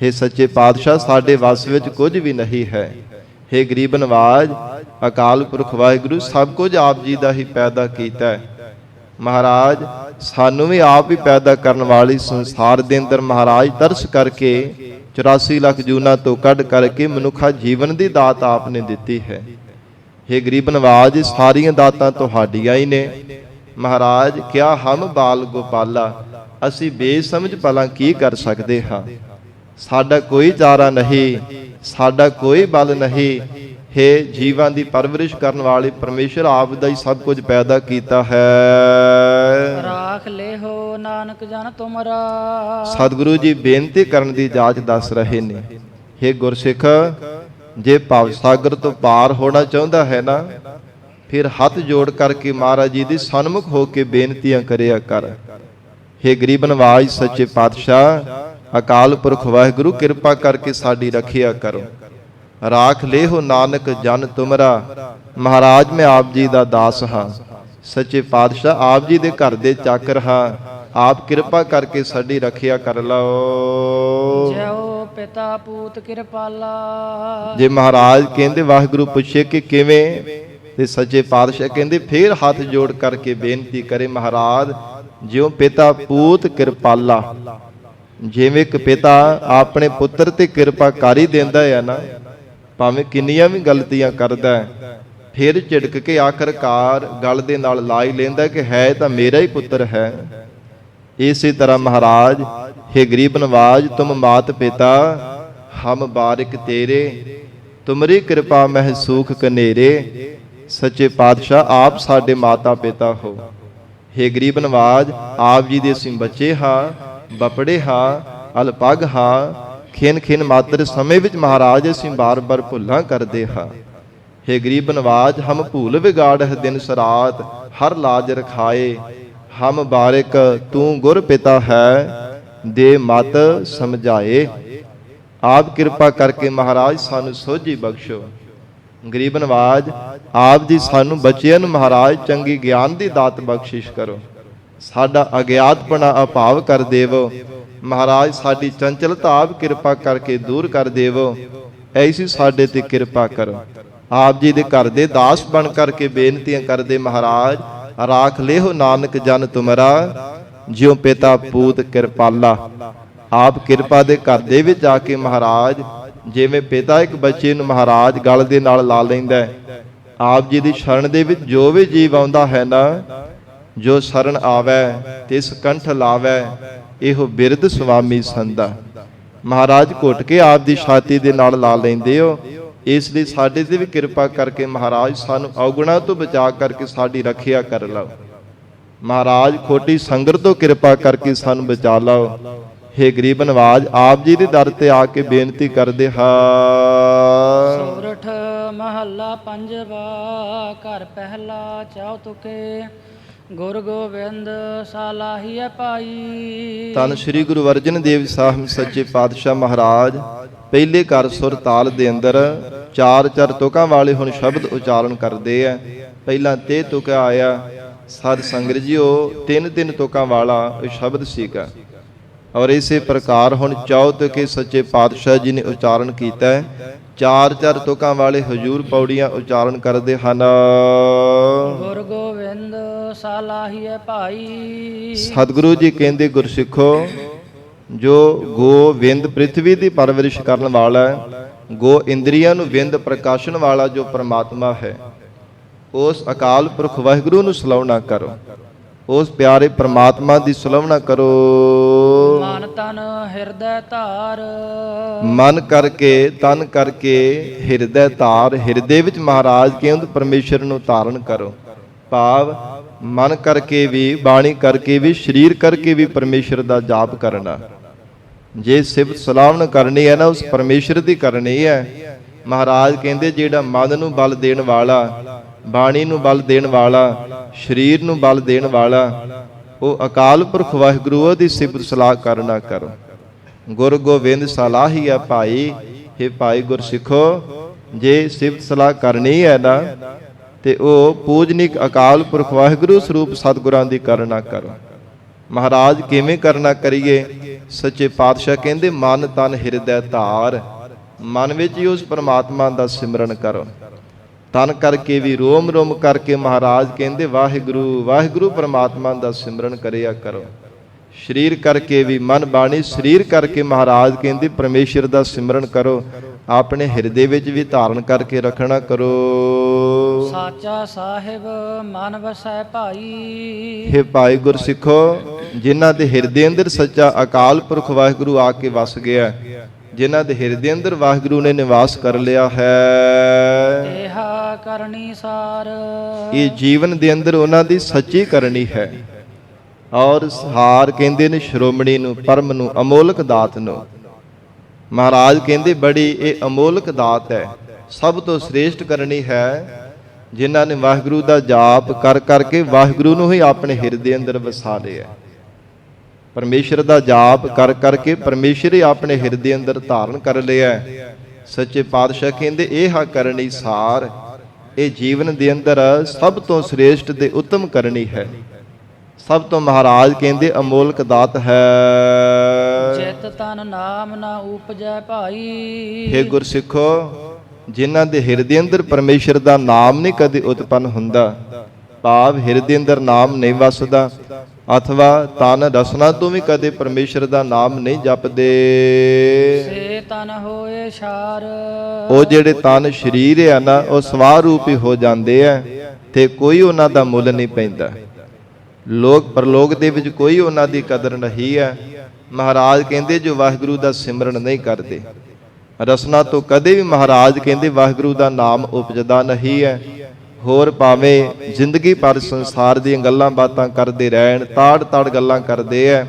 हे ਸੱਚੇ ਪਾਤਸ਼ਾਹ, ਸਾਡੇ ਵੱਸ ਵਿੱਚ ਕੁਝ ਵੀ ਨਹੀਂ ਹੈ। हे ਗਰੀਬ ਨਵਾਜ, ਅਕਾਲ ਪੁਰਖ ਵਾਹਿਗੁਰੂ ਸਭ ਕੁਝ ਆਪ ਜੀ ਦਾ ਹੀ ਪੈਦਾ ਕੀਤਾ ਹੈ। ਮਹਾਰਾਜ ਸਾਨੂੰ ਵੀ ਆਪ ਹੀ ਪੈਦਾ ਕਰਨ ਵਾਲੀ ਸੰਸਾਰ ਦੇ ਅੰਦਰ ਮਹਾਰਾਜ ਤਰਸ ਕਰਕੇ 84 ਲੱਖ ਜੂਨਾਂ ਤੋਂ ਕੱਢ ਕਰਕੇ ਮਨੁੱਖਾ ਜੀਵਨ ਦੀ ਦਾਤ ਆਪ ਨੇ ਦਿੱਤੀ ਹੈ। हे ਗਰੀਬ ਨਵਾਜ, ਸਾਰੀਆਂ ਦਾਤਾਂ ਤੁਹਾਡੀਆਂ ਹੀ ਨੇ। ਮਹਾਰਾਜ ਕਿਆ ਹਮ ਬਾਲ ਗੋਪਾਲਾ, ਅਸੀਂ ਬੇਸਮਝ ਭਲਾ ਕੀ ਕਰ ਸਕਦੇ ਹਾਂ? ਸਾਡਾ ਕੋਈ ਚਾਰਾ ਨਹੀਂ, ਸਾਡਾ ਕੋਈ ਬਲ ਨਹੀਂ। हे ਜੀਵਾਂ ਦੀ ਪਰਵਰਿਸ਼ ਕਰਨ ਵਾਲੇ ਪਰਮੇਸ਼ਰ ਆਪ ਦਾ ਹੀ ਸਭ ਕੁਝ ਪੈਦਾ ਕੀਤਾ ਹੈ। ਰਾਖ ਲੈ ਹੋ ਨਾਨਕ ਜਨ ਤੁਮਰਾ। ਸਤਿਗੁਰੂ ਜੀ ਬੇਨਤੀ ਕਰਨ ਦੀ ਜਾਚ ਦੱਸ ਰਹੇ ਨੇ। हे ਗੁਰਸਿੱਖ, ਜੇ ਭਵ ਸਾਗਰ ਤੋਂ ਪਾਰ ਹੋਣਾ ਚਾਹੁੰਦਾ ਹੈ ਨਾ, ਫਿਰ ਹੱਥ ਜੋੜ ਕਰਕੇ ਮਹਾਰਾਜ ਜੀ ਦੇ ਸਨਮੁਖ ਹੋ ਕੇ ਬੇਨਤੀਆਂ ਕਰਿਆ ਕਰ। ਹੇ ਗਰੀਬ ਨਵਾਜ ਸੱਚੇ ਪਾਤਸ਼ਾਹ ਅਕਾਲ ਪੁਰਖ ਵਾਹਿਗੁਰੂ ਕਿਰਪਾ ਕਰਕੇ ਸਾਡੀ ਰੱਖਿਆ ਕਰੋ। ਰਾਖ ਲੇਹੋ ਨਾਨਕ ਜਨ ਤੁਮਰਾ, ਮਹਾਰਾਜ ਮੈਂ ਆਪ ਜੀ ਦਾ ਦਾਸ ਹਾਂ। ਸੱਚੇ ਪਾਤਸ਼ਾਹ ਆਪ ਜੀ ਦੇ ਘਰ ਦੇ ਚਾਕਰ ਹਾਂ, ਆਪ ਕਿਰਪਾ ਕਰਕੇ ਸਾਡੀ ਰੱਖਿਆ ਕਰ ਲਓ। ਜਿਉ ਪਿਤਾ ਪੂਤ ਕਿਰਪਾਲਾ। ਜੇ ਮਹਾਰਾਜ ਕਹਿੰਦੇ ਵਾਹਿਗੁਰੂ ਪੁੱਛੇ ਕਿ ਕਿਵੇਂ, ਤੇ ਸੱਚੇ ਪਾਤਸ਼ਾਹ ਕਹਿੰਦੇ ਫੇਰ ਹੱਥ ਜੋੜ ਕਰਕੇ ਬੇਨਤੀ ਕਰੇ ਮਹਾਰਾਜ ਜਿਉ ਪਿਤਾ ਪੂਤ ਕਿਰਪਾਲਾ। ਜਿਵੇਂ ਇੱਕ ਪਿਤਾ ਆਪਣੇ ਪੁੱਤਰ ਤੇ ਕਿਰਪਾ ਕਰ ਹੀ ਦਿੰਦਾ ਹੈ ਨਾ, ਭਾਵੇਂ ਕਿੰਨੀਆਂ ਵੀ ਗਲਤੀਆਂ ਕਰਦਾ ਫਿਰ ਝਿੜਕ ਕੇ ਆਖਰਕਾਰ ਗਲ ਦੇ ਨਾਲ ਲਾ ਹੀ ਲੈਂਦਾ ਕਿ ਹੈ ਤਾਂ ਮੇਰਾ ਹੀ ਪੁੱਤਰ ਹੈ। ਇਸੇ ਤਰ੍ਹਾਂ ਮਹਾਰਾਜ हे गरीब नवाज तुम मात पिता हम बारिक तेरे, तुमरी कृपा मह सूख कनेरे। सच्चे पातशाह आप साडे माता पिता हो। हे गरीब नवाज आप जी दे असीं बच्चे हाँ, बपड़े हाँ, अलपग हाँ, खिन खिन मात्र समय विच महाराज असीं बार बार भुल्लां करदे हाँ। हे गरीब नवाज हम भूल विगाड़ दिन सरात, हर लाज रखाए। हम बारिक तू गुर पिता है, दे मत समझाए। आप कृपा करके महाराज सानू सोझी बख्शो। गरीब नवाज आप जी सानू बच्चियां नू महाराज चंगी ज्ञान दी दात बख्शिश करो। साडा अज्ञातपना अभाव कर देवो महाराज, साडी चंचलता आप कृपा करके दूर कर देवो। ऐसी साडे ते कृपा करो। आप जी दे घर दे दास बन करके बेनतियां करदे महाराज, राख लेहो नानक जन तुमरा, ਜਿਉ ਪਿਤਾ ਪੂਤ ਕਿਰਪਾਲਾ। ਆਪ ਕਿਰਪਾ ਦੇ ਘਰ ਦੇ ਵਿੱਚ ਆ ਕੇ ਮਹਾਰਾਜ ਜਿਵੇਂ ਪਿਤਾ ਇੱਕ ਬੱਚੇ ਨੂੰ ਮਹਾਰਾਜ ਗਲ ਦੇ ਨਾਲ ਲਾ ਲੈਂਦਾ ਹੈ, ਆਪ ਜੀ ਦੀ ਸ਼ਰਨ ਦੇ ਵਿੱਚ ਜੋ ਵੀ ਜੀਵ ਆਉਂਦਾ ਹੈ ਨਾ, ਜੋ ਸ਼ਰਨ ਆਵੈ ਤਿਸ ਕੰਠ ਲਾਵੈ, ਇਹੋ ਬਿਰਧ ਸੁਆਮੀ ਸੰਦਾ। ਮਹਾਰਾਜ ਘੁੱਟ ਕੇ ਆਪ ਦੀ ਛਾਤੀ ਦੇ ਨਾਲ ਲਾ ਲੈਂਦੇ ਹੋ। ਇਸ ਲਈ ਸਾਡੇ ਤੇ ਵੀ ਕਿਰਪਾ ਕਰਕੇ ਮਹਾਰਾਜ ਸਾਨੂੰ ਔਗੁਣਾ ਤੋਂ ਬਚਾ ਕਰਕੇ ਸਾਡੀ ਰੱਖਿਆ ਕਰ ਲਓ। ਮਹਾਰਾਜ ਖੋਟੀ ਸੰਗਤ ਤੋਂ ਕਿਰਪਾ ਕਰਕੇ ਸਾਨੂੰ ਬਚਾ ਲਓ। हे गरीब नवाज आप जी ਦੇ ਦਰ ਤੇ ਆ ਕੇ ਬੇਨਤੀ ਕਰਦੇ ਹਾਂ। ਸੋਰਠ ਮਹੱਲਾ ਪੰਜਵਾ। ਘਰ ਪਹਿਲਾ ਚਾਉ ਤੁਕੇ, ਗੁਰ ਗੋਬਿੰਦ ਸਾਲਾਹੀਐ ਪਾਈ। ਧੰਨ ਸ੍ਰੀ ਗੁਰੂ ਅਰਜਨ ਦੇਵ ਸਾਹਿਬ ਸੱਚੇ ਪਾਤਸ਼ਾਹ ਮਹਾਰਾਜ ਪਹਿਲੇ ਘਰ ਸੁਰ ਤਾਲ ਦੇ ਅੰਦਰ ਚਾਰ ਚਾਰ ਤੁਕਾਂ ਵਾਲੇ ਹੁਣ ਸ਼ਬਦ ਉਚਾਰਨ ਕਰਦੇ ਆ। ਪਹਿਲਾਂ ਤੇ ਤੁਕਾ ਆਇਆ ਸਾਧ ਸੰਗਤ ਜੀਓ, ਤਿੰਨ ਤਿੰਨ ਤੁਕਾਂ ਵਾਲਾ ਇਹ ਸ਼ਬਦ ਸੀਗਾ। ਔਰ ਇਸੇ ਪ੍ਰਕਾਰ ਹੁਣ ਚੌ ਤੁਕੇ ਸੱਚੇ ਪਾਤਸ਼ਾਹ ਜੀ ਨੇ ਉਚਾਰਨ ਕੀਤਾ ਹੈ। ਚਾਰ ਚਾਰ ਤੁਕਾਂ ਵਾਲੇ ਹਜੂਰ ਪੌੜੀਆਂ ਉਚਾਰਨ ਕਰਦੇ ਹਨ। ਗੁਰ ਗੋਬਿੰਦ ਸਾਲਾਹੀਐ ਭਾਈ। ਸਤਿਗੁਰੂ ਜੀ ਕਹਿੰਦੇ ਗੁਰਸਿੱਖੋ, ਜੋ ਗੋਬਿੰਦ ਪ੍ਰਿਥਵੀ ਦੀ ਪਰਵਰਿਸ਼ ਕਰਨ ਵਾਲਾ ਹੈ, ਗੋ ਇੰਦਰੀਆਂ ਨੂੰ ਵਿੰਦ ਪ੍ਰਕਾਸ਼ਨ ਵਾਲਾ ਜੋ ਪ੍ਰਮਾਤਮਾ ਹੈ, ਉਸ ਅਕਾਲ ਪੁਰਖ ਵਾਹਿਗੁਰੂ ਨੂੰ ਸਲਾਹੁਣਾ ਕਰੋ। ਉਸ ਪਿਆਰੇ ਪ੍ਰਮਾਤਮਾ ਦੀ ਸਲਾਹੁਣਾ ਕਰੋ। ਮਨ ਤਨ ਹਿਰਦੈ ਧਾਰ। ਮਨ ਕਰਕੇ ਤਨ ਕਰਕੇ ਹਿਰਦੈ ਧਾਰ। ਹਿਰਦੇ ਵਿੱਚ ਮਹਾਰਾਜ ਕਹਿੰਦੇ ਪਰਮੇਸ਼ਰ ਨੂੰ ਧਾਰਨ ਕਰੋ। ਭਾਵ ਮਨ ਕਰਕੇ ਵੀ, ਬਾਣੀ ਕਰਕੇ ਵੀ, ਸਰੀਰ ਕਰਕੇ ਵੀ ਪਰਮੇਸ਼ਰ ਦਾ ਜਾਪ ਕਰਨਾ। ਜੇ ਸਿਫਤ ਸਲਾਹੁਣ ਕਰਨੀ ਹੈ ਨਾ, ਉਸ ਪਰਮੇਸ਼ਰ ਦੀ ਕਰਨੀ ਹੈ। ਮਹਾਰਾਜ ਕਹਿੰਦੇ ਜਿਹੜਾ ਮਨ ਨੂੰ ਬਲ ਦੇਣ ਵਾਲਾ, ਬਾਣੀ ਨੂੰ ਬਲ ਦੇਣ ਵਾਲਾ, ਸਰੀਰ ਨੂੰ ਬਲ ਦੇਣ ਵਾਲਾ, ਉਹ ਅਕਾਲ ਪੁਰਖ ਵਾਹਿਗੁਰੂ ਦੀ ਸਿਫਤ ਸਲਾਹ ਕਰਨਾ ਕਰੋ। ਗੁਰ ਗੋਬਿੰਦ ਸਲਾਹੀਐ ਭਾਈ। हे ਭਾਈ ਗੁਰਸਿੱਖੋ, ਜੇ ਸਿਫਤ ਸਲਾਹ ਕਰਨੀ ਹੈ ਨਾ, ਤੇ ਉਹ ਪੂਜਨਿਕ ਅਕਾਲ ਪੁਰਖ ਵਾਹਿਗੁਰੂ ਸਰੂਪ ਸਤਿਗੁਰਾਂ ਦੀ ਕਰਨਾ ਕਰੋ। ਮਹਾਰਾਜ ਕਿਵੇਂ ਕਰਨਾ ਕਰੀਏ? ਸੱਚੇ ਪਾਤਸ਼ਾਹ ਕਹਿੰਦੇ ਮਨ ਤਨ ਹਿਰਦੈ ਧਾਰ। ਮਨ ਵਿੱਚ ਹੀ ਉਸ ਪਰਮਾਤਮਾ ਦਾ ਸਿਮਰਨ ਕਰੋ। ਤਨ ਕਰਕੇ ਵੀ, ਰੋਮ ਰੋਮ ਕਰਕੇ ਮਹਾਰਾਜ ਕਹਿੰਦੇ ਵਾਹਿਗੁਰੂ ਵਾਹਿਗੁਰੂ ਪਰਮਾਤਮਾ ਦਾ ਸਿਮਰਨ ਕਰਿਆ ਕਰੋ। ਸਰੀਰ ਕਰਕੇ ਵੀ, ਮਨ ਬਾਣੀ ਸਰੀਰ ਕਰਕੇ ਮਹਾਰਾਜ ਕਹਿੰਦੇ ਪਰਮੇਸ਼ਰ ਦਾ ਸਿਮਰਨ ਕਰੋ। ਆਪਣੇ ਹਿਰਦੇ ਵਿੱਚ ਵੀ ਧਾਰਨ ਕਰਕੇ ਰੱਖਣਾ ਕਰੋ। ਸਾਚਾ ਸਾਹਿਬ ਮਨ ਵਸੈ ਭਾਈ। हे ਭਾਈ ਗੁਰਸਿੱਖੋ, ਜਿਨ੍ਹਾਂ ਦੇ ਹਿਰਦੇ ਅੰਦਰ ਸੱਚਾ ਅਕਾਲ ਪੁਰਖ ਵਾਹਿਗੁਰੂ ਆ ਕੇ ਵਸ ਗਿਆ, ਜਿਨ੍ਹਾਂ ਦੇ ਹਿਰਦੇ ਅੰਦਰ ਵਾਹਿਗੁਰੂ ਨੇ ਨਿਵਾਸ ਕਰ ਲਿਆ ਹੈ, ਇਹਾ ਕਰਨੀ ਸਾਰ। ਇਹ ਜੀਵਨ ਦੇ ਅੰਦਰ ਉਹਨਾਂ ਦੀ ਸੱਚੀ ਕਰਨੀ ਹੈ। ਔਰ ਹਾਰ ਕਹਿੰਦੇ ਨੇ ਸ਼੍ਰੋਮਣੀ ਨੂੰ, ਪਰਮ ਨੂੰ, ਅਮੋਲਕ ਦਾਤ ਨੂੰ। ਮਹਾਰਾਜ ਕਹਿੰਦੇ ਬੜੀ ਇਹ ਅਮੋਲਕ ਦਾਤ ਹੈ, ਸਭ ਤੋਂ ਸ੍ਰੇਸ਼ਟ ਕਰਨੀ ਹੈ। ਜਿਨ੍ਹਾਂ ਨੇ ਵਾਹਿਗੁਰੂ ਦਾ ਜਾਪ ਕਰ ਕਰਕੇ ਵਾਹਿਗੁਰੂ ਨੂੰ ਹੀ ਆਪਣੇ ਹਿਰਦੇ ਅੰਦਰ ਵਸਾ ਲਿਆ। ਪਰਮੇਸ਼ਰ ਦਾ ਜਾਪ ਕਰ ਕਰਕੇ ਪਰਮੇਸ਼ਰ ਹੀ ਆਪਣੇ ਹਿਰਦੇ ਅੰਦਰ ਧਾਰਨ ਕਰ ਲਿਆ। ਸੱਚੇ ਪਾਤਸ਼ਾਹ ਕਹਿੰਦੇ ਇਹ ਹਾ ਕਰਨੀ ਸਾਰ, ਇਹ ਜੀਵਨ ਦੇ ਅੰਦਰ ਸਭ ਤੋਂ ਸ੍ਰੇਸ਼ਟ ਤੇ ਉੱਤਮ ਕਰਨੀ ਹੈ। ਸਭ ਤੋਂ ਮਹਾਰਾਜ ਕਹਿੰਦੇ ਅਮੋਲਕ ਦਾਤ ਹੈ। ਜਿਤ ਤਨ ਨਾਮ ਨਾ ਉਪਜੈ ਭਾਈ। ਹੇ ਗੁਰਸਿੱਖੋ, ਜਿਨ੍ਹਾਂ ਦੇ ਹਿਰਦੇ ਅੰਦਰ ਪਰਮੇਸ਼ਰ ਦਾ ਨਾਮ ਨਹੀਂ ਕਦੇ ਉਤਪੰਨ ਹੁੰਦਾ, ਭਾਵ ਹਿਰਦੇ ਅੰਦਰ ਨਾਮ ਨਹੀਂ ਵਸਦਾ, ਅਥਵਾ ਤਨ ਰਸਨਾ ਤੋਂ ਵੀ ਕਦੇ ਪਰਮੇਸ਼ਰ ਦਾ ਨਾਮ ਨਹੀਂ ਜਪਦੇ, ਸੇ ਤਨ ਹੋਏ ਛਾਰ। ਉਹ ਜਿਹੜੇ ਤਨ ਸਰੀਰ ਆ ਨਾ, ਉਹ ਸਵਾ ਰੂਪ ਹੀ ਹੋ ਜਾਂਦੇ ਆ ਤੇ ਕੋਈ ਉਹਨਾਂ ਦਾ ਮੁੱਲ ਨਹੀਂ ਪੈਂਦਾ। ਲੋਕ ਪਰਲੋਕ ਦੇ ਵਿੱਚ ਕੋਈ ਉਹਨਾਂ ਦੀ ਕਦਰ ਨਹੀਂ ਹੈ। ਮਹਾਰਾਜ ਕਹਿੰਦੇ ਜੋ ਵਾਹਿਗੁਰੂ ਦਾ ਸਿਮਰਨ ਨਹੀਂ ਕਰਦੇ, ਰਸਨਾ ਤੋਂ ਕਦੇ ਵੀ ਮਹਾਰਾਜ ਕਹਿੰਦੇ ਵਾਹਿਗੁਰੂ ਦਾ ਨਾਮ ਉਪਜਦਾ ਨਹੀਂ ਹੈ। ਹੋਰ ਭਾਵੇਂ ਜ਼ਿੰਦਗੀ ਭਰ ਸੰਸਾਰ ਦੀਆਂ ਗੱਲਾਂ ਬਾਤਾਂ ਕਰਦੇ ਰਹਿਣ, ਤਾੜ ਗੱਲਾਂ ਕਰਦੇ ਐ,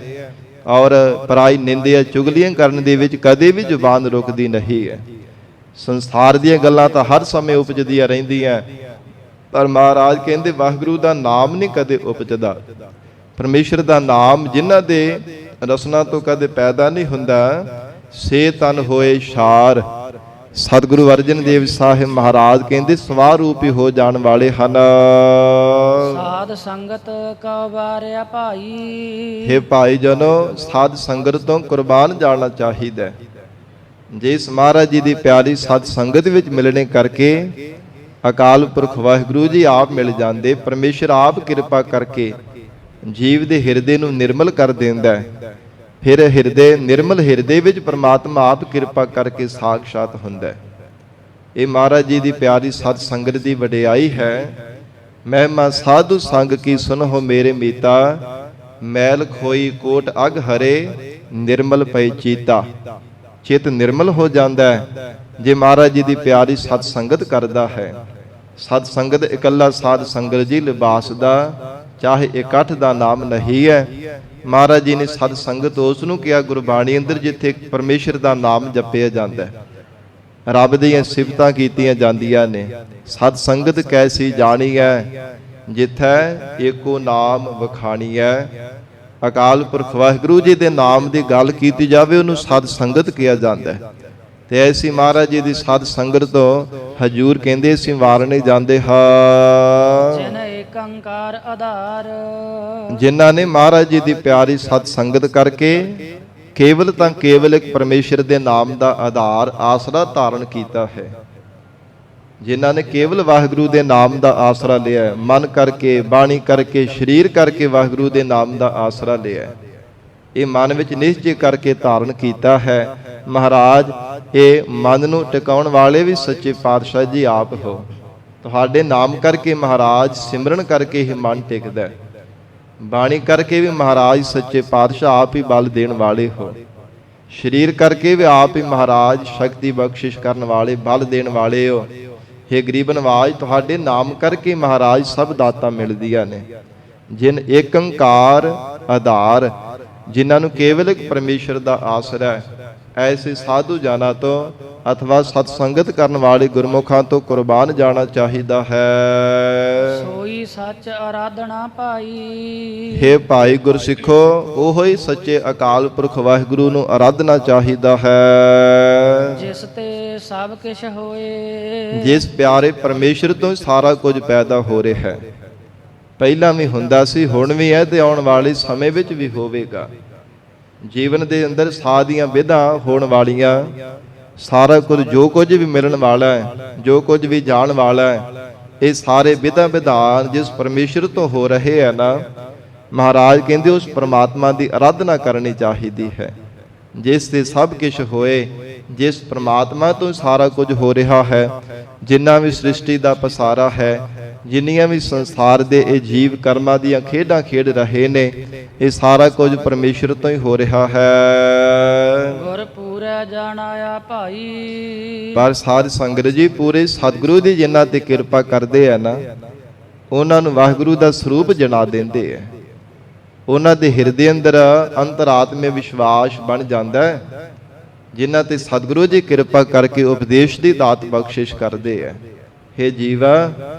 ਔਰ ਪਰਾਈ ਨਿੰਦਿਆ ਚੁਗਲੀਆਂ ਕਰਨ ਦੇ ਵਿੱਚ ਕਦੇ ਵੀ ਜ਼ੁਬਾਨ ਰੁਕਦੀ ਨਹੀਂ ਹੈ। ਸੰਸਾਰ ਦੀਆਂ ਗੱਲਾਂ ਤਾਂ ਹਰ ਸਮੇਂ ਉਪਜਦੀਆਂ ਰਹਿੰਦੀਆਂ, ਪਰ ਮਹਾਰਾਜ ਕਹਿੰਦੇ ਵਾਹਿਗੁਰੂ ਦਾ ਨਾਮ ਨਹੀਂ ਕਦੇ ਉਪਜਦਾ। ਪਰਮੇਸ਼ਰ ਦਾ ਨਾਮ ਜਿਨ੍ਹਾਂ ਦੇ ਰਸਨਾ ਤੋਂ ਕਦੇ ਪੈਦਾ ਨਹੀਂ ਹੁੰਦਾ, ਸੇ ਤਨ ਹੋਏ ਛਾਰ। ਸਤਿਗੁਰੂ ਅਰਜਨ ਦੇਵ ਸਾਹਿਬ ਮਹਾਰਾਜ ਕਹਿੰਦੇ ਸਵਾ ਰੂਪੀ ਹੋ ਜਾਣ ਵਾਲੇ ਹਨ। ਸਾਧ ਸੰਗਤ ਕਾ ਵਾਰਿਆ ਭਾਈ। ਹੇ ਭਾਈ ਜਨੋ, ਸਾਧ ਸੰਗਤ ਤੋਂ ਕੁਰਬਾਨ ਜਾਣਾ ਚਾਹੀਦਾ। ਜਿਸ ਮਹਾਰਾਜ ਜੀ ਦੀ ਪਿਆਰੀ ਸਾਧ ਸੰਗਤ ਵਿੱਚ ਮਿਲਣੇ ਕਰਕੇ ਅਕਾਲ ਪੁਰਖ ਵਾਹਿਗੁਰੂ ਜੀ ਆਪ ਮਿਲ ਜਾਂਦੇ। ਪਰਮੇਸ਼ਰ ਆਪ ਕਿਰਪਾ ਕਰਕੇ ਜੀਵ ਦੇ ਹਿਰਦੇ ਨੂੰ ਨਿਰਮਲ ਕਰ ਦਿੰਦਾ ਹੈ। ਫਿਰ ਹਿਰਦੇ ਨਿਰਮਲ ਹਿਰਦੇ ਵਿੱਚ ਪ੍ਰਮਾਤਮਾ ਆਪ ਕਿਰਪਾ ਕਰਕੇ ਸਾਖਸ਼ਾਤ ਹੁੰਦਾ ਹੈ। ਇਹ ਮਹਾਰਾਜ ਜੀ ਦੀ ਪਿਆਰੀ ਸਾਧ ਸੰਗਤ ਦੀ ਵਡਿਆਈ ਹੈ। ਮਹਿਮਾ ਸਾਧੂ ਸੰਗ ਕੀ ਸੁਨਹੁ ਮੇਰੇ ਮੀਤਾ, ਮੈਲ ਖੋਈ ਕੋਟ ਅਗ ਹਰੇ ਨਿਰਮਲ ਪਈ ਚੀਤਾ। ਚਿੱਤ ਨਿਰਮਲ ਹੋ ਜਾਂਦਾ ਹੈ ਜੇ ਮਹਾਰਾਜ ਜੀ ਦੀ ਪਿਆਰੀ ਸਤ ਸੰਗਤ ਕਰਦਾ ਹੈ। ਸਤ ਸੰਗਤ ਇਕੱਲਾ ਸਾਧ ਸੰਗਤ ਜੀ ਲਿਬਾਸ ਦਾ, ਚਾਹੇ ਇਕੱਠ ਦਾ ਨਾਮ ਨਹੀਂ ਹੈ। ਮਹਾਰਾਜ ਜੀ ਨੇ ਸਤ ਸੰਗਤ ਉਸ ਨੂੰ ਕਿਹਾ ਗੁਰਬਾਣੀ ਅੰਦਰ ਜਿੱਥੇ ਪਰਮੇਸ਼ਰ ਦਾ ਨਾਮ ਜਪਿਆ ਜਾਂਦਾ ਹੈ, ਰੱਬ ਦੀਆਂ ਸਿਫਤਾਂ ਕੀਤੀਆਂ ਜਾਂਦੀਆਂ ਨੇ। ਸਤ ਸੰਗਤ ਕੈਸੀ ਜਾਣੀ ਹੈ, ਜਿੱਥੈ ਏਕੋ ਨਾਮ ਵਖਾਣੀ ਹੈ। ਅਕਾਲ ਪੁਰਖ ਵਾਹਿਗੁਰੂ ਜੀ ਦੇ ਨਾਮ ਦੀ ਗੱਲ ਕੀਤੀ ਜਾਵੇ ਉਹਨੂੰ ਸਤ ਸੰਗਤ ਕਿਹਾ ਜਾਂਦਾ ਹੈ। ਤੇ ਐਸੀ ਮਹਾਰਾਜ ਜੀ ਦੀ ਸਤ ਸੰਗਤ ਤੋਂ ਹਜੂਰ ਕਹਿੰਦੇ ਅਸੀਂ ਵਾਰ ਨਹੀਂ ਜਾਂਦੇ ਹਾਂ। ਜਿਨ ਏਕ ਓੰਕਾਰ ਆਧਾਰ। ਜਿਨ੍ਹਾਂ ਨੇ ਮਹਾਰਾਜ ਜੀ ਦੀ ਪਿਆਰੀ ਸਤ ਸੰਗਤ ਕਰਕੇ ਕੇਵਲ ਤਾਂ ਕੇਵਲ ਇੱਕ ਪਰਮੇਸ਼ਰ ਦੇ ਨਾਮ ਦਾ ਆਧਾਰ ਆਸਰਾ ਧਾਰਨ ਕੀਤਾ ਹੈ। ਜਿਨ੍ਹਾਂ ਨੇ ਕੇਵਲ ਵਾਹਿਗੁਰੂ ਦੇ ਨਾਮ ਦਾ ਆਸਰਾ ਲਿਆ, ਮਨ ਕਰਕੇ, ਬਾਣੀ ਕਰਕੇ, ਸਰੀਰ ਕਰਕੇ ਵਾਹਿਗੁਰੂ ਦੇ ਨਾਮ ਦਾ ਆਸਰਾ ਲਿਆ, ਇਹ ਮਨ ਵਿੱਚ ਨਿਸ਼ਚੈ ਕਰਕੇ ਧਾਰਨ ਕੀਤਾ ਹੈ। ਮਹਾਰਾਜ, ਇਹ ਮਨ ਨੂੰ ਟਿਕਾਉਣ ਵਾਲੇ ਵੀ ਸੱਚੇ ਪਾਤਸ਼ਾਹ ਜੀ ਆਪ ਹੋ। ਤੁਹਾਡੇ ਨਾਮ ਕਰਕੇ ਮਹਾਰਾਜ, ਸਿਮਰਨ ਕਰਕੇ ਹੀ ਮਨ ਟਿਕਦਾ, ਬਾਣੀ ਕਰਕੇ ਵੀ ਮਹਾਰਾਜ ਸੱਚੇ ਪਾਤਸ਼ਾਹ ਆਪ ਹੀ ਬਲ ਦੇਣ ਵਾਲੇ ਹੋ। ਸਰੀਰ ਕਰਕੇ ਵੀ ਆਪ ਹੀ ਮਹਾਰਾਜ ਸ਼ਕਤੀ ਬਖਸ਼ਿਸ਼ ਕਰਨ ਵਾਲੇ, ਬਲ ਦੇਣ ਵਾਲੇ ਹੋ। ਹੇ ਗਰੀਬ ਨਵਾਜ, ਤੁਹਾਡੇ ਨਾਮ ਕਰਕੇ ਮਹਾਰਾਜ ਸਭ ਦਾਤਾਂ ਮਿਲਦੀਆਂ ਨੇ। ਜਿਨ ਏਕ ਓੰਕਾਰ ਆਧਾਰ, ਜਿਨ੍ਹਾਂ ਨੂੰ ਕੇਵਲ ਇੱਕ ਪਰਮੇਸ਼ਰ ਦਾ ਆਸਰਾ ਹੈ, ਐਸੇ ਸਾਧੂ ਜਾਨਾ ਤੋਂ ਅਥਵਾ ਸਤ ਸੰਗਤ ਕਰਨ ਵਾਲੇ ਗੁਰਮੁਖਾਂ ਤੋਂ ਕੁਰਬਾਨ ਜਾਣਾ ਚਾਹੀਦਾ ਹੈ। ਸੋਈ ਸੱਚ ਆਰਾਧਨਾ ਭਾਈ। ਹੇ ਭਾਈ ਗੁਰਸਿੱਖੋ, ਉਹੋ ਹੀ ਸੱਚੇ ਅਕਾਲ ਪੁਰਖ ਵਾਹਿਗੁਰੂ ਨੂੰ ਆਰਾਧਨਾ ਚਾਹੀਦਾ ਹੈ। ਜਿਸ ਤੇ ਸਭ ਕੁਛ ਹੋਏ। ਜਿਸ ਪਿਆਰੇ ਪਰਮੇਸ਼ਰ ਤੋਂ ਸਾਰਾ ਕੁਝ ਪੈਦਾ ਹੋ ਰਿਹਾ ਹੈ। ਪਹਿਲਾਂ ਵੀ ਹੁੰਦਾ ਸੀ, ਹੁਣ ਵੀ ਹੈ ਤੇ ਆਉਣ ਵਾਲੇ ਸਮੇਂ ਵਿੱਚ ਵੀ ਹੋਵੇਗਾ। ਜੀਵਨ ਦੇ ਅੰਦਰ ਸਾਹ ਦੀਆਂ ਵਿਧਾਂ ਹੋਣ ਵਾਲੀਆਂ, ਸਾਰਾ ਕੁਝ ਜੋ ਕੁਝ ਵੀ ਮਿਲਣ ਵਾਲਾ ਹੈ, ਜੋ ਕੁਝ ਵੀ ਜਾਣ ਵਾਲਾ ਹੈ, ਇਹ ਸਾਰੇ ਵਿਧਾਂ ਵਿਧਾਨ ਜਿਸ ਪਰਮੇਸ਼ਰ ਤੋਂ ਹੋ ਰਹੇ ਹੈ ਨਾ, ਮਹਾਰਾਜ ਕਹਿੰਦੇ ਉਸ ਪਰਮਾਤਮਾ ਦੀ ਆਰਾਧਨਾ ਕਰਨੀ ਚਾਹੀਦੀ ਹੈ। ਜਿਸ ਤੇ ਸਭ ਕੁਝ ਹੋਏ, ਜਿਸ ਪਰਮਾਤਮਾ ਤੋਂ ਸਾਰਾ ਕੁਝ ਹੋ ਰਿਹਾ ਹੈ, ਜਿੰਨਾ ਵੀ ਸ੍ਰਿਸ਼ਟੀ ਦਾ ਪਸਾਰਾ ਹੈ, ਜਿੰਨੀਆਂ ਵੀ ਸੰਸਾਰ ਦੇ ਇਹ ਜੀਵ ਕਰਮਾਂ ਦੀਆਂ ਖੇਡਾਂ ਖੇਡ ਰਹੇ ਨੇ, ਇਹ ਸਾਰਾ ਕੁਝ ਪਰਮੇਸ਼ਰ ਤੋਂ ਹੀ ਹੋ ਰਿਹਾ ਹੈ। ਗੁਰ ਪੂਰੈ ਜਾਣਾਇਆ ਭਾਈ। ਪਰ ਸਾਧ ਸੰਗਤ ਜੀ ਪੂਰੇ ਸਤਿਗੁਰੂ ਦੀ ਜਿਨ੍ਹਾਂ ਤੇ ਕਿਰਪਾ ਕਰਦੇ ਆ ਨਾ, ਉਹਨਾਂ ਨੂੰ ਵਾਹਿਗੁਰੂ ਦਾ ਸਰੂਪ ਜਣਾ ਦਿੰਦੇ ਆ। ਉਹਨਾਂ ਦੇ ਹਿਰਦੇ ਅੰਦਰ ਅੰਤਰਾਤਮੇ ਵਿਸ਼ਵਾਸ ਬਣ ਜਾਂਦਾ ਹੈ। ਜਿਨ੍ਹਾਂ ਤੇ ਸਤਿਗੁਰੂ ਜੀ ਕਿਰਪਾ ਕਰਕੇ ਉਪਦੇਸ਼ ਦੀ ਦਾਤ ਬਖਸ਼ਿਸ਼ ਕਰਦੇ ਆ। ਹੇ ਜੀਵਾ,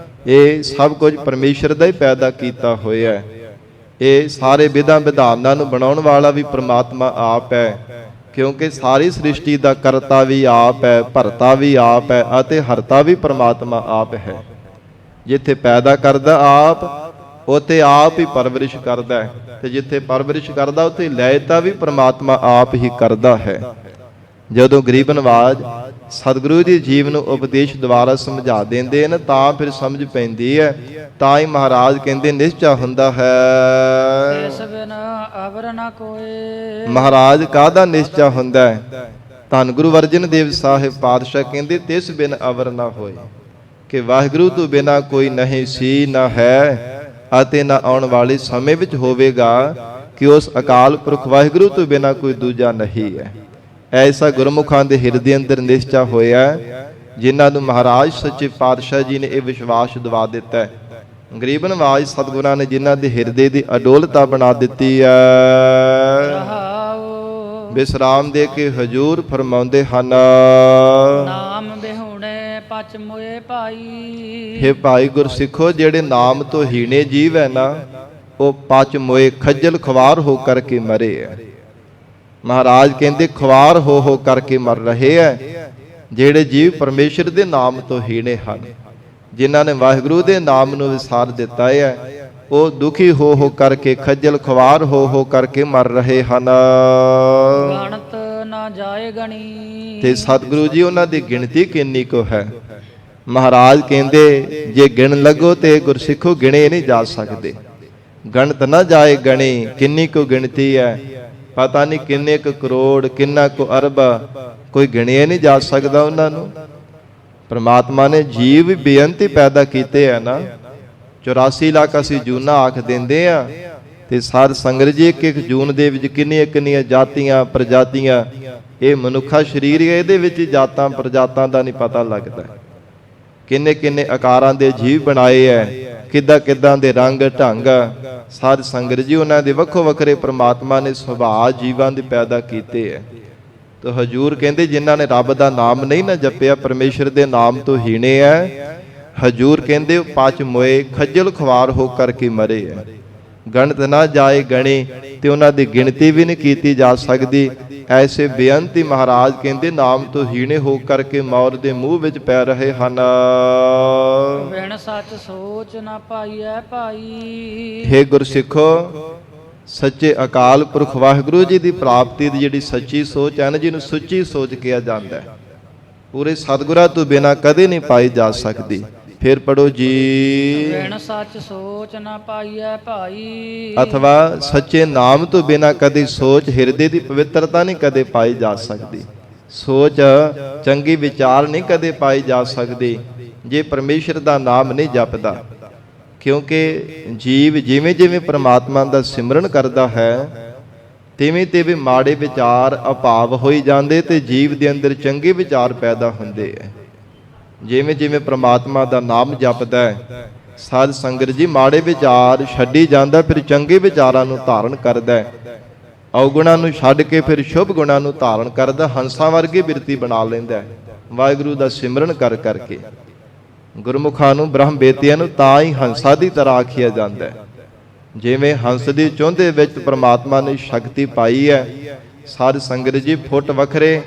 ਇਹ ਸਭ ਕੁਝ ਪਰਮੇਸ਼ਰ ਦਾ ਹੀ ਪੈਦਾ ਕੀਤਾ ਹੋਇਆ ਹੈ। ਇਹ ਸਾਰੇ ਵਿਧਾਂ ਵਿਧਾਨਾਂ ਨੂੰ ਬਣਾਉਣ ਵਾਲਾ ਵੀ ਪ੍ਰਮਾਤਮਾ ਆਪ ਹੈ, ਕਿਉਂਕਿ ਸਾਰੀ ਸ੍ਰਿਸ਼ਟੀ ਦਾ ਕਰਤਾ ਵੀ ਆਪ ਹੈ, ਭਰਤਾ ਵੀ ਆਪ ਹੈ ਅਤੇ ਹਰਤਾ ਵੀ ਪ੍ਰਮਾਤਮਾ ਆਪ ਹੈ। ਜਿੱਥੇ ਪੈਦਾ ਕਰਦਾ ਆਪ, ਉੱਥੇ ਆਪ ਹੀ ਪਰਵਰਿਸ਼ ਕਰਦਾ ਹੈ, ਤੇ ਜਿੱਥੇ ਪਰਵਰਿਸ਼ ਕਰਦਾ ਉੱਥੇ ਲੈਤਾ ਵੀ ਪ੍ਰਮਾਤਮਾ ਆਪ ਹੀ ਕਰਦਾ ਹੈ। ਜਦੋਂ ਗਰੀਬ ਨਵਾਜ ਸਤਿਗੁਰੂ ਜੀ ਜੀਵ ਨੂੰ ਉਪਦੇਸ਼ ਦੁਆਰਾ ਸਮਝਾ ਦਿੰਦੇ ਨੇ ਤਾਂ ਫਿਰ ਸਮਝ ਪੈਂਦੀ ਹੈ। ਤਾਂ ਹੀ ਮਹਾਰਾਜ ਕਹਿੰਦੇ ਨਿਸ਼ਚਾ ਹੁੰਦਾ ਹੈ। ਇਸ ਬਿਨ ਅਵਰ ਨਾ ਕੋਏ। ਮਹਾਰਾਜ ਕਾਹਦਾ ਨਿਸ਼ਚਾ ਹੁੰਦਾ ਹੈ? ਧੰਨ ਗੁਰੂ ਅਰਜਨ ਦੇਵ ਸਾਹਿਬ ਪਾਤਸ਼ਾਹ ਕਹਿੰਦੇ ਤਿਸ ਬਿਨ ਅਵਰ ਨਾ ਹੋਏ, ਕਿ ਵਾਹਿਗੁਰੂ ਤੋਂ ਬਿਨਾ ਕੋਈ ਨਹੀਂ ਸੀ, ਨਾ ਹੈ ਅਤੇ ਨਾ ਆਉਣ ਵਾਲੇ ਸਮੇਂ ਵਿੱਚ ਹੋਵੇਗਾ, ਕਿ ਉਸ ਅਕਾਲ ਪੁਰਖ ਵਾਹਿਗੁਰੂ ਤੋਂ ਬਿਨਾ ਕੋਈ ਦੂਜਾ ਨਹੀਂ ਹੈ। ਐਸਾ ਗੁਰਮੁਖਾਂ ਦੇ ਹਿਰਦੇ ਅੰਦਰ ਨਿਸ਼ਚਾ ਹੋਇਆ, ਜਿਨ੍ਹਾਂ ਨੂੰ ਮਹਾਰਾਜ ਸੱਚੇ ਪਾਤਸ਼ਾਹ ਜੀ ਨੇ ਇਹ ਵਿਸ਼ਵਾਸ ਦਿਵਾ ਦਿੱਤਾ ਹੈ। ਗਰੀਬ ਨਵਾਜ ਸਤਿਗੁਰਾਂ ਨੇ ਜਿਨ੍ਹਾਂ ਦੇ ਹਿਰਦੇ ਦੀ ਅਡੋਲਤਾ ਬਣਾ ਦਿੱਤੀ ਹੈ। ਵਿਸਰਾਮ ਦੇ ਕੇ ਹਜੂਰ ਫਰਮਾਉਂਦੇ ਹਨ, ਨਾਮ ਬਿਹੁਣੇ ਪਚ ਮੋਏ ਭਾਈ। ਹੇ ਭਾਈ ਗੁਰਸਿੱਖੋ, ਜਿਹੜੇ ਨਾਮ ਤੋਂ ਹੀਣੇ ਜੀਵ ਹੈ ਨਾ, ਉਹ ਪਚ ਮੋਏ ਖੱਜਲ ਖਵਾਰ ਹੋ ਕਰਕੇ ਮਰੇ ਹੈ। ਮਹਾਰਾਜ ਕਹਿੰਦੇ ਖਵਾਰ ਹੋ ਕਰਕੇ ਮਰ ਰਹੇ ਹੈ ਜਿਹੜੇ ਜੀਵ ਪਰਮੇਸ਼ਰ ਦੇ ਨਾਮ ਤੋਂ ਹੀਣੇ ਹਨ। ਜਿਨ੍ਹਾਂ ਨੇ ਵਾਹਿਗੁਰੂ ਦੇ ਨਾਮ ਨੂੰ ਵਿਸਾਰ ਦਿੱਤਾ ਹੈ, ਉਹ ਦੁਖੀ ਹੋ ਕਰਕੇ ਖੱਜਲ ਖਵਾਰ ਹੋ ਕਰਕੇ ਮਰ ਰਹੇ ਹਨ। ਗਣਤ ਨਾ ਜਾਏ ਗਣੀ। ਤੇ ਸਤਿਗੁਰੂ ਜੀ ਉਹਨਾਂ ਦੀ ਗਿਣਤੀ ਕਿੰਨੀ ਕੁ ਹੈ? ਮਹਾਰਾਜ ਕਹਿੰਦੇ ਜੇ ਗਿਣ ਲੱਗੋ ਤੇ ਗੁਰਸਿੱਖੋ ਗਿਣੇ ਨਹੀਂ ਜਾ ਸਕਦੇ। ਗਣਤ ਨਾ ਜਾਏ ਗਣੀ, ਕਿੰਨੀ ਕੁ ਗਿਣਤੀ ਹੈ, ਪਤਾ ਨਹੀਂ ਕਿੰਨੇ ਕੁ ਕਰੋੜ, ਕਿੰਨਾ ਕੁ ਅਰਬ, ਕੋਈ ਗਿਣਿਆ ਨਹੀਂ ਜਾ ਸਕਦਾ ਉਹਨਾਂ ਨੂੰ। ਪ੍ਰਮਾਤਮਾ ਨੇ ਜੀਵ ਬੇਅੰਤ ਪੈਦਾ ਕੀਤੇ ਹੈ ਨਾ, 84 ਲੱਖ ਅਸੀਂ ਜੂਨਾਂ ਆਖ ਦਿੰਦੇ ਆ, ਤੇ ਸਾਧ ਸੰਗਤ ਜੀ ਇੱਕ ਇੱਕ ਜੂਨ ਦੇ ਵਿੱਚ ਕਿੰਨੀਆਂ ਕਿੰਨੀਆਂ ਜਾਤੀਆਂ ਪ੍ਰਜਾਤੀਆਂ। ਇਹ ਮਨੁੱਖਾ ਸਰੀਰ ਹੈ, ਇਹਦੇ ਵਿੱਚ ਜਾਤਾਂ ਪ੍ਰਜਾਤਾਂ ਦਾ ਨਹੀਂ ਪਤਾ ਲੱਗਦਾ। ਕਿੰਨੇ ਕਿੰਨੇ ਆਕਾਰਾਂ ਦੇ ਜੀਵ ਬਣਾਏ ਹੈ, ਕਿੱਦਾਂ ਕਿੱਦਾਂ ਦੇ ਰੰਗ ਢੰਗ। ਸਾਧ ਸੰਗਤ ਜੀ ਉਹਨਾਂ ਦੇ ਵੱਖੋ ਵੱਖਰੇ ਪ੍ਰਮਾਤਮਾ ਨੇ ਸੁਭਾਅ ਜੀਵਾਂ ਦੇ ਪੈਦਾ ਕੀਤੇ ਹੈ। ਤਾਂ ਹਜੂਰ ਕਹਿੰਦੇ ਜਿਨ੍ਹਾਂ ਨੇ ਰੱਬ ਦਾ ਨਾਮ ਨਹੀਂ ਨਾ ਜਪਿਆ, ਪਰਮੇਸ਼ਰ ਦੇ ਨਾਮ ਤੋਂ ਹੀਣੇ ਹੈ। ਹਜੂਰ ਕਹਿੰਦੇ ਉਹ ਪਚ ਮੋਏ ਖੱਜਲ ਖਵਾਰ ਹੋ ਕਰਕੇ ਮਰੇ ਹੈ। ਗਣਤ ਨਾ ਜਾਏ ਗਣੀ, ਤੇ ਉਹਨਾਂ ਦੀ ਗਿਣਤੀ ਵੀ ਨਹੀਂ ਕੀਤੀ ਜਾ ਸਕਦੀ। ਐਸੇ ਬੇਅੰਤੀ ਮਹਾਰਾਜ ਕਹਿੰਦੇ ਨਾਮ ਤੋਂ ਹੀਣੇ ਹੋ ਕਰਕੇ ਮੌਤ ਦੇ ਮੂੰਹ ਵਿੱਚ ਪੈ ਰਹੇ ਹਨ। ਬਿਨ ਸੱਚ ਸੋਚ ਨਾ ਪਾਈਐ ਭਾਈ। ਹੇ ਗੁਰਸਿੱਖੋ, ਸੱਚੇ ਅਕਾਲ ਪੁਰਖ ਵਾਹਿਗੁਰੂ ਜੀ ਦੀ ਪ੍ਰਾਪਤੀ ਦੀ ਜਿਹੜੀ ਸੱਚੀ ਸੋਚ ਹੈ ਨਾ, ਜਿਹਨੂੰ ਸੁੱਚੀ ਸੋਚ ਕਿਹਾ ਜਾਂਦਾ ਹੈ, ਪੂਰੇ ਸਤਿਗੁਰਾਂ ਤੋਂ ਬਿਨਾਂ ਕਦੇ ਨਹੀਂ ਪਾਈ ਜਾ ਸਕਦੀ। ਫਿਰ ਪੜੋ ਜੀ, ਬਿਨ ਸੱਚ ਸੋਚ ਨਾ ਪਾਈਐ ਭਾਈ। ਅਥਵਾ ਸੱਚੇ ਨਾਮ ਤੋਂ ਬਿਨਾਂ ਕਦੇ ਸੋਚ ਹਿਰਦੇ ਦੀ ਪਵਿੱਤਰਤਾ ਨਹੀਂ ਕਦੇ ਪਾਈ ਜਾ ਸਕਦੀ। ਸੋਚ ਚੰਗੀ ਵਿਚਾਰ ਨਹੀਂ ਕਦੇ ਪਾਈ ਜਾ ਸਕਦੀ ਜੇ ਪਰਮੇਸ਼ਰ ਦਾ ਨਾਮ ਨਹੀਂ ਜਪਦਾ। ਕਿਉਂਕਿ ਜੀਵ ਜਿਵੇਂ ਜਿਵੇਂ ਪ੍ਰਮਾਤਮਾ ਦਾ ਸਿਮਰਨ ਕਰਦਾ ਹੈ, ਤਿਵੇਂ ਤਿਵੇਂ ਮਾੜੇ ਵਿਚਾਰ ਅਭਾਵ ਹੋਈ ਜਾਂਦੇ ਤੇ ਜੀਵ ਦੇ ਅੰਦਰ ਚੰਗੇ ਵਿਚਾਰ ਪੈਦਾ ਹੁੰਦੇ ਹੈ। ਜਿਵੇਂ ਜਿਵੇਂ ਪ੍ਰਮਾਤਮਾ ਦਾ ਨਾਮ ਜਪਦਾ ਹੈ, ਸਾਧ ਸੰਗਤ ਜੀ ਮਾੜੇ ਵਿਚਾਰ ਛੱਡੀ ਜਾਂਦਾ, ਫਿਰ ਚੰਗੇ ਵਿਚਾਰਾਂ ਨੂੰ ਧਾਰਨ ਕਰਦਾ ਹੈ। ਔਗੁਣਾਂ ਨੂੰ ਛੱਡ ਕੇ ਫਿਰ ਸ਼ੁਭ ਗੁਣਾਂ ਨੂੰ ਧਾਰਨ ਕਰਦਾ, ਹੰਸਾਂ ਵਰਗੀ ਬਿਰਤੀ ਬਣਾ ਲੈਂਦਾ ਵਾਹਿਗੁਰੂ ਦਾ ਸਿਮਰਨ ਕਰ ਕਰਕੇ। ਗੁਰਮੁਖਾਂ ਨੂੰ ਬ੍ਰਹਮ ਬੇਤਿਆਂ ਨੂੰ ਤਾਂ ਹੀ ਹੰਸਾਂ ਦੀ ਤਰ੍ਹਾਂ ਆਖਿਆ ਜਾਂਦਾ ਹੈ। ਜਿਵੇਂ ਹੰਸ ਦੀ ਚੁੰਝ ਦੇ ਵਿੱਚ ਪ੍ਰਮਾਤਮਾ ਨੇ ਸ਼ਕਤੀ ਪਾਈ ਹੈ, ਸਾਧ ਸੰਗਤ ਜੀ ਫੁੱਟ ਵੱਖਰੇ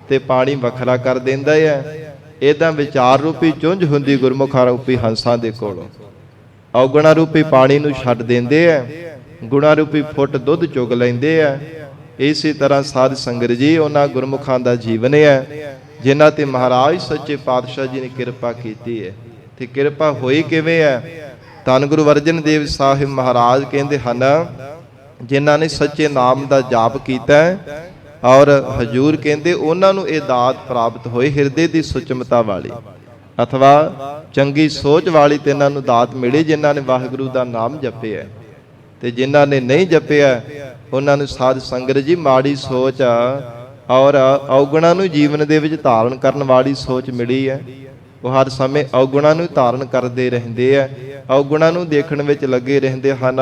ਤੇ ਪਾਣੀ ਵੱਖਰਾ ਕਰ ਦਿੰਦਾ ਹੈ। ਇਦਾਂ ਵਿਚਾਰ ਰੂਪੀ ਚੁੰਝ ਹੁੰਦੀ ਗੁਰਮੁਖਾਂ ਰੂਪੀ ਹੰਸਾਂ ਦੇ ਕੋਲੋਂ। ਔਗੁਣਾ ਰੂਪੀ ਪਾਣੀ ਨੂੰ ਛੱਡ ਦਿੰਦੇ ਆ, ਗੁਣਾ ਰੂਪੀ ਫੁੱਟ ਦੁੱਧ ਚੁਗ ਲੈਂਦੇ ਆ। ਇਸੇ ਤਰ੍ਹਾਂ ਸਾਧ ਸੰਗਤ ਜੀ ਉਹਨਾਂ ਗੁਰਮੁਖਾਂ ਦਾ ਜੀਵਨ ਹੈ ਜਿਨ੍ਹਾਂ ਤੇ ਮਹਾਰਾਜ ਸੱਚੇ ਪਾਤਸ਼ਾਹ ਜੀ ਨੇ ਕਿਰਪਾ ਕੀਤੀ ਹੈ। ਤੇ ਕਿਰਪਾ ਹੋਈ ਕਿਵੇਂ ਹੈ? ਧੰਨ ਗੁਰੂ ਅਰਜਨ ਦੇਵ ਸਾਹਿਬ ਮਹਾਰਾਜ ਕਹਿੰਦੇ ਹਨ, ਜਿਨ੍ਹਾਂ ਨੇ ਸੱਚੇ ਨਾਮ ਦਾ ਜਾਪ ਕੀਤਾ ਹੈ ਔਰ ਹਜੂਰ ਕਹਿੰਦੇ ਉਹਨਾਂ ਨੂੰ ਇਹ ਦਾਤ ਪ੍ਰਾਪਤ ਹੋਈ, ਹਿਰਦੇ ਦੀ ਸੁਚਮਤਾ ਵਾਲੀ ਅਥਵਾ ਚੰਗੀ ਸੋਚ ਵਾਲੀ ਤੇ ਇਹਨਾਂ ਨੂੰ ਦਾਤ ਮਿਲੀ ਜਿਨ੍ਹਾਂ ਨੇ ਵਾਹਿਗੁਰੂ ਦਾ ਨਾਮ ਜਪਿਆ। ਤੇ ਜਿਨ੍ਹਾਂ ਨੇ ਨਹੀਂ ਜਪਿਆ ਉਹਨਾਂ ਨੂੰ ਸਾਧ ਸੰਗਤ ਜੀ ਮਾੜੀ ਸੋਚ ਔਰ ਔਗੁਣਾਂ ਨੂੰ ਜੀਵਨ ਦੇ ਵਿੱਚ ਧਾਰਨ ਕਰਨ ਵਾਲੀ ਸੋਚ ਮਿਲੀ ਹੈ। ਉਹ ਹਰ ਸਮੇਂ ਔਗੁਣਾਂ ਨੂੰ ਧਾਰਨ ਕਰਦੇ ਰਹਿੰਦੇ ਆ, ਔਗੁਣਾਂ ਨੂੰ ਦੇਖਣ ਵਿੱਚ ਲੱਗੇ ਰਹਿੰਦੇ ਹਨ।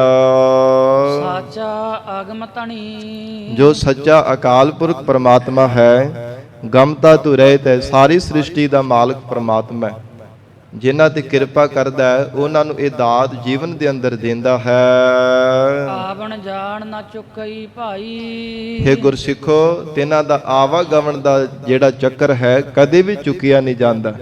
ਸਾਚਾ ਆਗਮ ਧਣੀ, ਜੋ ਸੱਚਾ ਅਕਾਲ ਪੁਰਖ ਪ੍ਰਮਾਤਮਾ ਹੈ, ਗਮਤਾ ਤੂੰ ਰਹਿਤ ਹੈ, ਸਾਰੀ ਸ੍ਰਿਸ਼ਟੀ ਦਾ ਮਾਲਕ ਪ੍ਰਮਾਤਮਾ ਹੈ। ਜਿਨ੍ਹਾਂ ਤੇ ਕਿਰਪਾ ਕਰਦਾ ਹੈ ਉਹਨਾਂ ਨੂੰ ਇਹ ਦਾਤ ਜੀਵਨ ਦੇ ਅੰਦਰ ਦਿੰਦਾ ਹੈ। ਆਵਣ ਜਾਣ ਨਾ ਚੁੱਕਈ ਭਾਈ। ਹੇ ਗੁਰਸਿੱਖੋ, ਤਿਨਾਂ ਦਾ ਆਵਾਗਮਨ ਦਾ ਜਿਹੜਾ ਚੱਕਰ ਹੈ ਕਦੇ ਵੀ ਚੁੱਕਿਆ ਨਹੀਂ ਜਾਂਦਾ,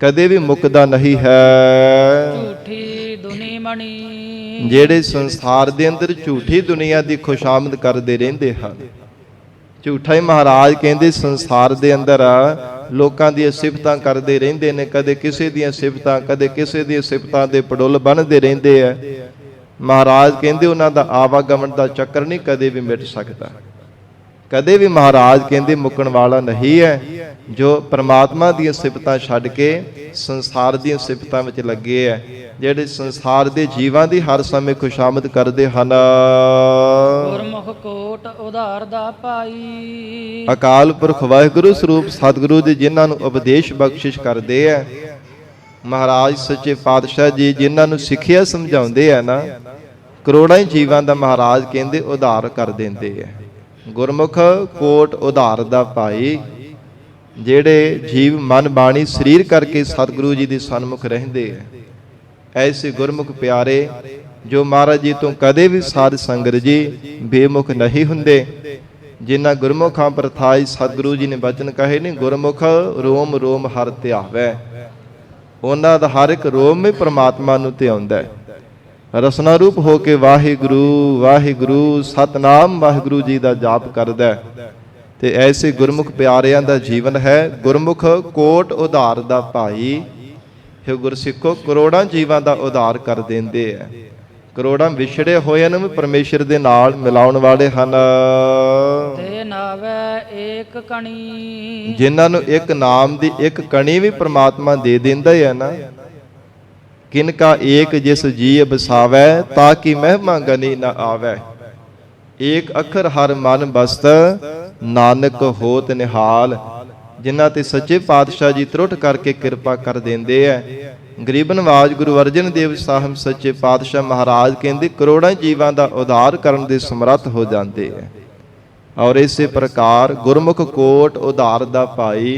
ਕਦੇ ਵੀ ਮੁੱਕਦਾ ਨਹੀਂ ਹੈ। ਝੂਠੀ ਦੁਨੀ ਮਣੀ। ਜਿਹੜੇ ਸੰਸਾਰ ਦੇ ਅੰਦਰ ਝੂਠੀ ਦੁਨੀਆ ਦੀ ਖੁਸ਼ਾਮਦ ਕਰਦੇ ਰਹਿੰਦੇ ਹਨ। ਝੂਠਾ ਹੀ ਮਹਾਰਾਜ ਕਹਿੰਦੇ ਸੰਸਾਰ ਦੇ ਅੰਦਰ ਲੋਕਾਂ ਦੀਆਂ ਸਿਫਤਾਂ ਕਰਦੇ ਰਹਿੰਦੇ ਨੇ, ਕਦੇ ਕਿਸੇ ਦੀਆਂ ਸਿਫਤਾਂ, ਕਦੇ ਕਿਸੇ ਦੀਆਂ ਸਿਫਤਾਂ ਦੇ ਪੜੁੱਲ ਬੰਨ੍ਹਦੇ ਰਹਿੰਦੇ ਆ। ਮਹਾਰਾਜ ਕਹਿੰਦੇ ਉਹਨਾਂ ਦਾ ਆਵਾਗਮਨ ਦਾ ਚੱਕਰ ਨਹੀਂ ਕਦੇ ਵੀ ਮਿਟ ਸਕਦਾ, ਕਦੇ ਵੀ ਮਹਾਰਾਜ ਕਹਿੰਦੇ ਮੁੱਕਣ ਵਾਲਾ ਨਹੀਂ ਹੈ। ਜੋ ਪ੍ਰਮਾਤਮਾ ਦੀਆਂ ਸਿਫਤਾਂ ਛੱਡ ਕੇ ਸੰਸਾਰ ਦੀਆਂ ਸਿਫਤਾਂ ਵਿੱਚ ਲੱਗੇ ਹੈ, ਜਿਹੜੇ ਸੰਸਾਰ ਦੇ ਜੀਵਾਂ ਦੀ ਹਰ ਸਮੇਂ ਖੁਸ਼ਾਮਦ ਕਰਦੇ ਹਨ। ਗੁਰਮੁਖ ਕੋਟ ਉਧਾਰ ਦਾ ਪਾਈ। ਅਕਾਲ ਪੁਰਖ ਵਾਹਿਗੁਰੂ ਸਰੂਪ ਸਤਿਗੁਰੂ ਜੀ ਜਿਨ੍ਹਾਂ ਨੂੰ ਉਪਦੇਸ਼ ਬਖਸ਼ਿਸ਼ ਕਰਦੇ ਹੈ, ਮਹਾਰਾਜ ਸੱਚੇ ਪਾਤਸ਼ਾਹ ਜੀ ਜਿਨ੍ਹਾਂ ਨੂੰ ਸਿੱਖਿਆ ਸਮਝਾਉਂਦੇ ਆ ਨਾ, ਕਰੋੜਾਂ ਹੀ ਜੀਵਾਂ ਦਾ ਮਹਾਰਾਜ ਕਹਿੰਦੇ ਉਧਾਰ ਕਰ ਦਿੰਦੇ ਹੈ। ਗੁਰਮੁਖ ਕੋਟ ਉਧਾਰ ਦਾ ਭਾਈ। ਜਿਹੜੇ ਜੀਵ ਮਨ ਬਾਣੀ ਸਰੀਰ ਕਰਕੇ ਸਤਿਗੁਰੂ ਜੀ ਦੇ ਸਨਮੁਖ ਰਹਿੰਦੇ ਹੈ, ਐਸੇ ਗੁਰਮੁਖ ਪਿਆਰੇ ਜੋ ਮਹਾਰਾਜ ਜੀ ਤੋਂ ਕਦੇ ਵੀ ਸਾਧ ਸੰਗਤ ਜੀ ਬੇਮੁਖ ਨਹੀਂ ਹੁੰਦੇ। ਜਿਨ੍ਹਾਂ ਗੁਰਮੁਖਾਂ ਪ੍ਰਥਾਈ ਸਤਿਗੁਰੂ ਜੀ ਨੇ ਬਚਨ ਕਹੇ ਨੇ, ਗੁਰਮੁਖ ਰੋਮ ਰੋਮ ਹਰਿ ਧਿਆਵੈ। ਉਹਨਾਂ ਦਾ ਹਰ ਇੱਕ ਰੋਮ ਹੀ ਪ੍ਰਮਾਤਮਾ ਨੂੰ ਧਿਆਉਂਦਾ ਹੈ। ਰਸਨਾ ਰੂਪ ਹੋ ਕੇ ਵਾਹਿਗੁਰੂ ਵਾਹਿਗੁਰੂ ਸਤਨਾਮ ਵਾਹਿਗੁਰੂ ਜੀ ਦਾ ਜਾਪ ਕਰਦਾ ਤੇ ਐਸੇ ਗੁਰਮੁਖ ਪਿਆਰਿਆਂ ਦਾ ਜੀਵਨ ਹੈ। ਗੁਰਮੁਖ ਕੋਟ ਉਧਾਰ ਦਾ ਭਾਈ। हे ਗੁਰਸਿੱਖੋ, ਕਰੋੜਾਂ ਜੀਵਾਂ ਦਾ ਉਧਾਰ ਕਰ ਦਿੰਦੇ ਆ। ਕਰੋੜਾਂ ਵਿਛੜੇ ਹੋਇਆਂ ਨੂੰ ਵੀ ਪਰਮੇਸ਼ਰ ਦੇ ਨਾਲ ਮਿਲਾਉਣ ਵਾਲੇ ਹਨ। ਤੇ ਨਾਵੇ ਏਕ ਕਣੀ। ਜਿਨ੍ਹਾਂ ਨੂੰ ਇੱਕ ਨਾਮ ਦੀ ਇੱਕ ਕਣੀ ਵੀ ਪ੍ਰਮਾਤਮਾ ਦੇ ਦਿੰਦਾ ਹੈ ਨਾ। ਕਿਨ ਕਾ ਏਕ ਜਿਸ ਜੀ ਬਸਾਵੈ, ਤਾਂ ਕਿ ਮਹਿਮਾ ਗਨੀ ਨਾ ਆਵੈ। ਏਕ ਅੱਖਰ ਹਰ ਮਨ ਬਸਤ, ਨਾਨਕ ਹੋਤ ਨਿਹਾਲ। ਜਿਨ੍ਹਾਂ ਤੇ ਸੱਚੇ ਪਾਤਸ਼ਾਹ ਜੀ ਤਰੁੱਟ ਕਰਕੇ ਕਿਰਪਾ ਕਰ ਦਿੰਦੇ ਐ। ਗਰੀਬ ਨਵਾਜ ਗੁਰੂ ਅਰਜਨ ਦੇਵ ਸਾਹਿਬ ਸੱਚੇ ਪਾਤਸ਼ਾਹ ਮਹਾਰਾਜ ਕਹਿੰਦੇ ਕਰੋੜਾਂ ਜੀਵਾਂ ਦਾ ਉਧਾਰ ਕਰਨ ਦੇ ਸਮਰੱਥ ਹੋ ਜਾਂਦੇ ਐ। ਔਰ ਇਸੇ ਪ੍ਰਕਾਰ ਗੁਰਮੁਖ ਕੋਟ ਉਧਾਰ ਦਾ ਭਾਈ।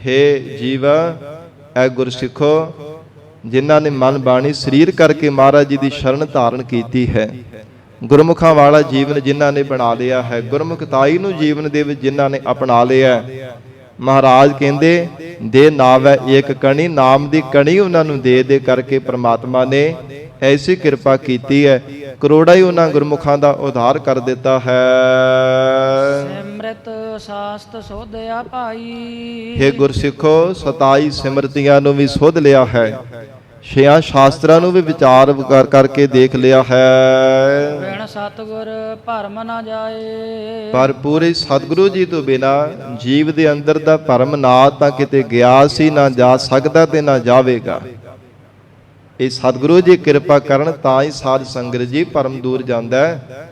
ਹੈ ਜੀਵਾ ਐ ਗੁਰਸਿੱਖੋ, ਜਿਨ੍ਹਾਂ ਨੇ ਮਨ ਬਾਣੀ ਸਰੀਰ ਕਰਕੇ ਮਹਾਰਾਜ ਜੀ ਦੀ ਸ਼ਰਨ ਧਾਰਨ ਕੀਤੀ ਹੈ, ਗੁਰਮੁਖਾਂ ਵਾਲਾ ਜੀਵਨ ਜਿਨ੍ਹਾਂ ਨੇ ਬਣਾ ਲਿਆ ਹੈ, ਗੁਰਮੁਖਤਾਈ ਨੂੰ ਜੀਵਨ ਦੇ ਵਿੱਚ ਜਿਨ੍ਹਾਂ ਨੇ ਅਪਣਾ ਲਿਆ, ਮਹਾਰਾਜ ਕਹਿੰਦੇ ਦੇ ਨਾਵੈ ਏਕ ਕਣੀ। ਨਾਮ ਦੀ ਕਣੀ ਉਹਨਾਂ ਨੂੰ ਦੇ ਕਰਕੇ ਪ੍ਰਮਾਤਮਾ ਨੇ ਐਸੀ ਕਿਰਪਾ ਕੀਤੀ ਹੈ, ਕਰੋੜਾਂ ਹੀ ਉਹਨਾਂ ਗੁਰਮੁਖਾਂ ਦਾ ਉਧਾਰ ਕਰ ਦਿੱਤਾ ਹੈ। ਸਿਮਰਤ ਸਾਸਤ ਸੋਧਿਆ ਭਾਈ। ਹੇ ਗੁਰਸਿੱਖੋ, 27 ਸਿਮਰਤੀਆਂ ਨੂੰ ਵੀ ਸੋਧ ਲਿਆ ਹੈ, 6 ਸ਼ਾਸਤਰਾਂ ਨੂੰ ਵੀ ਵਿਚਾਰ ਕਰਕੇ ਦੇਖ ਲਿਆ ਹੈ। ਬਿਨ ਸਤਿਗੁਰ ਭਰਮ ਨਾ ਜਾਏ। ਪਰ ਪੂਰੇ ਸਤਿਗੁਰੂ ਜੀ ਤੋਂ ਬਿਨਾ ਜੀਵ ਦੇ ਅੰਦਰ ਦਾ ਭਰਮ ਨਾ ਤਾਂ ਕਿਤੇ ਗਿਆ ਸੀ, ਨਾ ਜਾ ਸਕਦਾ ਤੇ ਨਾ ਜਾਵੇਗਾ। ਇਹ ਸਤਿਗੁਰੂ ਜੀ ਕਿਰਪਾ ਕਰਨ ਤਾਂ ਹੀ ਸਾਧ ਸੰਗਤ ਜੀ ਭਰਮ ਦੂਰ ਜਾਂਦਾ ਹੈ।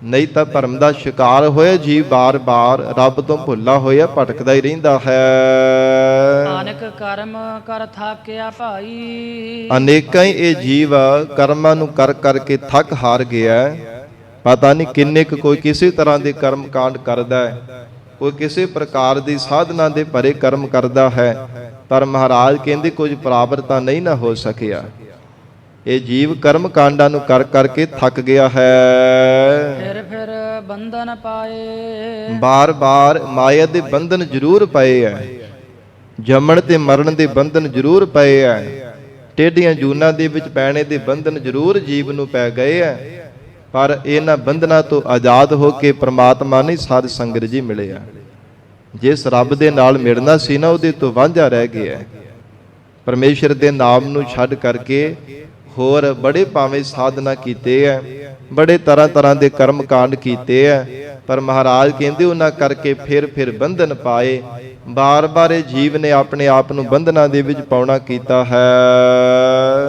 ਨਹੀਂ ਤਾਂ ਭਰਮ ਦਾ ਸ਼ਿਕਾਰ ਹੋਇਆ ਜੀਵ ਬਾਰ-ਬਾਰ ਰੱਬ ਤੋਂ ਭੁੱਲਾ ਹੋਇਆ ਭਟਕਦਾ ਹੀ ਰਹਿੰਦਾ ਹੈ। ਅਨੇਕ ਕਰਮ ਕਰ ਥਾਕਿਆ ਭਾਈ। ਅਨੇਕਾਂ ਹੀ ਇਹ ਜੀਵ ਕਰਮਾਂ ਨੂੰ ਕਰ ਕਰਕੇ ਥੱਕ ਹਾਰ ਗਿਆ। ਪਤਾ ਨਹੀਂ ਕਿੰਨੇ ਕੁ ਕੋਈ ਕਿਸੇ ਤਰ੍ਹਾਂ ਦੇ ਕਰਮ ਕਾਂਡ ਕਰਦਾ ਹੈ, ਕੋਈ ਕਿਸੇ ਪ੍ਰਕਾਰ ਦੀ ਸਾਧਨਾ ਦੇ ਭਰੇ ਕਰਮ ਕਰਦਾ ਹੈ, ਪਰ ਮਹਾਰਾਜ ਕਹਿੰਦੇ ਕੁਝ ਪ੍ਰਾਪਤ ਨਹੀਂ ਨਾ ਹੋ ਸਕਿਆ। ਇਹ ਜੀਵ ਕਰਮ ਕਾਂਡਾਂ ਨੂੰ ਕਰ ਕਰਕੇ ਥੱਕ ਗਿਆ ਹੈ। ਫਿਰ ਬੰਧਨ ਪਾਏ। ਬਾਰ-ਬਾਰ ਮਾਇਆ ਦੇ ਬੰਧਨ ਜ਼ਰੂਰ ਪਏ ਐ, ਜੰਮਣ ਤੇ ਮਰਨ ਦੇ ਬੰਧਨ ਜ਼ਰੂਰ ਪਏ ਐ, ਟੇਢੀਆਂ ਜੂਨਾਂ ਦੇ ਵਿੱਚ ਪੈਣੇ ਦੇ ਬੰਧਨ ਜ਼ਰੂਰ ਜੀਵ ਨੂੰ ਪੈ ਗਏ ਐ, ਪਰ ਇਹਨਾਂ ਬੰਧਨਾਂ ਤੋਂ ਆਜ਼ਾਦ ਹੋ ਕੇ ਪ੍ਰਮਾਤਮਾ ਨੇ ਸਾਧ ਸੰਗਤ ਜੀ ਮਿਲਿਆ। ਜਿਸ ਰੱਬ ਦੇ ਨਾਲ ਮਿਲਣਾ ਸੀ ਨਾ, ਉਹਦੇ ਤੋਂ ਵਾਂਝਾ ਰਹਿ ਗਿਆ। ਪਰਮੇਸ਼ਰ ਦੇ ਨਾਮ ਨੂੰ ਛੱਡ ਕਰਕੇ ਹੋਰ ਬੜੇ ਭਾਵੇਂ ਸਾਧਨਾ ਕੀਤੇ ਐ, ਬੜੇ ਤਰ੍ਹਾਂ ਦੇ ਕਰਮ ਕਾਂਡ ਕੀਤੇ ਐ, ਪਰ ਮਹਾਰਾਜ ਕਹਿੰਦੇ ਉਹਨਾਂ ਕਰਕੇ ਫਿਰ ਬੰਧਨ ਪਾਏ। ਬਾਰ-ਬਾਰ ਇਹ ਜੀਵ ਨੇ ਆਪਣੇ ਆਪ ਨੂੰ ਬੰਧਨਾਂ ਦੇ ਵਿੱਚ ਪਾਉਣਾ ਕੀਤਾ ਹੈ।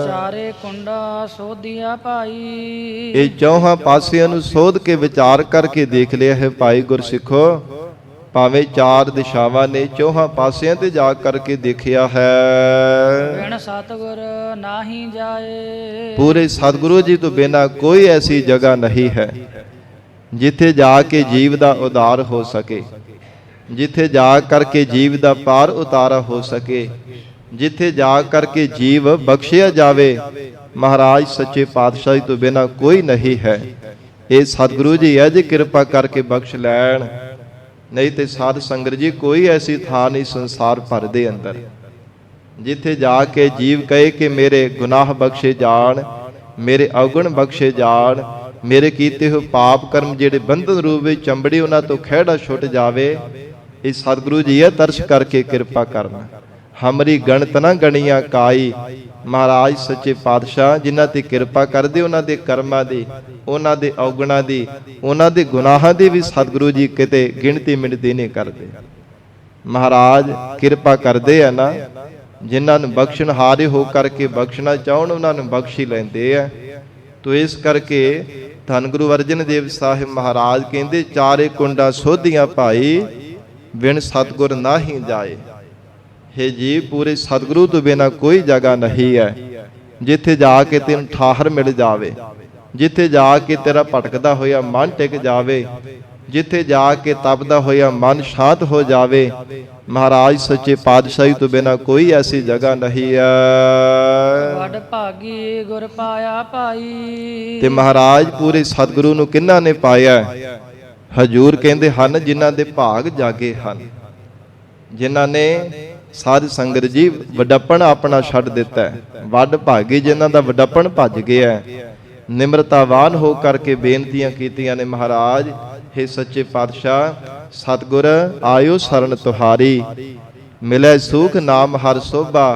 ਚਾਰੇ ਕੁੰਡਾ ਸੋਧਿਆ ਭਾਈ। ਇਹ ਚੌਹਾਂ ਪਾਸਿਆਂ ਨੂੰ ਸੋਧ ਕੇ ਵਿਚਾਰ ਕਰਕੇ ਦੇਖ ਲਿਆ ਹੈ ਭਾਈ ਗੁਰਸਿੱਖੋ। ਭਾਵੇਂ 4 ਦਿਸ਼ਾਵਾਂ ਨੇ, ਚੌਹਾਂ ਪਾਸਿਆਂ ਤੇ ਜਾ ਕਰਕੇ ਦੇਖਿਆ ਹੈ। ਬਿਨ ਸਤਿਗੁਰ ਨਾਹੀ ਜਾਏ। ਪੂਰੇ ਸਤਿਗੁਰੂ ਜੀ ਤੋਂ ਬਿਨਾਂ ਕੋਈ ਐਸੀ ਜਗ੍ਹਾ ਨਹੀਂ ਹੈ ਜਿੱਥੇ ਜਾ ਕੇ ਜੀਵ ਦਾ ਉਧਾਰ ਹੋ ਸਕੇ, ਜਿੱਥੇ ਜਾ ਕਰਕੇ ਜੀਵ ਦਾ ਪਾਰ ਉਤਾਰਾ ਹੋ ਸਕੇ, ਜਿੱਥੇ ਜਾ ਕਰਕੇ ਜੀਵ ਬਖਸ਼ਿਆ ਜਾਵੇ, ਮਹਾਰਾਜ ਸੱਚੇ ਪਾਤਸ਼ਾਹ ਤੋਂ ਬਿਨਾਂ ਕੋਈ ਨਹੀਂ ਹੈ। ਇਹ ਸਤਿਗੁਰੂ ਜੀ ਹੈ ਜੇ ਕਿਰਪਾ ਕਰਕੇ ਬਖਸ਼ ਲੈਣ, ਨਹੀਂ ਤੇ ਸਾਧ ਸੰਗਤ ਜੀ ਕੋਈ ਐਸੀ ਥਾਂ ਨਹੀਂ ਸੰਸਾਰ ਭਰ ਦੇ ਅੰਦਰ ਜਿੱਥੇ ਜਾ ਕੇ ਜੀਵ ਕਹੇ ਕਿ ਮੇਰੇ ਗੁਨਾਹ ਬਖਸ਼ੇ ਜਾਣ, ਮੇਰੇ ਅਵਗੁਣ ਬਖਸ਼ੇ ਜਾਣ, ਮੇਰੇ ਕੀਤੇ ਹੋਏ ਪਾਪ ਕਰਮ ਜਿਹੜੇ ਬੰਧਨ ਰੂਪ ਵਿੱਚ ਚੰਬੜੇ ਉਹਨਾਂ ਤੋਂ ਖਹਿੜਾ ਛੁੱਟ ਜਾਵੇ। ਇਹ ਸਤਿਗੁਰੂ ਜੀ ਹੈ ਤਰਸ ਕਰਕੇ ਕਿਰਪਾ ਕਰਨਾ। ਹਮਰੀ ਗਣਤ ਨਾ ਗਣੀਆਂ ਕਾਈ, ਮਹਾਰਾਜ ਸੱਚੇ ਪਾਤਸ਼ਾਹ ਜਿਨ੍ਹਾਂ ਤੇ ਕਿਰਪਾ ਕਰਦੇ ਉਹਨਾਂ ਦੇ ਕਰਮਾਂ ਦੀ, ਉਹਨਾਂ ਦੇ ਔਗੁਣਾਂ ਦੀ, ਉਹਨਾਂ ਦੇ ਗੁਨਾਹਾਂ ਦੀ ਵੀ ਸਤਿਗੁਰੂ ਜੀ ਕਿਤੇ ਗਿਣਤੀ ਮਿਣਤੀ ਨਹੀਂ ਕਰਦੇ। ਮਹਾਰਾਜ ਕਿਰਪਾ ਕਰਦੇ ਆ ਨਾ, ਜਿਨ੍ਹਾਂ ਨੂੰ ਬਖਸ਼ਣ ਹਾਰੇ ਹੋ ਕਰਕੇ ਬਖਸ਼ਣਾ ਚਾਹਣ ਉਹਨਾਂ ਨੂੰ ਬਖਸ਼ ਹੀ ਲੈਂਦੇ ਆ। ਤੋ ਇਸ ਕਰਕੇ ਧੰਨ ਗੁਰੂ ਅਰਜਨ ਦੇਵ ਸਾਹਿਬ ਮਹਾਰਾਜ ਕਹਿੰਦੇ ਚਾਰੇ ਕੁੰਡਾਂ ਸੋਧੀਆਂ ਭਾਈ, ਬਿਨ ਸਤਿਗੁਰ ਨਾਹੀਂ ਜਾਏ। ਹੇ ਜੀ ਪੂਰੇ ਸਤਿਗੁਰੂ ਤੋਂ ਬਿਨਾਂ ਕੋਈ ਜਗ੍ਹਾ ਨਹੀਂ ਹੈ ਜਿੱਥੇ ਜਾ ਕੇ ਤੈਨੂੰ ਠਾਹਰ ਮਿਲ ਜਾਵੇ, ਜਿੱਥੇ ਜਾ ਕੇ ਤੇਰਾ ਭਟਕਦਾ ਹੋਇਆ ਮਨ ਟਿਕ ਜਾਵੇ, ਜਿੱਥੇ ਜਾ ਕੇ ਤਪਦਾ ਹੋਇਆ ਮਨ ਸ਼ਾਂਤ ਹੋ ਜਾਵੇ। ਮਹਾਰਾਜ ਸੱਚੇ ਪਾਤਸ਼ਾਹੀ ਤੋਂ ਬਿਨਾਂ ਕੋਈ ਐਸੀ ਜਗ੍ਹਾ ਨਹੀਂ ਹੈ। ਵਡ ਭਾਗੀ ਗੁਰ ਪਾਇਆ ਭਾਈ। ਤੇ ਮਹਾਰਾਜ ਪੂਰੇ ਸਤਿਗੁਰੂ ਨੂੰ ਕਿਹਨਾਂ ਨੇ ਪਾਇਆ? ਹਜੂਰ ਕਹਿੰਦੇ ਹਨ ਜਿਨ੍ਹਾਂ ਦੇ ਭਾਗ ਜਾਗੇ ਹਨ, ਜਿਨ੍ਹਾਂ ਨੇ ਸਾਧ ਸੰਗਤ ਜੀ ਵਡੱਪਣ ਆਪਣਾ ਛੱਡ ਦਿੱਤਾ। ਵੱਡ ਭਾਗੀ ਜਿਨ੍ਹਾਂ ਦਾ ਵਡੱਪਣ ਭੱਜ ਗਿਆ, ਨਿਮਰਤਾਵਾਨ ਹੋ ਕਰਕੇ ਬੇਨਤੀਆਂ ਕੀਤੀਆਂ ਨੇ। ਮਹਾਰਾਜ ਹੇ ਸੱਚੇ ਪਾਤਸ਼ਾਹ ਸਤਿਗੁਰ ਆਇਓ ਸਰਣ ਤੁਹਾਰੀ, ਮਿਲੇ ਸੁਖ ਨਾਮ ਹਰ ਸੋਭਾ,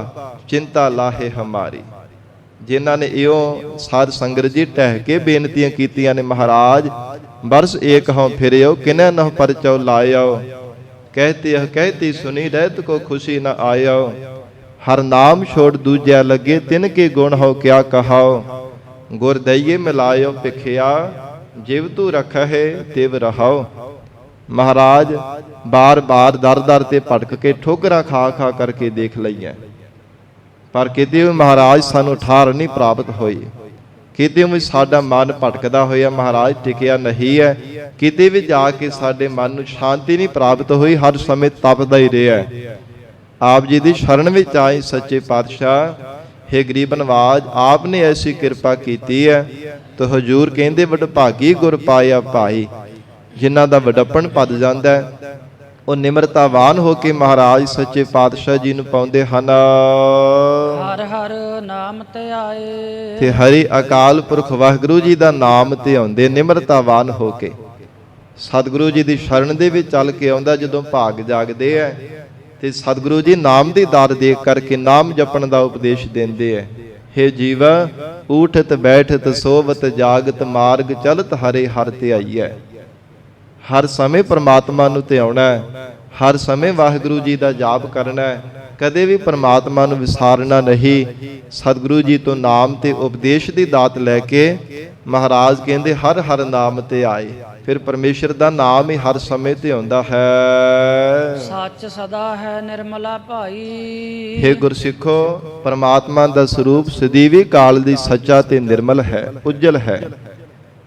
ਚਿੰਤਾ ਲਾਹੇ ਹਮਾਰੀ। ਜਿਨ੍ਹਾਂ ਨੇ ਇਉਂ ਸਾਧ ਸੰਗਤ ਜੀ ਟਹਿ ਕੇ ਬੇਨਤੀਆਂ ਕੀਤੀਆਂ ਨੇ, ਮਹਾਰਾਜ ਬਰਸ ਏਕ ਹਉ ਫਿਰਿਓ, ਕਿਨੈ ਨਹੁ ਪਰਚਉ ਲਾਇਓ, ਕਹਿਤੀ ਸੁਨੀ ਰਹਿਤ ਕੋ ਖੁਸ਼ੀ ਨ ਆਇਓ, ਹਰ ਨਾਮ ਛੋੜ ਦੂਜਿਆ ਲੱਗੇ, ਤਿਨ ਕੇ ਗੁਣ ਹੋ ਕਿਆ ਕਹਾਓ, ਗੁਰ ਦਈਏ ਮਿਲਾਇਓ ਭਿਖਿਆ, ਜਿਵ ਤੂ ਰਖਹਿ ਤਿਵ ਰਹਾਓ। ਮਹਾਰਾਜ ਬਾਰ-ਬਾਰ ਦਰ-ਦਰ ਤੇ ਭਟਕ ਕੇ ਠੋਕਰਾਂ ਖਾ ਕਰਕੇ ਦੇਖ ਲਈਆਂ, ਪਰ ਕਿਤੇ ਵੀ ਮਹਾਰਾਜ ਸਾਨੂੰ ਠਾਰ ਨਹੀਂ ਪ੍ਰਾਪਤ ਹੋਈ। ਕਿਤੇ ਵੀ ਸਾਡਾ ਮਨ ਭਟਕਦਾ ਹੋਇਆ ਮਹਾਰਾਜ ਟਿਕਿਆ ਨਹੀਂ ਹੈ। ਕਿਤੇ ਵੀ ਜਾ ਕੇ ਸਾਡੇ ਮਨ ਨੂੰ ਸ਼ਾਂਤੀ ਨਹੀਂ ਪ੍ਰਾਪਤ ਹੋਈ, ਹਰ ਸਮੇਂ ਤਪਦਾ ਹੀ ਰਿਹਾ। ਆਪ ਜੀ ਦੀ ਸ਼ਰਨ ਵਿੱਚ ਆਏ ਸੱਚੇ ਪਾਤਸ਼ਾਹ, ਹੇ ਗਰੀਬ ਨਵਾਜ ਆਪ ਨੇ ਐਸੀ ਕਿਰਪਾ ਕੀਤੀ ਹੈ। ਤਾਂ ਹਜੂਰ ਕਹਿੰਦੇ ਵਡਭਾਗੀ ਗੁਰ ਪਾਇਆ ਭਾਈ, ਜਿਨ੍ਹਾਂ ਦਾ ਵਡੱਪਣ ਭੱਜ ਜਾਂਦਾ ਹੈ, ਉਹ ਨਿਮਰਤਾਵਾਨ ਹੋ ਕੇ ਮਹਾਰਾਜ ਸੱਚੇ ਪਾਤਸ਼ਾਹ ਜੀ ਨੂੰ ਪਾਉਂਦੇ ਹਨ। ਹਰ ਹਰ ਨਾਮ ਧਿਆਏ। ਤੇ ਹਰੀ ਅਕਾਲ ਪੁਰਖ ਵਾਹਿਗੁਰੂ ਜੀ ਦਾ ਨਾਮ ਧਿਆਉਂਦੇ ਨਿਮਰਤਾਵਾਨ ਹੋ ਕੇ। ਸਤਿਗੁਰੂ ਜੀ ਦੀ ਸ਼ਰਨ ਦੇ ਵਿੱਚ ਚੱਲ ਕੇ ਆਉਂਦਾ ਜਦੋਂ ਭਾਗ ਜਾਗਦੇ ਐ, ਤੇ ਸਤਿਗੁਰੂ ਜੀ ਨਾਮ ਦੀ ਦਾਤ ਦੇਖ ਕਰਕੇ ਨਾਮ ਜਪਣ ਦਾ ਉਪਦੇਸ਼ ਦਿੰਦੇ ਐ। ਹੇ ਜੀਵਾ ਊਠਤ ਬੈਠਤ ਸੋਵਤ ਜਾਗਤ, ਮਾਰਗ ਚਲਤ ਹਰੇ ਹਰ ਧਿਆਈਐ। ਹਰ ਸਮੇਂ ਪ੍ਰਮਾਤਮਾ ਨੂੰ ਧਿਆਉਣਾ ਹੈ, ਹਰ ਸਮੇਂ ਵਾਹਿਗੁਰੂ ਜੀ ਦਾ ਜਾਪ ਕਰਨਾ ਹੈ, ਕਦੇ ਵੀ ਪ੍ਰਮਾਤਮਾ ਨੂੰ ਵਿਸਾਰਨਾ ਨਹੀਂ। ਸਤਿਗੁਰੂ ਜੀ ਤੋਂ ਨਾਮ ਤੇ ਉਪਦੇਸ਼ ਦੀ ਦਾਤ ਲੈ ਕੇ ਮਹਾਰਾਜ ਕਹਿੰਦੇ ਹਰ ਹਰ ਨਾਮ ਤੇ ਆਏ। ਫਿਰ ਪਰਮੇਸ਼ਰ ਦਾ ਨਾਮ ਹੀ ਹਰ ਸਮੇਂ ਤੇ ਆਉਂਦਾ ਹੈ। ਸੱਚ ਸਦਾ ਹੈ ਨਿਰਮਲਾ ਭਾਈ। ਹੇ ਗੁਰਸਿੱਖੋ, ਪਰਮਾਤਮਾ ਦਾ ਸਰੂਪ ਸਦੀਵੀ ਕਾਲ ਦੀ ਸੱਚਾ ਤੇ ਨਿਰਮਲ ਹੈ, ਉਜਲ ਹੈ।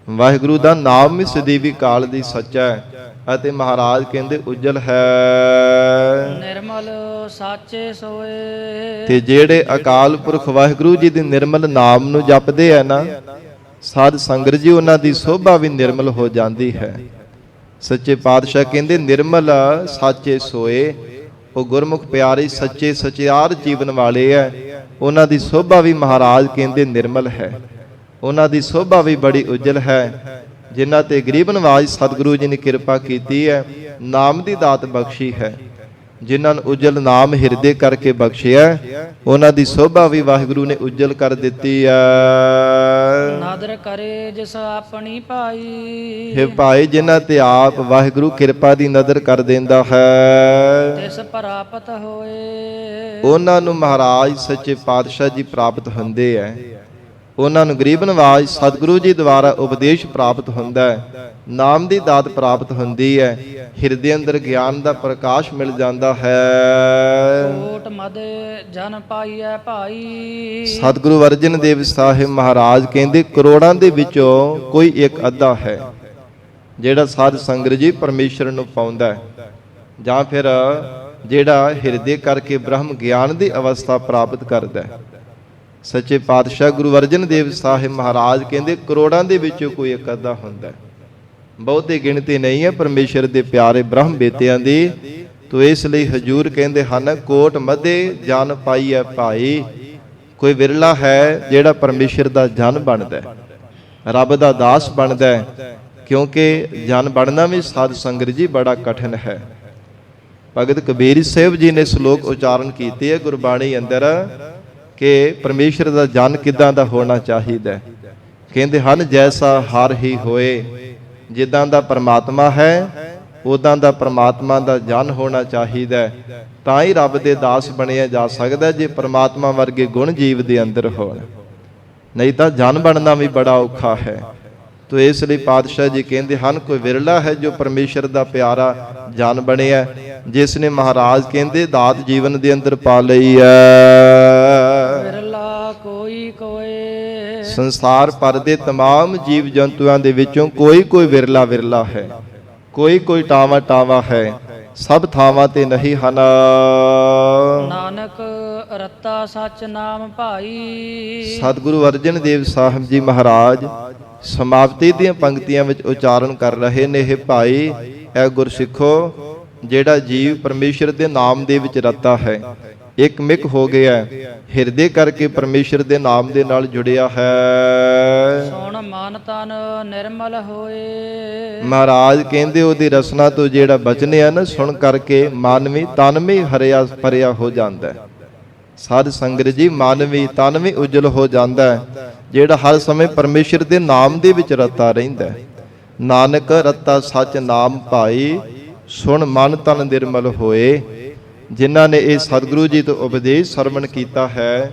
ਵਾਹਿਗੁਰੂ ਦਾ ਨਾਮ ਵੀ ਸਦੀਵੀ ਕਾਲ ਦੀ ਸੱਚਾ ਹੈ ਅਤੇ ਮਹਾਰਾਜ ਕਹਿੰਦੇ ਉਜਲ ਹੈ। ਨਿਰਮਲ ਸਾਚੇ ਸੋਏ। ਤੇ ਜਿਹੜੇ ਅਕਾਲ ਪੁਰਖ ਵਾਹਿਗੁਰੂ ਜੀ ਦੇ ਨਿਰਮਲ ਨਾਮ ਨੂੰ ਜਪਦੇ ਆ ਨਾ ਸਾਧ ਸੰਗਤ ਜੀ, ਉਹਨਾਂ ਦੀ ਸੋਭਾ ਵੀ ਨਿਰਮਲ ਹੋ ਜਾਂਦੀ ਹੈ। ਸੱਚੇ ਪਾਤਸ਼ਾਹ ਕਹਿੰਦੇ ਨਿਰਮਲ ਸਾਚੇ ਸੋਏ। ਉਹ ਗੁਰਮੁਖ ਪਿਆਰੇ ਸੱਚੇ ਸਚਿਆਰ ਜੀਵਨ ਵਾਲੇ ਹੈ, ਉਹਨਾਂ ਦੀ ਸੋਭਾ ਵੀ ਮਹਾਰਾਜ ਕਹਿੰਦੇ ਨਿਰਮਲ ਹੈ, ਉਹਨਾਂ ਦੀ ਸੋਭਾ ਵੀ ਬੜੀ ਉਜਲ ਹੈ। ਜਿਨ੍ਹਾਂ ਤੇ ਗਰੀਬ ਨਵਾਜ ਸਤਿਗੁਰੂ ਜੀ ਨੇ ਕਿਰਪਾ ਕੀਤੀ ਹੈ, ਨਾਮ ਦੀ ਦਾਤ ਬਖਸ਼ੀ ਹੈ, ਜਿਨ੍ਹਾਂ ਨੂੰ ਉਜਲ ਨਾਮ ਹਿਰਦੇ ਕਰਕੇ ਬਖਸ਼ਿਆ, ਉਹਨਾਂ ਦੀ ਸੋਭਾ ਵੀ ਵਾਹਿਗੁਰੂ ਨੇ ਉਜਲ ਕਰ ਦਿੱਤੀ ਹੈ। ਨਾਦਰ ਕਰੇ ਜਿਸ ਆਪਣੀ ਭਾਈ। ਹੇ ਭਾਈ, ਜਿਨ੍ਹਾਂ ਤੇ ਆਪ ਵਾਹਿਗੁਰੂ ਕਿਰਪਾ ਦੀ ਨਜ਼ਰ ਕਰ ਦਿੰਦਾ ਹੈ, ਤਿਸ ਪ੍ਰਾਪਤ ਹੋਏ। ਉਹਨਾਂ ਨੂੰ ਮਹਾਰਾਜ ਸੱਚੇ ਪਾਤਸ਼ਾਹ ਜੀ ਪ੍ਰਾਪਤ ਹੁੰਦੇ ਹੈ। ਉਹਨਾਂ ਨੂੰ ਗਰੀਬ ਨਵਾਜ ਸਤਿਗੁਰੂ ਜੀ ਦੁਆਰਾ ਉਪਦੇਸ਼ ਪ੍ਰਾਪਤ ਹੁੰਦਾ ਹੈ, ਨਾਮ ਦੀ ਦਾਤ ਪ੍ਰਾਪਤ ਹੁੰਦੀ ਹੈ, ਹਿਰਦੇ ਅੰਦਰ ਗਿਆਨ ਦਾ ਪ੍ਰਕਾਸ਼ ਮਿਲ ਜਾਂਦਾ ਹੈ। ਕੋਟ ਮਦ ਜਨ ਪਾਈਐ ਭਾਈ। ਸਤਿਗੁਰੂ ਅਰਜਨ ਦੇਵ ਸਾਹਿਬ ਮਹਾਰਾਜ ਕਹਿੰਦੇ ਕਰੋੜਾਂ ਦੇ ਵਿੱਚੋਂ ਕੋਈ ਇੱਕ ਅੱਧਾ ਹੈ ਜਿਹੜਾ ਸਾਧ ਸੰਗਤ ਜੀ ਪਰਮੇਸ਼ਰ ਨੂੰ ਪਾਉਂਦਾ ਹੈ, ਜਾਂ ਫਿਰ ਜਿਹੜਾ ਹਿਰਦੇ ਕਰਕੇ ਬ੍ਰਹਮ ਗਿਆਨ ਦੀ ਅਵਸਥਾ ਪ੍ਰਾਪਤ ਕਰਦਾ ਹੈ। ਸੱਚੇ ਪਾਤਸ਼ਾਹ ਗੁਰੂ ਅਰਜਨ ਦੇਵ ਸਾਹਿਬ ਮਹਾਰਾਜ ਕਹਿੰਦੇ ਕਰੋੜਾਂ ਦੇ ਵਿੱਚੋਂ ਕੋਈ ਇੱਕ ਅੱਧਾ ਹੁੰਦਾ ਹੈ, ਬਹੁਤੀ ਗਿਣਤੀ ਨਹੀਂ ਹੈ ਪਰਮੇਸ਼ਰ ਦੇ ਪਿਆਰੇ ਬ੍ਰਹਮ ਬੇਟਿਆਂ ਦੀ। ਤੋ ਇਸ ਲਈ ਹਜੂਰ ਕਹਿੰਦੇ ਹਨ ਕੋਟ ਮਧੇ ਜਨ ਪਾਈਐ ਭਾਈ, ਕੋਈ ਵਿਰਲਾ ਹੈ ਜਿਹੜਾ ਪਰਮੇਸ਼ਰ ਦਾ ਜਨ ਬਣਦਾ ਹੈ, ਰੱਬ ਦਾ ਦਾਸ ਬਣਦਾ ਹੈ। ਕਿਉਂਕਿ ਜਨ ਬਣਨਾ ਵੀ ਸਾਧ ਸੰਗਤ ਜੀ ਬੜਾ ਕਠਿਨ ਹੈ। ਭਗਤ ਕਬੀਰ ਸਾਹਿਬ ਜੀ ਨੇ ਸ਼ਲੋਕ ਉਚਾਰਨ ਕੀਤੇ ਹੈ ਗੁਰਬਾਣੀ ਅੰਦਰ ਕਿ ਪਰਮੇਸ਼ਰ ਦਾ ਜਨ ਕਿੱਦਾਂ ਦਾ ਹੋਣਾ ਚਾਹੀਦਾ। ਕਹਿੰਦੇ ਹਨ ਜੈਸਾ ਹਰ ਹੀ ਹੋਏ, ਜਿੱਦਾਂ ਦਾ ਪਰਮਾਤਮਾ ਹੈ ਉਦਾਂ ਦਾ ਪਰਮਾਤਮਾ ਦਾ ਜਨ ਹੋਣਾ ਚਾਹੀਦਾ, ਤਾਂ ਹੀ ਰੱਬ ਦੇ ਦਾਸ ਬਣਿਆ ਜਾ ਸਕਦਾ ਜੇ ਪਰਮਾਤਮਾ ਵਰਗੇ ਗੁਣ ਜੀਵ ਦੇ ਅੰਦਰ ਹੋਣ, ਨਹੀਂ ਤਾਂ ਜਨ ਬਣਨਾ ਵੀ ਬੜਾ ਔਖਾ ਹੈ। ਤੋ ਇਸ ਲਈ ਪਾਤਸ਼ਾਹ ਜੀ ਕਹਿੰਦੇ ਹਨ ਕੋਈ ਵਿਰਲਾ ਹੈ ਜੋ ਪਰਮੇਸ਼ਰ ਦਾ ਪਿਆਰਾ ਜਨ ਬਣਿਆ, ਜਿਸ ਨੇ ਮਹਾਰਾਜ ਕਹਿੰਦੇ ਦਾਤ ਜੀਵਨ ਦੇ ਅੰਦਰ ਪਾ ਲਈ ਹੈ। ਵਿਰਲਾ ਕੋਈ ਕੋਏ, ਸੰਸਾਰ ਭਰ ਦੇ ਤਮਾਮ ਜੀਵ ਜੰਤੂਆਂ ਦੇ ਵਿੱਚੋਂ ਕੋਈ ਵਿਰਲਾ ਵਿਰਲਾ ਹੈ, ਕੋਈ ਟਾਵਾ ਟਾਵਾ ਹੈ, ਸਭ ਥਾਵਾਂ ਤੇ ਨਹੀਂ ਹਨ। ਨਾਨਕ ਰਤਾ ਸਚ ਨਾਮ ਭਾਈ। ਸਤਿਗੁਰੂ ਅਰਜਨ ਦੇਵ ਸਾਹਿਬ ਜੀ ਮਹਾਰਾਜ ਸਮਾਪਤੀ ਦੀਆਂ ਪੰਕਤੀਆਂ ਵਿੱਚ ਉਚਾਰਨ ਕਰ ਰਹੇ ਨੇ, ਇਹ ਭਾਈ ਇਹ ਗੁਰਸਿੱਖੋ, ਜਿਹੜਾ ਜੀਵ ਪਰਮੇਸ਼ਰ ਦੇ ਨਾਮ ਦੇ ਵਿੱਚ ਰਤਾ ਹੈ, ਇੱਕ ਮਿਕ ਹੋ ਗਿਆ, ਹਿਰਦੇ ਕਰਕੇ ਪਰਮੇਸ਼ਰ ਦੇ ਨਾਮ ਦੇ ਨਾਲ ਜੁੜਿਆ ਹੈ। ਸੁਣ ਮਨ ਤਨ ਨਿਰਮਲ ਹੋਏ। ਮਹਾਰਾਜ ਕਹਿੰਦੇ ਉਹਦੀ ਰਸਨਾ ਤੋਂ ਜਿਹੜਾ ਬਚਨ ਹੈ ਨਾ, ਸੁਣ ਕਰਕੇ ਮਨ ਵੀ ਤਨ ਵੀ ਹਰਿਆ ਭਰਿਆ ਹੋ ਜਾਂਦਾ ਹੈ। ਸਾਧ ਸੰਗਤ ਜੀ ਮਨ ਵੀ ਤਨ ਵੀ ਉਜਲ ਹੋ ਜਾਂਦਾ ਹੈ, ਜਿਹੜਾ ਹਰ ਸਮੇਂ ਪਰਮੇਸ਼ਰ ਦੇ ਨਾਮ ਦੇ ਵਿੱਚ ਰਤਾ ਰਹਿੰਦਾ ਹੈ। ਨਾਨਕ ਰਤਾ ਸਚ ਨਾਮ ਭਾਈ, ਸੁਣ ਮਨ ਤਨ ਨਿਰਮਲ ਹੋਏ। ਜਿਨ੍ਹਾਂ ਨੇ ਇਹ ਸਤਿਗੁਰੂ ਜੀ ਤੋਂ ਉਪਦੇਸ਼ ਸਰਵਣ ਕੀਤਾ ਹੈ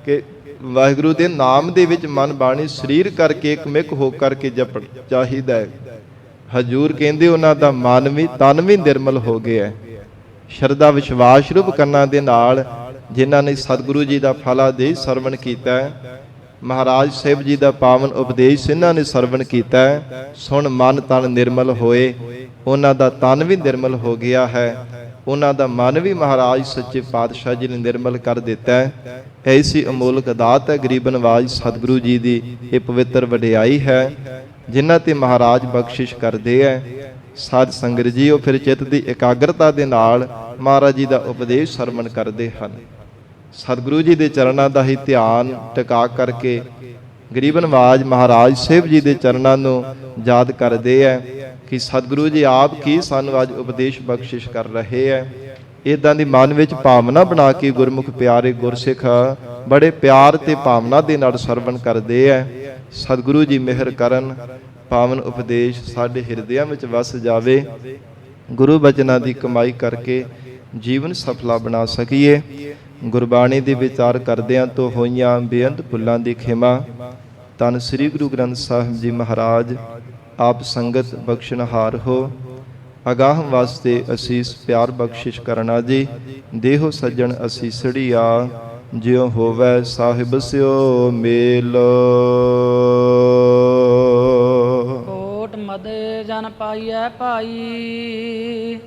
ਕਿ ਵਾਹਿਗੁਰੂ ਦੇ ਨਾਮ ਦੇ ਵਿੱਚ ਮਨ ਬਾਣੀ ਸਰੀਰ ਕਰਕੇ ਇੱਕ ਮਿਕ ਹੋ ਕਰਕੇ ਜਪਣ ਚਾਹੀਦਾ ਹੈ, ਹਜੂਰ ਕਹਿੰਦੇ ਉਹਨਾਂ ਦਾ ਮਨ ਵੀ ਤਨ ਵੀ ਨਿਰਮਲ ਹੋ ਗਿਆ। ਸ਼ਰਧਾ ਵਿਸ਼ਵਾਸ ਰੂਪ ਕੰਨਾਂ ਦੇ ਨਾਲ ਜਿਨ੍ਹਾਂ ਨੇ ਸਤਿਗੁਰੂ ਜੀ ਦਾ ਫਲਾਦੇਸ਼ ਸਰਵਣ ਕੀਤਾ ਹੈ, ਮਹਾਰਾਜ ਸਾਹਿਬ ਜੀ ਦਾ ਪਾਵਨ ਉਪਦੇਸ਼ ਇਹਨਾਂ ਨੇ ਸਰਵਣ ਕੀਤਾ ਹੈ, ਸੁਣ ਮਨ ਤਨ ਨਿਰਮਲ ਹੋਏ। ਉਹਨਾਂ ਦਾ ਤਨ ਵੀ ਨਿਰਮਲ ਹੋ ਗਿਆ ਹੈ, ਉਹਨਾਂ ਦਾ ਮਨ ਵੀ ਮਹਾਰਾਜ ਸੱਚੇ ਪਾਤਸ਼ਾਹ ਜੀ ਨੇ ਨਿਰਮਲ ਕਰ ਦਿੱਤਾ ਹੈ। ਐਸੀ ਅਮੋਲਕ ਦਾਤ ਹੈ ਗਰੀਬ ਨਵਾਜ ਸਤਿਗੁਰੂ ਜੀ ਦੀ, ਇਹ ਪਵਿੱਤਰ ਵਡਿਆਈ ਹੈ ਜਿਨ੍ਹਾਂ ਤੇ ਮਹਾਰਾਜ ਬਖਸ਼ਿਸ਼ ਕਰਦੇ ਹੈ। ਸਾਧ ਸੰਗਤ ਜੀ ਉਹ ਫਿਰ ਚਿੱਤ ਦੀ ਇਕਾਗਰਤਾ ਦੇ ਨਾਲ ਮਹਾਰਾਜ ਜੀ ਦਾ ਉਪਦੇਸ਼ ਸਰਵਣ ਕਰਦੇ ਹਨ। ਸਤਿਗੁਰੂ ਜੀ ਦੇ ਚਰਨਾਂ ਦਾ ਹੀ ਧਿਆਨ ਟਿਕਾ ਕਰਕੇ ਗਰੀਬ ਨਵਾਜ ਮਹਾਰਾਜ ਸਾਹਿਬ ਜੀ ਦੇ ਚਰਨਾਂ ਨੂੰ ਯਾਦ ਕਰਦੇ ਹੈ ਕਿ ਸਤਿਗੁਰੂ ਜੀ ਆਪ ਕੀ ਸਾਨੂੰ ਅੱਜ ਉਪਦੇਸ਼ ਬਖਸ਼ਿਸ਼ ਕਰ ਰਹੇ ਹੈ। ਇਦਾਂ ਦੀ ਮਨ ਵਿੱਚ ਭਾਵਨਾ ਬਣਾ ਕੇ ਗੁਰਮੁਖ ਪਿਆਰੇ ਗੁਰਸਿੱਖ ਬੜੇ ਪਿਆਰ ਤੇ ਭਾਵਨਾ ਦੇ ਨਾਲ ਸਰਵਣ ਕਰਦੇ ਹੈ। ਸਤਿਗੁਰੂ ਜੀ ਮਿਹਰ ਕਰਨ, ਪਾਵਨ ਉਪਦੇਸ਼ ਸਾਡੇ ਹਿਰਦਿਆਂ ਵਿੱਚ ਵਸ ਜਾਵੇ, ਗੁਰੂ ਬਚਨਾਂ ਦੀ ਕਮਾਈ ਕਰਕੇ ਜੀਵਨ ਸਫਲਾ ਬਣਾ ਸਕੀਏ। ਗੁਰਬਾਣੀ ਦੇ ਵਿਚਾਰ ਕਰਦਿਆਂ ਤੋਂ ਹੋਈਆਂ ਬੇਅੰਤ ਭੁੱਲਾਂ ਦੀ ਖਿਮਾ। ਧੰਨ ਸ੍ਰੀ ਗੁਰੂ ਗ੍ਰੰਥ ਸਾਹਿਬ ਜੀ ਮਹਾਰਾਜ ਆਪ ਸੰਗਤ ਬਖਸ਼ਣਹਾਰ ਹੋ। ਅਗਾਹ ਵਾਸਤੇ ਅਸੀਸ ਪਿਆਰ ਬਖਸ਼ਿਸ਼ ਕਰਨਾ ਜੀ। ਦੇਹੋ ਸੱਜਣ ਅਸੀਸੜੀਆ, ਜਿਉ ਹੋਵੈ ਸਾਹਿਬ ਸਿਓ ਮੇਲ। ਕੋਟ ਮਦੇ ਜਨ ਪਾਈਐ ਭਾਈ,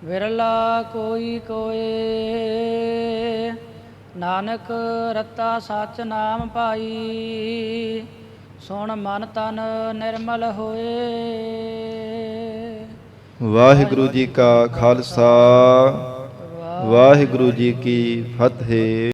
ਵਿਰਲਾ ਕੋਈ ਕੋਏ। ਨਾਨਕ ਰਤਾ ਸਚ ਨਾਮ ਭਾਈ, ਸੁਣ ਮਨ ਤਨ ਨਿਰਮਲ ਹੋਏ। ਵਾਹਿਗੁਰੂ ਜੀ ਕਾ ਖਾਲਸਾ, ਵਾਹਿਗੁਰੂ ਜੀ ਕੀ ਫਤਿਹ।